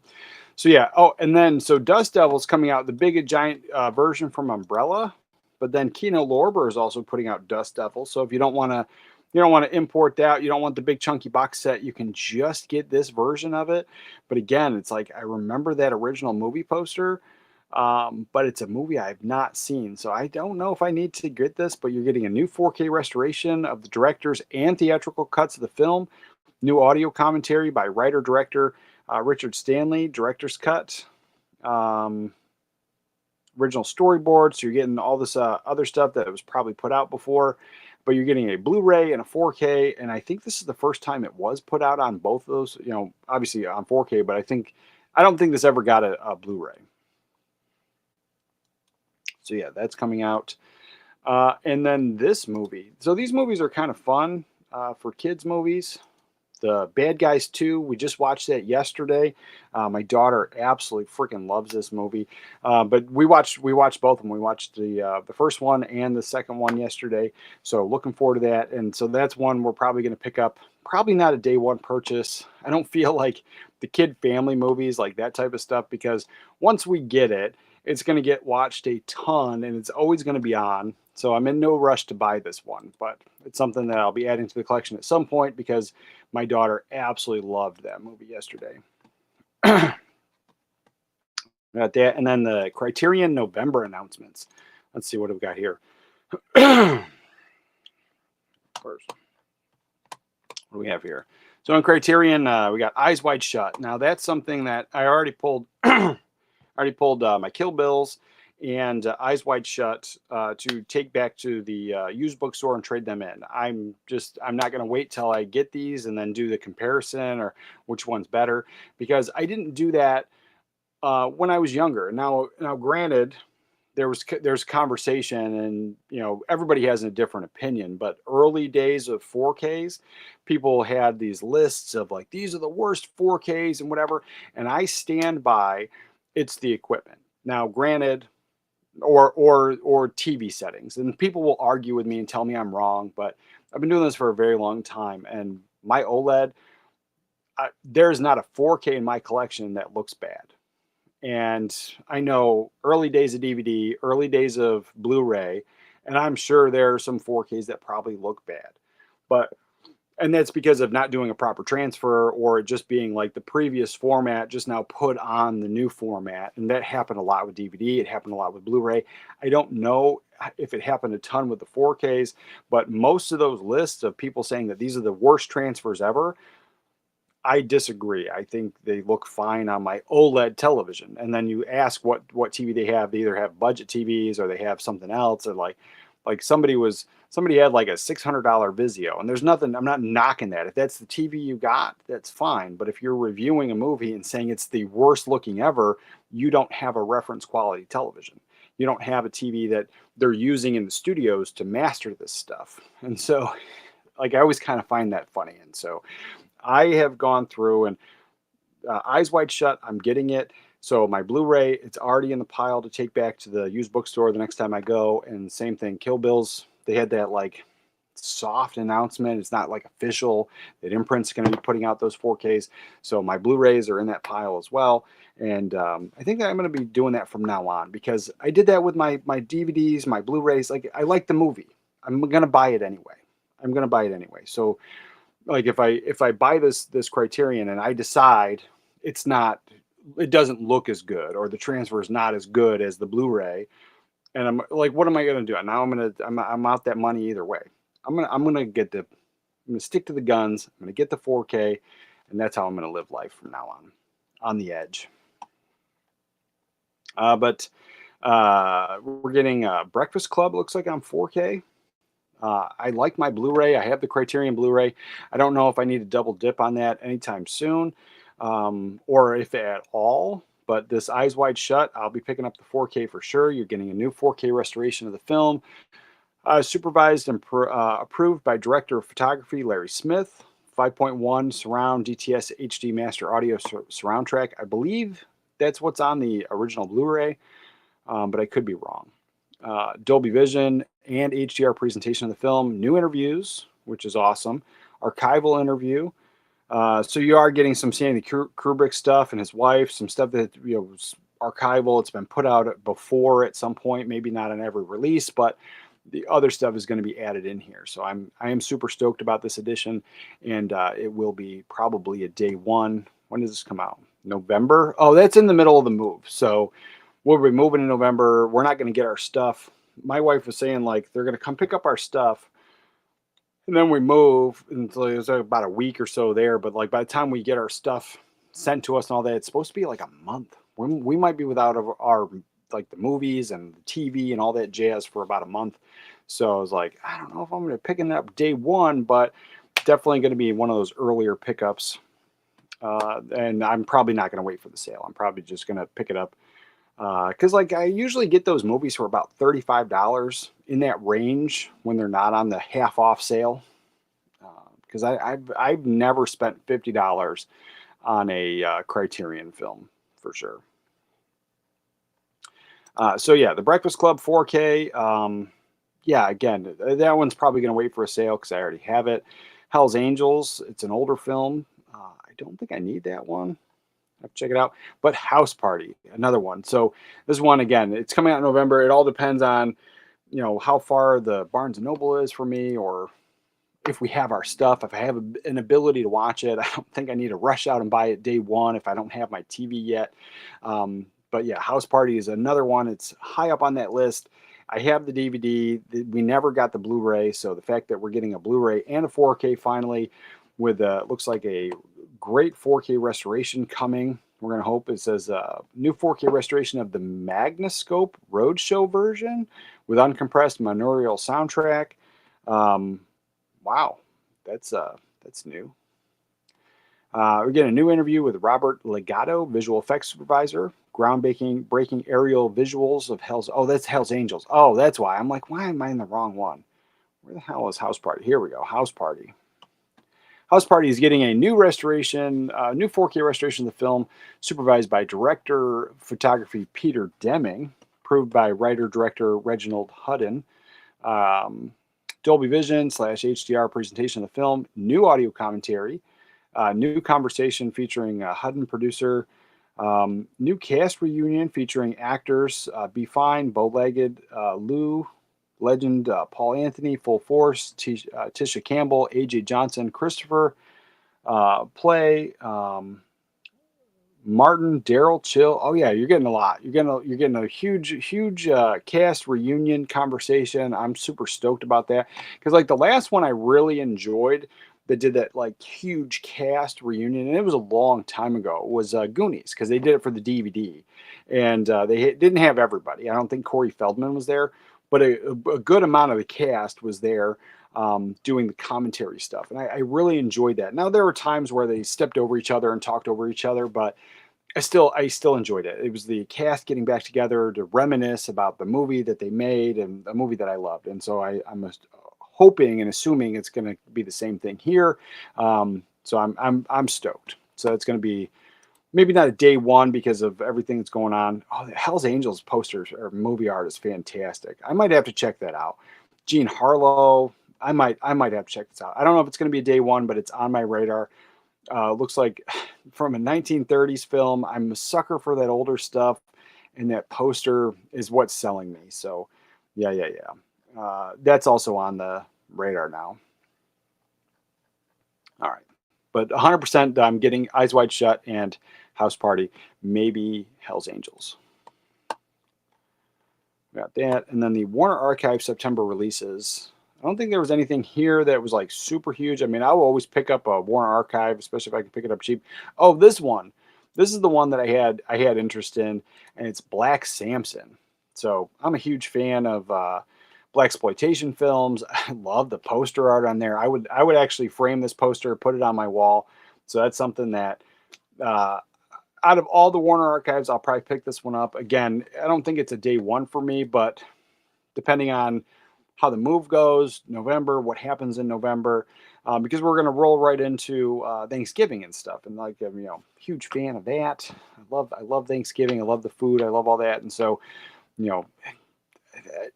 So yeah. Oh, and then so Dust Devil's coming out, the big giant version from Umbrella, but then Kino Lorber is also putting out Dust Devil. So if you don't want to import that, you don't want the big chunky box set, you can just get this version of it. But again, it's like, I remember that original movie poster, but it's a movie I've not seen, so I don't know if I need to get this. But you're getting a new 4K restoration of the director's and theatrical cuts of the film, new audio commentary by writer-director Richard Stanley, director's cut, original storyboard. So you're getting all this other stuff that was probably put out before, but you're getting a Blu-ray and a 4K. And I think this is the first time it was put out on both of those, obviously on 4K, but I don't think this ever got a Blu-ray. So yeah, that's coming out. And then this movie. So these movies are kind of fun for kids movies. The Bad Guys 2, we just watched that yesterday. My daughter absolutely freaking loves this movie. But we watched both of them. We watched the first one and the second one yesterday. So looking forward to that. And so that's one we're probably going to pick up. Probably not a day one purchase. I don't feel like the kid family movies, like that type of stuff, because once we get it, it's going to get watched a ton, and it's always going to be on. So I'm in no rush to buy this one, but it's something that I'll be adding to the collection at some point, because my daughter absolutely loved that movie yesterday. Got that. And then the Criterion November announcements. Let's see what we've got here. First, what do we have here? So in Criterion, we got Eyes Wide Shut. Now that's something that I already pulled. My Kill Bills and Eyes Wide Shut to take back to the used bookstore and trade them in. I'm not going to wait till I get these and then do the comparison or which one's better, because I didn't do that when I was younger. Now granted, there's conversation, and everybody has a different opinion, but early days of 4Ks, people had these lists of like, these are the worst 4Ks and whatever, and I stand by, it's the equipment. Now granted, or TV settings, and people will argue with me and tell me I'm wrong, but I've been doing this for a very long time, and my OLED, there's not a 4K in my collection that looks bad. And I know early days of DVD, early days of Blu-ray, And I'm sure there are some 4Ks that probably look bad. But and that's because of not doing a proper transfer or it just being like the previous format just now put on the new format. And that happened a lot with DVD. It happened a lot with Blu-ray. I don't know if it happened a ton with the 4Ks, but most of those lists of people saying that these are the worst transfers ever, I disagree. I think they look fine on my OLED television. And then you ask what TV they have. They either have budget TVs or they have something else. Or like somebody had like a $600 Vizio, and there's nothing. I'm not knocking that. If that's the TV you got, that's fine. But if you're reviewing a movie and saying it's the worst looking ever, you don't have a reference quality television. You don't have a TV that they're using in the studios to master this stuff. And so, like, I always kind of find that funny. And so I have gone through and Eyes Wide Shut, I'm getting it. So my Blu-ray, it's already in the pile to take back to the used bookstore the next time I go. And same thing, Kill Bill's, they had that like soft announcement. It's not like official that Imprint's going to be putting out those 4Ks. So my Blu-rays are in that pile as well. And I think that I'm going to be doing that from now on because I did that with my DVDs, my Blu-rays. Like I like the movie. I'm going to buy it anyway. I'm going to buy it anyway. So like if I buy this Criterion and I decide it doesn't look as good or the transfer is not as good as the Blu-ray, and I'm like, what am I gonna do? Now I'm out that money either way. I'm gonna stick to the guns. I'm gonna get the 4K, and that's how I'm gonna live life from now on the edge. But we're getting Breakfast Club. Looks like on 4K. I like my Blu-ray. I have the Criterion Blu-ray. I don't know if I need to double dip on that anytime soon, or if at all. But this Eyes Wide Shut, I'll be picking up the 4K for sure. You're getting a new 4K restoration of the film, supervised and approved by director of photography Larry Smith. 5.1 surround DTS HD master audio surround track. I believe that's what's on the original Blu-ray, but I could be wrong. Dolby Vision and HDR presentation of the film, new interviews, which is awesome, archival interview. So you are getting some Stanley Kubrick stuff and his wife, some stuff that was archival. It's been put out before at some point, maybe not on every release, but the other stuff is going to be added in here. So I am super stoked about this edition, and it will be probably a day one. When does this come out? November? Oh, that's in the middle of the move. So we'll be moving in November. We're not going to get our stuff. My wife was saying like they're going to come pick up our stuff, and then we move until it was about a week or so there. But like by the time we get our stuff sent to us and all that, it's supposed to be like a month. We might be without our like the movies and the TV and all that jazz for about a month. So I was like, I don't know if I'm going to pick it up day one, but definitely going to be one of those earlier pickups. And I'm probably not going to wait for the sale. I'm probably just going to pick it up. Because like I usually get those movies for about $35 in that range when they're not on the half off sale. Because I've never spent $50 on a Criterion film for sure. So yeah, The Breakfast Club 4K. Yeah, again, that one's probably going to wait for a sale because I already have it. Hell's Angels. It's an older film. I don't think I need that one. I have to check it out. But House Party, another one. So this one, again, it's coming out in November. It all depends on, how far the Barnes & Noble is for me, or if we have our stuff. If I have an ability to watch it, I don't think I need to rush out and buy it day one if I don't have my TV yet. But yeah, House Party is another one. It's high up on that list. I have the DVD. We never got the Blu-ray. So the fact that we're getting a Blu-ray and a 4K finally with looks like a great 4K restoration coming. We're going to hope. It says new 4K restoration of the Magnascope Roadshow version with uncompressed monaural soundtrack. Wow, that's new. We get a new interview with Robert Legato, visual effects supervisor, breaking aerial visuals of that's Hell's Angels. Oh, that's why. I'm like, why am I in the wrong one? Where the hell is House Party? Here we go, House Party. House Party is getting a new restoration, new 4K restoration of the film, supervised by director photography Peter Deming, approved by writer-director Reginald Hudden. Dolby Vision / HDR presentation of the film, new audio commentary, new conversation featuring Hudden producer, new cast reunion featuring actors Be Fine, Bow-Legged, Lou legend Paul Anthony, Full Force, Tisha Campbell, AJ Johnson, Christopher Play, Martin, Daryl, Chill. Oh yeah, you're getting a lot. You're getting a huge cast reunion conversation. I'm super stoked about that because like the last one I really enjoyed that did that like huge cast reunion, and it was a long time ago. Was Goonies because they did it for the DVD, and didn't have everybody. I don't think Corey Feldman was there, but a good amount of the cast was there doing the commentary stuff, and I really enjoyed that. Now there were times where they stepped over each other and talked over each other, but I still enjoyed it. It was the cast getting back together to reminisce about the movie that they made and a movie that I loved. And so I'm hoping and assuming it's going to be the same thing here. So I'm stoked. So it's going to be maybe not a day one because of everything that's going on. Oh, the Hell's Angels posters or movie art is fantastic. I might have to check that out. Jean Harlow. I might have to check this out. I don't know if it's going to be a day one, but it's on my radar. Looks like from a 1930s film. I'm a sucker for that older stuff, and that poster is what's selling me. So, yeah. That's also on the radar now. All right, but 100% I'm getting Eyes Wide Shut and House Party, maybe Hell's Angels. Got that, and then the Warner Archive September releases. I don't think there was anything here that was like super huge. I mean, I will always pick up a Warner Archive, especially if I can pick it up cheap. Oh, this one. This is the one that I had interest in, and it's Black Samson. So I'm a huge fan of black exploitation films. I love the poster art on there. I would actually frame this poster, put it on my wall. So that's something that uh, out of all the Warner Archives, I'll probably pick this one up. Again, I don't think it's a day one for me, but depending on how the move goes, November, what happens in November, because we're going to roll right into Thanksgiving and stuff. And like, huge fan of that. I love Thanksgiving. I love the food. I love all that. And so, you know,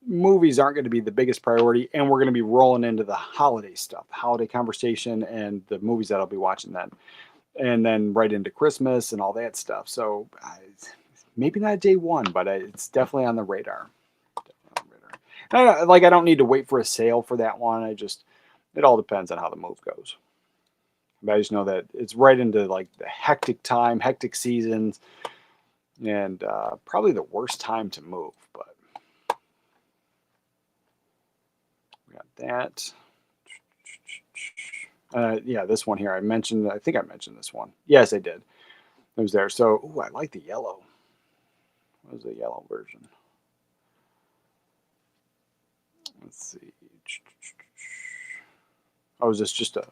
movies aren't going to be the biggest priority, and we're going to be rolling into the holiday stuff, holiday conversation, and the movies that I'll be watching then, and then right into Christmas and all that stuff. So maybe not day one, but it's definitely on the radar. I don't need to wait for a sale for that one. It all depends on how the move goes. But I just know that it's right into like the hectic seasons, and probably the worst time to move. But we got that. Yeah, this one here I mentioned. I think I mentioned this one. Yes, I did. It was there. So, I like the yellow. What was the yellow version? Let's see. Oh, is this just a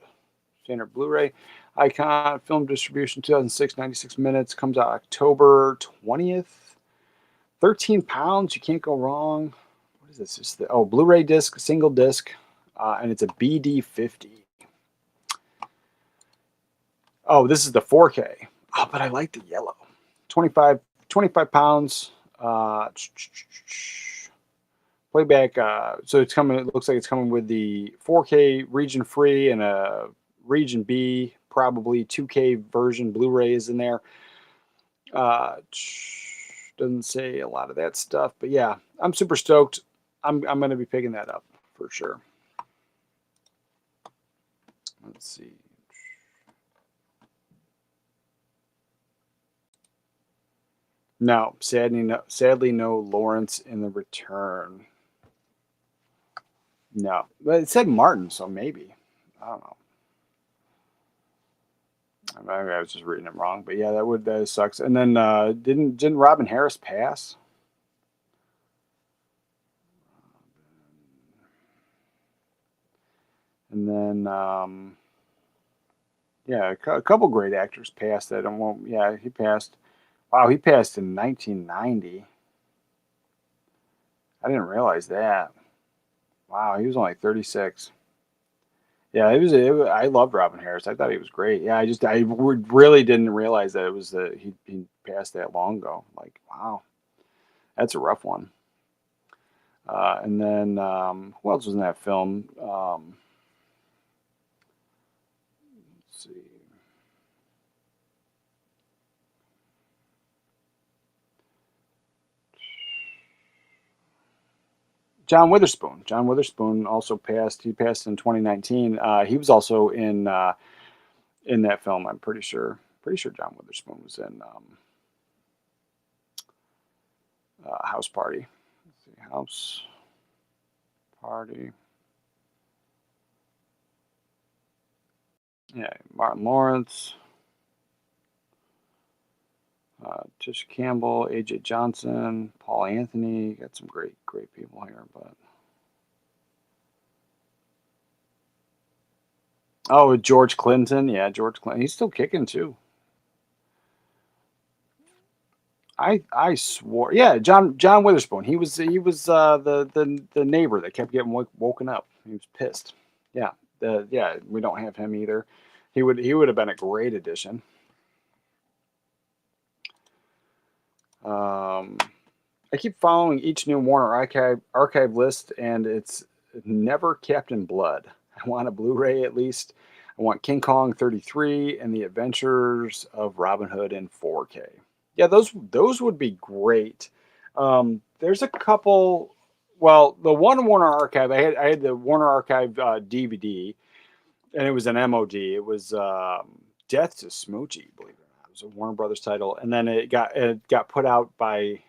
standard Blu-ray? Icon, film distribution, 2006, 96 minutes. Comes out October 20th. 13 pounds. You can't go wrong. What is this? Blu-ray disc, single disc. And it's a BD50. Oh, this is the 4K. Oh, but I like the yellow. 25 pounds. Playback. So it's coming. It looks like it's coming with the 4K region free and a region B, probably 2K version. Blu-ray is in there. Doesn't say a lot of that stuff, but yeah, I'm super stoked. I'm going to be picking that up for sure. Let's see. No, sadly, no Lawrence in the Return. No, but it said Martin, so maybe. I don't know. Maybe I was just reading it wrong, but yeah, that sucks. And then didn't Robin Harris pass? And then yeah, a couple great actors passed that. Yeah, he passed. Wow, he passed in 1990. I didn't realize that. Wow, he was only 36. Yeah, I loved Robin Harris. I thought he was great. Yeah, really didn't realize that it was he passed that long ago. Like, wow, that's a rough one. And then who else was in that film? Let's see. John Witherspoon. John Witherspoon also passed. He passed in 2019. He was also in that film. I'm pretty sure. Pretty sure John Witherspoon was in House Party. Let's see, House Party. Yeah, Martin Lawrence, Tisha Campbell, AJ Johnson, Paul Anthony. Got some great people here, but oh, George Clinton. Yeah, George Clinton. He's still kicking too. I swore. Yeah, John Witherspoon. He was the neighbor that kept getting woken up. He was pissed. Yeah, we don't have him either. He would have been a great addition. I keep following each new Warner archive list, and it's never Captain Blood. I want a Blu-ray at least. I want King Kong 33 and the Adventures of Robin Hood in 4K. Yeah, those would be great. There's a couple. Well, the one Warner Archive, I had the Warner Archive DVD, and it was an MOD. It was Death to Smoochie, believe it or not. It was a Warner Brothers title, and then it got put out by. Did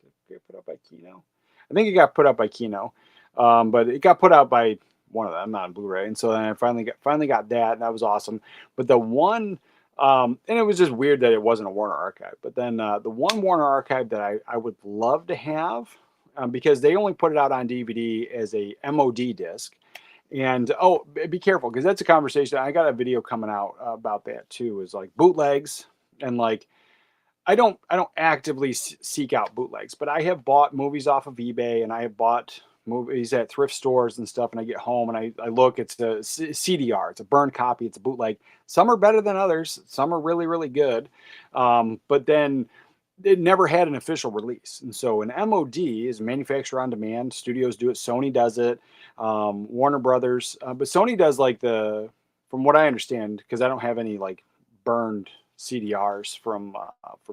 it get put out by Kino? I think it got put out by Kino, but it got put out by one of them, not on Blu-ray. And so then I finally got that, and that was awesome. But the one. And it was just weird that it wasn't a Warner Archive. But then the one Warner Archive that I would love to have, because they only put it out on DVD as a MOD disc. And be careful, because that's a conversation. I got a video coming out about that too. Is like bootlegs, and like I don't actively seek out bootlegs, but I have bought movies off of eBay, and I have bought movies at thrift stores and stuff, and I get home and I look, it's a CDR, it's a burned copy, it's a bootleg. Some are better than others, some are really, really good, but then it never had an official release. And so an MOD is manufacturer on demand. Studios do it, Sony does it, Warner Brothers, but Sony does like from what I understand, because I don't have any like burned CDRs from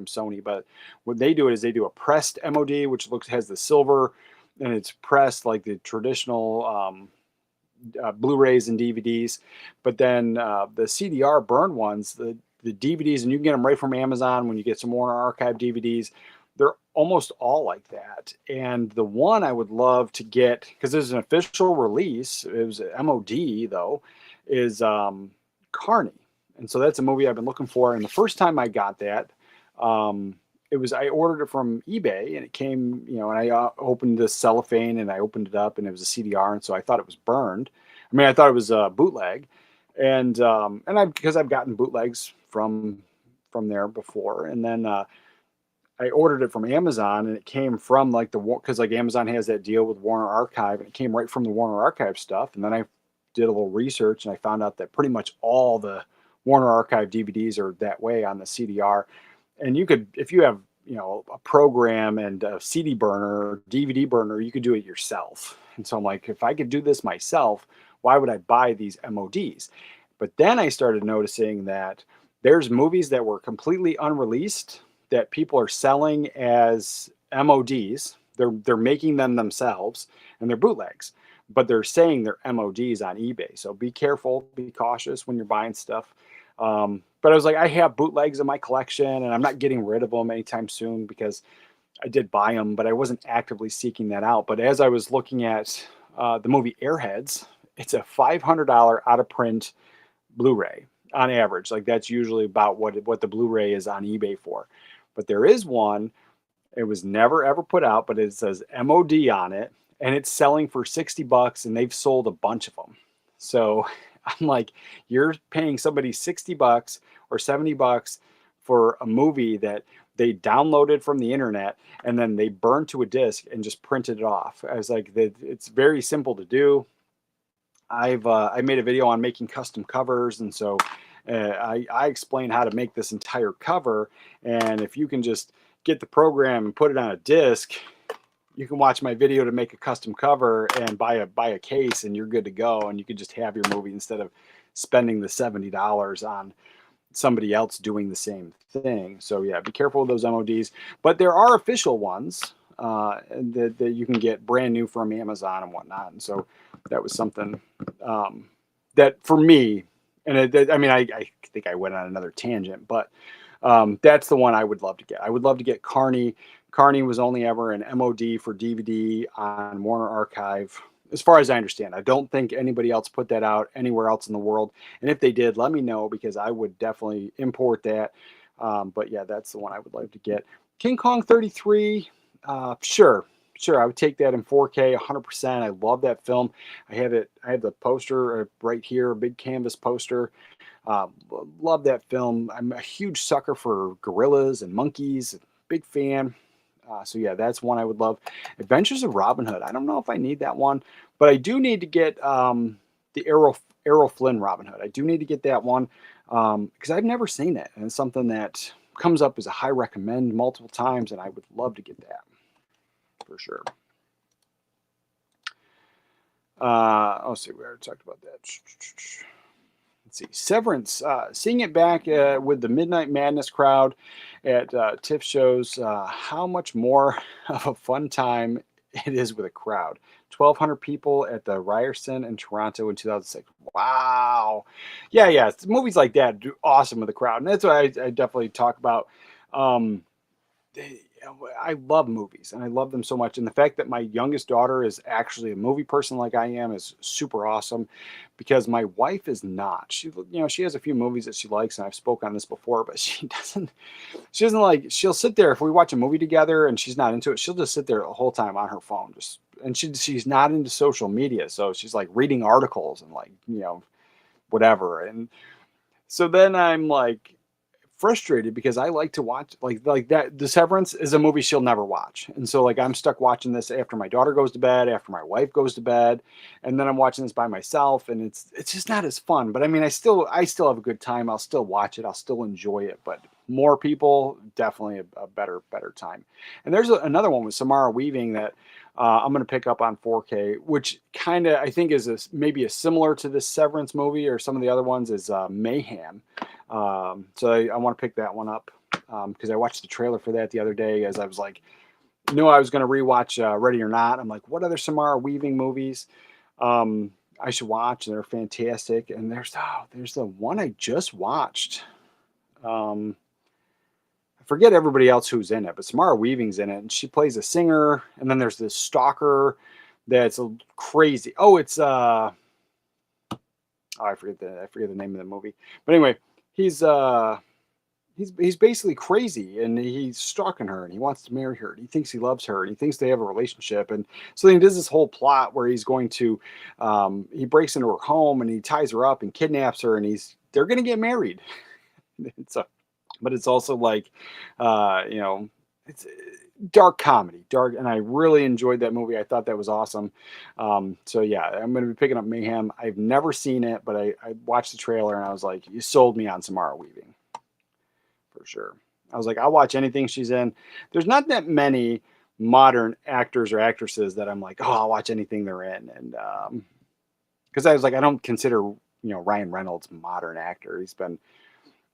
Sony, but what they do is they do a pressed MOD, which has the silver, and it's pressed like the traditional Blu-rays and DVDs. But then the CDR burn ones, the DVDs, and you can get them right from Amazon when you get some Warner Archive DVDs. They're almost all like that. And the one I would love to get, because there's an official release, it was an MOD though, is Carney. And so that's a movie I've been looking for. And the first time I got that, I ordered it from eBay, and it came, and I opened the cellophane, and I opened it up, and it was a CDR, and so I thought it was burned. I mean, I thought it was a bootleg, and because I've gotten bootlegs from there before, and then I ordered it from Amazon, and it came from like because like Amazon has that deal with Warner Archive, and it came right from the Warner Archive stuff, and then I did a little research, and I found out that pretty much all the Warner Archive DVDs are that way on the CDR. And you could, if you have, a program and a CD burner, or DVD burner, you could do it yourself. And so I'm like, if I could do this myself, why would I buy these MODs? But then I started noticing that there's movies that were completely unreleased that people are selling as MODs. They're making them themselves, and they're bootlegs, but they're saying they're MODs on eBay. So be careful, be cautious when you're buying stuff. But I was like, I have bootlegs in my collection, and I'm not getting rid of them anytime soon, because I did buy them, but I wasn't actively seeking that out. But as I was looking at the movie Airheads, it's a $500 out of print Blu-ray on average. Like that's usually about what the Blu-ray is on eBay for. But there is one, it was never ever put out, but it says MOD on it, and it's selling for $60, and they've sold a bunch of them. So I'm like, you're paying somebody $60 or $70 for a movie that they downloaded from the internet, and then they burned to a disc and just printed it off. I was like, it's very simple to do. I made a video on making custom covers, and so I explain how to make this entire cover. And if you can just get the program and put it on a disc, you can watch my video to make a custom cover and buy a case, and you're good to go. And you can just have your movie instead of spending the $70 on somebody else doing the same thing. So yeah, be careful with those MODs. But there are official ones. and that you can get brand new from Amazon and whatnot. And so that was something that for me, and I mean, I think I went on another tangent, but that's the one I would love to get. I would love to get Carney. Carney was only ever an MOD for DVD on Warner Archive, as far as I understand. I don't think anybody else put that out anywhere else in the world. And if they did, let me know, because I would definitely import that. But yeah, that's the one I would like to get. King Kong 33, sure, I would take that in 4K 100%. I love that film. I have the poster right here, a big canvas poster. Love that film. I'm a huge sucker for gorillas and monkeys. Big fan. So yeah, that's one I would love. Adventures of Robin Hood. I don't know if I need that one, but I do need to get the Errol Flynn Robin Hood. I do need to get that one because I've never seen it, and it's something that comes up as a high recommend multiple times, and I would love to get that for sure. Let's see, we already talked about that. Let's see, Severance. Seeing it back with the Midnight Madness crowd at TIFF shows how much more of a fun time it is with a crowd. 1,200 people at the Ryerson in Toronto in 2006. Wow. Yeah. Movies like that do awesome with a crowd. And that's what I definitely talk about. I love movies, and I love them so much. And the fact that my youngest daughter is actually a movie person like I am is super awesome, because my wife is not. She has a few movies that she likes, and I've spoke on this before, but she doesn't like, she'll sit there if we watch a movie together and she's not into it. She'll just sit there the whole time on her phone, and she's not into social media. So she's like reading articles and like, whatever. And so then I'm like, frustrated because I like to watch like that. The Severance is a movie she'll never watch, and so like I'm stuck watching this after my daughter goes to bed, after my wife goes to bed, and then I'm watching this by myself, and it's just not as fun. But I mean, I still have a good time. I'll still watch it. I'll still enjoy it. But more people, definitely a better time. And there's another one with Samara Weaving that I'm going to pick up on 4K, which kind of I think is maybe a similar to this Severance movie or some of the other ones is Mayhem. So I want to pick that one up because I watched the trailer for that the other day as I was like, I was going to rewatch Ready or Not. I'm like, what other Samara Weaving movies I should watch? And they're fantastic. And there's the one I just watched. I forget everybody else who's in it, but Samara Weaving's in it, and she plays a singer. And then there's this stalker that's crazy. Oh, it's I forget the name of the movie. But anyway, he's basically crazy, and he's stalking her, and he wants to marry her, and he thinks he loves her, and he thinks they have a relationship. And so then he does this whole plot where he's going to he breaks into her home and he ties her up and kidnaps her, and they're going to get married. But it's also like it's dark comedy, and I really enjoyed that movie. I thought that was awesome. So yeah, I'm going to be picking up Mayhem. I've never seen it, but I watched the trailer and I was like, you sold me on Samara Weaving for sure. I was like, I'll watch anything she's in. There's not that many modern actors or actresses that I'm like, oh, I'll watch anything they're in. And because I was like, I don't consider Ryan Reynolds a modern actor. He's been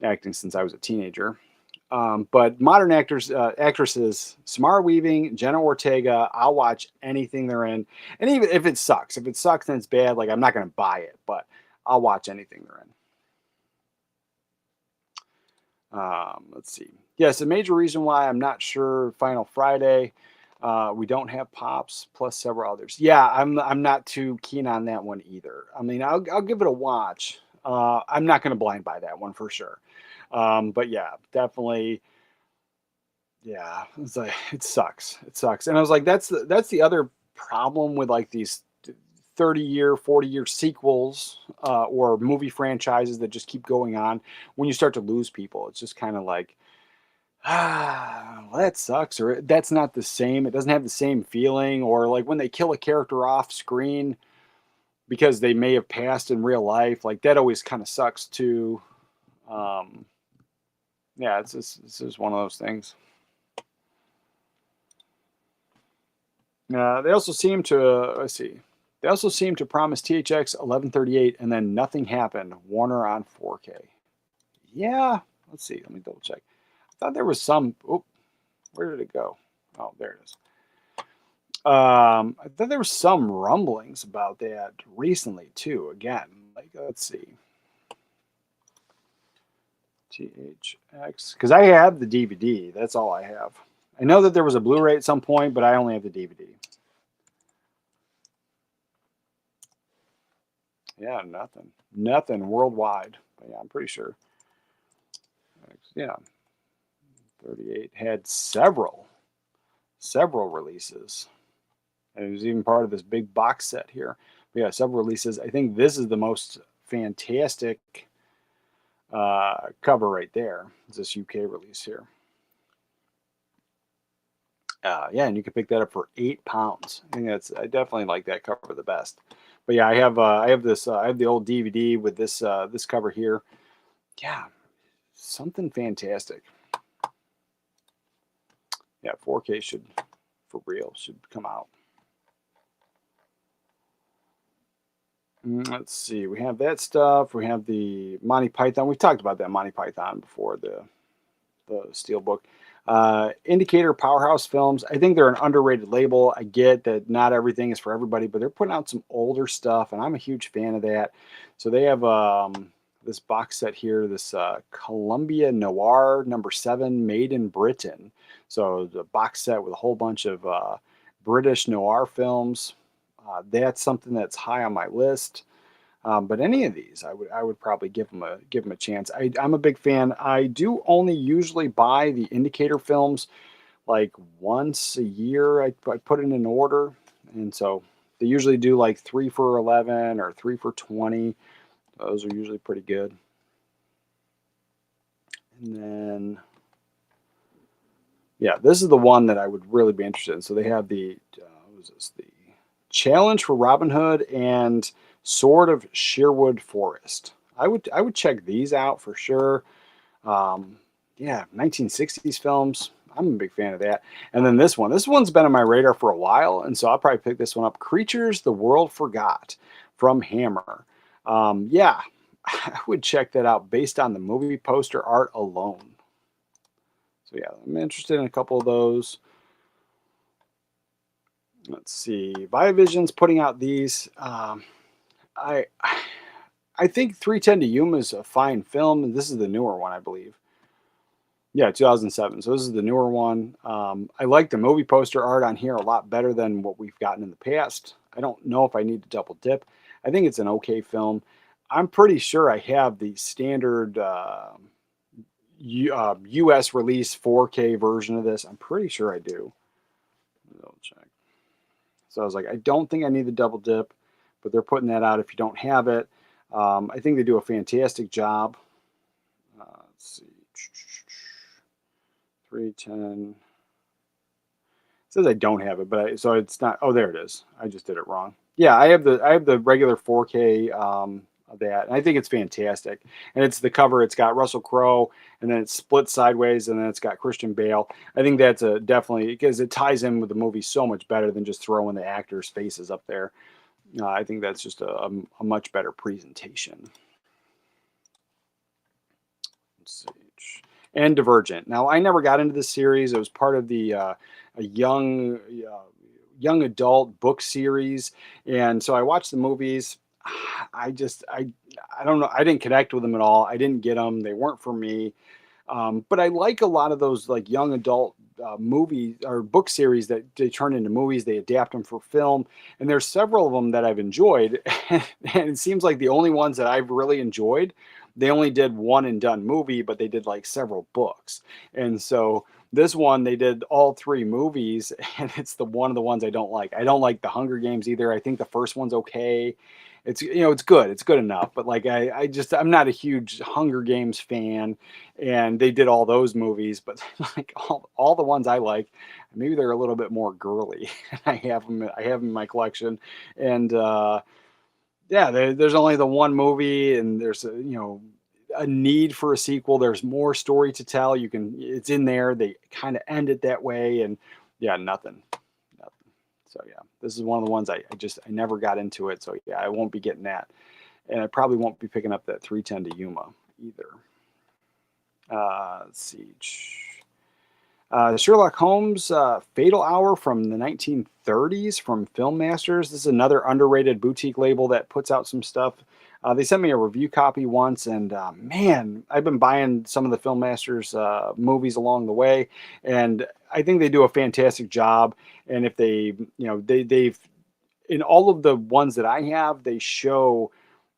acting since I was a teenager. But modern actresses, Samara Weaving, Jenna Ortega, I'll watch anything they're in. And even if it sucks, then it's bad. Like, I'm not going to buy it, but I'll watch anything they're in. Let's see. Yes, a major reason why I'm not sure Final Friday. We don't have Pops plus several others. Yeah, I'm not too keen on that one either. I mean, I'll give it a watch. I'm not going to blind buy that one for sure. But yeah, definitely. Yeah, it's like, it sucks. And I was like, that's the other problem with like these 30-year, 40-year sequels or movie franchises that just keep going on. When you start to lose people, it's just kind of like, well, that sucks, or that's not the same. It doesn't have the same feeling. Or like when they kill a character off screen because they may have passed in real life, like that always kind of sucks too. Yeah, it's just one of those things. They also seem to let's see. They also seem to promise THX 1138, and then nothing happened. Warner on 4K. Yeah, let's see. Let me double check. I thought there was some. Oh, where did it go? Oh, there it is. I thought there were some rumblings about that recently too. Again, like let's see, THX, because I have the DVD. That's all I have. I know that there was a Blu-ray at some point, but I only have the DVD. Yeah, nothing worldwide. But yeah, I'm pretty sure. Yeah, 38 had several releases. And it was even part of this big box set here. But yeah, several releases. I think this is the most fantastic cover right there. It's this UK release here. Yeah, and you can pick that up for £8. I think I definitely like that cover the best. But yeah, I have this I have the old DVD with this this cover here. Yeah, something fantastic. Yeah, 4K should for real should come out. Let's see. We have that stuff. We have the Monty Python. We talked about that Monty Python before, the Steelbook. Indicator Powerhouse Films. I think they're an underrated label. I get that not everything is for everybody, but they're putting out some older stuff, and I'm a huge fan of that. So they have this box set here, this Columbia Noir #7, made in Britain. So the box set with a whole bunch of British noir films. That's something that's high on my list. But any of these, I would probably give them a chance. I'm a big fan. I do only usually buy the Indicator films like once a year. I put it in order, and so they usually do like 3 for 11 or 3 for 20. Those are usually pretty good. And then, yeah, this is the one that I would really be interested in. So they have the what is this? The Challenge for Robin Hood and Sword of Sherwood Forest. I would check these out for sure. Yeah, 1960s films. I'm a big fan of that. And then this one. This one's been on my radar for a while, and so I'll probably pick this one up. Creatures the World Forgot from Hammer. Yeah, I would check that out based on the movie poster art alone. So yeah, I'm interested in a couple of those. Let's see. Viavision's putting out these. I think 310 to Yuma is a fine film. This is the newer one, I believe. Yeah, 2007. So this is the newer one. I like the movie poster art on here a lot better than what we've gotten in the past. I don't know if I need to double dip. I think it's an okay film. I'm pretty sure I have the standard US release 4K version of this. I'm pretty sure I do. I'll check. So I was like, I don't think I need the double dip, but they're putting that out if you don't have it. I think they do a fantastic job. Let's see. 310. It says I don't have it, but so it's not. Oh, there it is. I just did it wrong. Yeah, I have the regular 4K of that, and I think it's fantastic. And it's the cover. It's got Russell Crowe, and then it's split sideways, and then it's got Christian Bale. I think that's a definitely because it ties in with the movie so much better than just throwing the actors' faces up there. I think that's just a much better presentation. Let's see. And Divergent. Now, I never got into this series. It was part of the a young adult book series, and so I watched the movies. I don't know. I didn't connect with them at all. I didn't get them. They weren't for me. But I like a lot of those like young adult movie or book series that they turn into movies. They adapt them for film, and there's several of them that I've enjoyed. And it seems like the only ones that I've really enjoyed, they only did one and done movie, but they did like several books. And so this one they did all 3 movies, and it's one of the ones I don't like. I don't like the Hunger Games either. I think the first one's okay. It's it's good. It's good enough. But like I'm not a huge Hunger Games fan, and they did all those movies, but like all the ones I like, maybe they're a little bit more girly. I have them in my collection, and yeah, there's only the one movie, and there's a need for a sequel. There's more story to tell. It's in there. They kind of end it that way, and yeah, nothing. So yeah, this is one of the ones I never got into it. So yeah, I won't be getting that, and I probably won't be picking up that 310 to Yuma either. Let's see. Sherlock Holmes Fatal Hour from the 1930s from Film Masters. This is another underrated boutique label that puts out some stuff. They sent me a review copy once, and man, I've been buying some of the Film Masters movies along the way, and I think they do a fantastic job. And if they, they've in all of the ones that I have, they show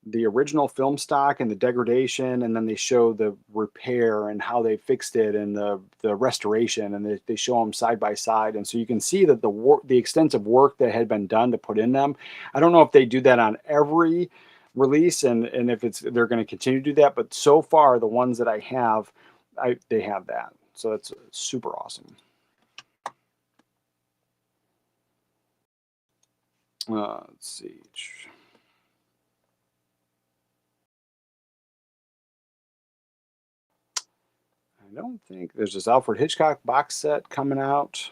the original film stock and the degradation, and then they show the repair and how they fixed it and the restoration, and they show them side by side, and so you can see that the extensive work that had been done to put in them. I don't know if they do that on every release, and if they're going to continue to do that, but so far the ones that I have, they have that, so it's super awesome. Let's see. I don't think there's this Alfred Hitchcock box set coming out,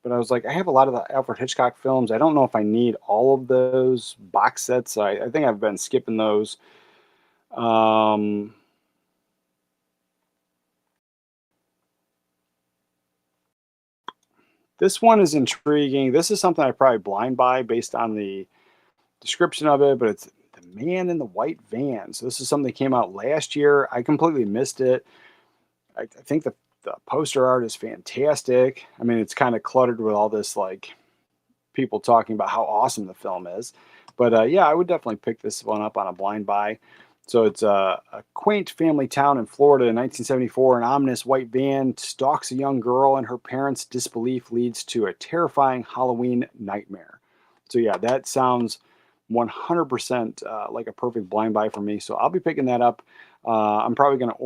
but I was like, I have a lot of the Alfred Hitchcock films. I don't know if I need all of those box sets. So I think I've been skipping those. Um, this one is intriguing. This is something I probably blind buy based on the description of it, but it's The Man in the White Van. So this is something that came out last year. I completely missed it. I think the poster art is fantastic. I mean, it's kind of cluttered with all this like people talking about how awesome the film is. But yeah, I would definitely pick this one up on a blind buy. So it's a quaint family town in Florida in 1974. An ominous white van stalks a young girl, and her parents' disbelief leads to a terrifying Halloween nightmare. So yeah, that sounds 100% like a perfect blind buy for me. So I'll be picking that up. I'm probably going to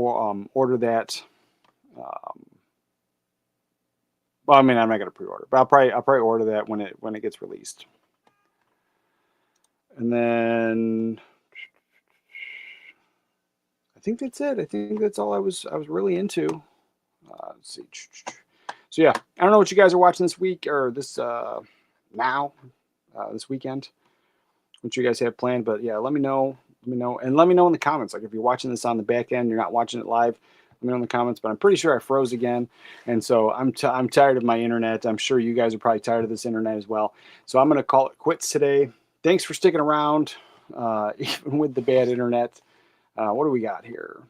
order that. Well, I mean, I'm not going to pre-order, but I'll probably order that when it gets released. And then I think that's it. I think that's all I was really into. Let's see. So yeah, I don't know what you guys are watching this week or this this weekend. What you guys have planned, but yeah, let me know. And let me know in the comments. Like if you're watching this on the back end, you're not watching it live. Let me know in the comments. But I'm pretty sure I froze again, and so I'm tired of my internet. I'm sure you guys are probably tired of this internet as well. So I'm gonna call it quits today. Thanks for sticking around, even with the bad internet. What do we got here?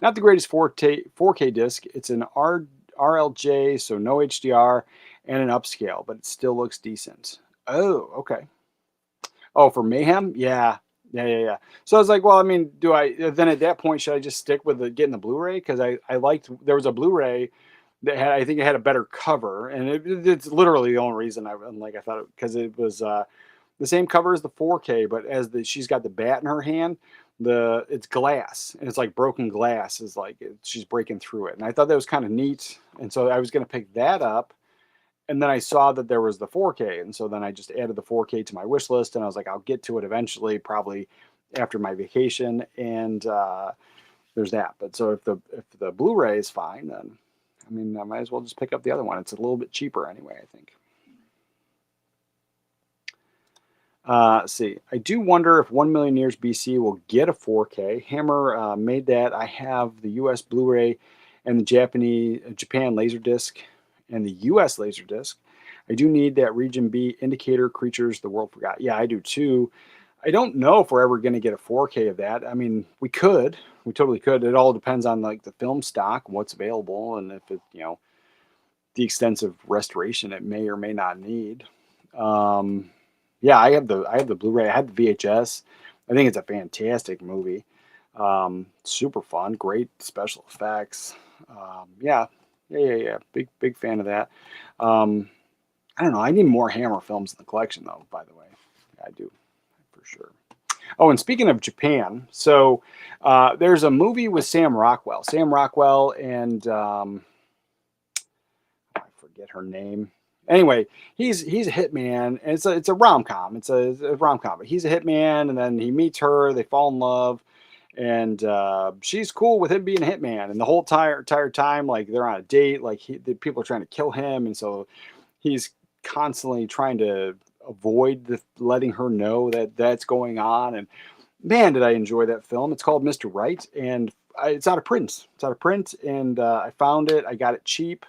Not the greatest 4K disc. It's an RLJ, so no HDR, and an upscale, but it still looks decent. Oh, okay. Oh, for Mayhem? Yeah. Yeah. So I was like, well, I mean, then at that point, should I just stick with getting the Blu-ray? Because I liked, there was a Blu-ray that I think it had a better cover. And it's literally the only reason I thought because it was the same cover as the 4K, but she's got the bat in her hand, it's glass, and it's like broken glass is like she's breaking through it. And I thought that was kind of neat. And so I was going to pick that up. And then I saw that there was the 4K, and so then I just added the 4K to my wish list, and I was like, I'll get to it eventually, probably after my vacation, and there's that. But so if the Blu-ray is fine, then I mean I might as well just pick up the other one. It's a little bit cheaper anyway, I think. Let's see. I do wonder if 1 Million Years BC will get a 4K. Hammer made that. I have the US Blu-ray and the Japan Laserdisc and the US Laserdisc. I do need that Region B indicator Creatures the World Forgot. Yeah, I do too. I don't know if we're ever going to get a 4K of that. I mean, we could. We totally could. It all depends on like the film stock, what's available, and if it, the extensive restoration it may or may not need. Yeah, I have the Blu-ray. I had the VHS. I think it's a fantastic movie. Super fun, great special effects. Yeah. Big fan of that. I don't know. I need more Hammer films in the collection, though. By the way, I do for sure. Oh, and speaking of Japan, so there's a movie with Sam Rockwell. Sam Rockwell and I forget her name. Anyway, he's a hitman, and it's a rom-com. It's a rom-com, but he's a hitman, and then he meets her. They fall in love, and she's cool with him being a hitman. And the whole entire time, like they're on a date, like the people are trying to kill him, and so he's constantly trying to avoid letting her know that that's going on. And man, did I enjoy that film. It's called Mr. Right, and it's out of print. It's out of print, and I found it. I got it cheap.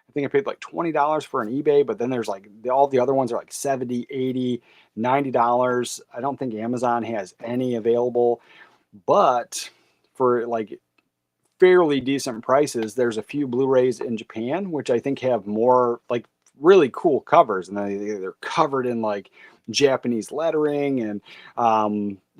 I think I paid like $20 for an eBay, but then there's like all the other ones are like 70, 80, $90. I don't think Amazon has any available, but for like fairly decent prices, there's a few Blu-rays in Japan, which I think have more like really cool covers, and they're covered in like Japanese lettering, and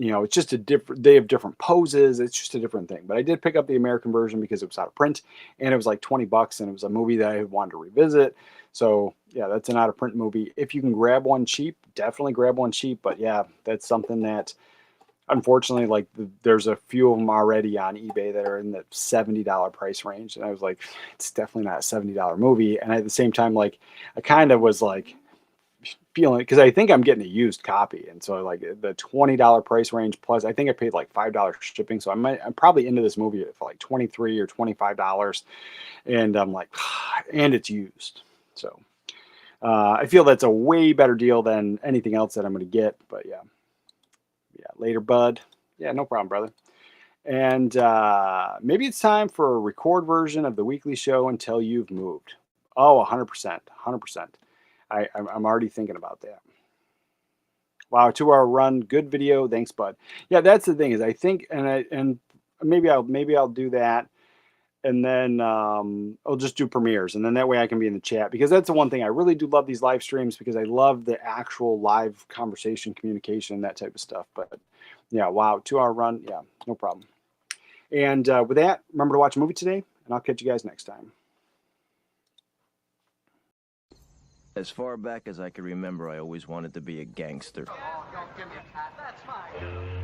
it's just a different. They have different poses. It's just a different thing. But I did pick up the American version because it was out of print, and it was like $20, and it was a movie that I wanted to revisit. So yeah, that's an out of print movie. If you can grab one cheap, definitely grab one cheap. But yeah, that's something that unfortunately, like there's a few of them already on eBay that are in the $70 price range, and I was like, it's definitely not a $70 movie. And at the same time, like I kind of was like feeling, because I think I'm getting a used copy, and so like the $20 price range plus I think I paid like $5 shipping, so I'm probably into this movie for like $23 or $25, and I'm like, and it's used, so I feel that's a way better deal than anything else that I'm going to get. But yeah, later, bud. Yeah, no problem, brother. And maybe it's time for a record version of the weekly show until you've moved. Oh, 100%, 100%. I'm already thinking about that. Wow, 2-hour run, good video. Thanks, bud. Yeah, that's the thing is I think, and maybe I'll do that, and then I'll just do premieres, and then that way I can be in the chat, because that's the one thing I really do love these live streams, because I love the actual live conversation, communication, that type of stuff. But yeah, wow, 2-hour run, yeah, no problem. And with that, remember to watch a movie today, and I'll catch you guys next time. As far back as I can remember, I always wanted to be a gangster. Oh, don't give me a cat. That's fine.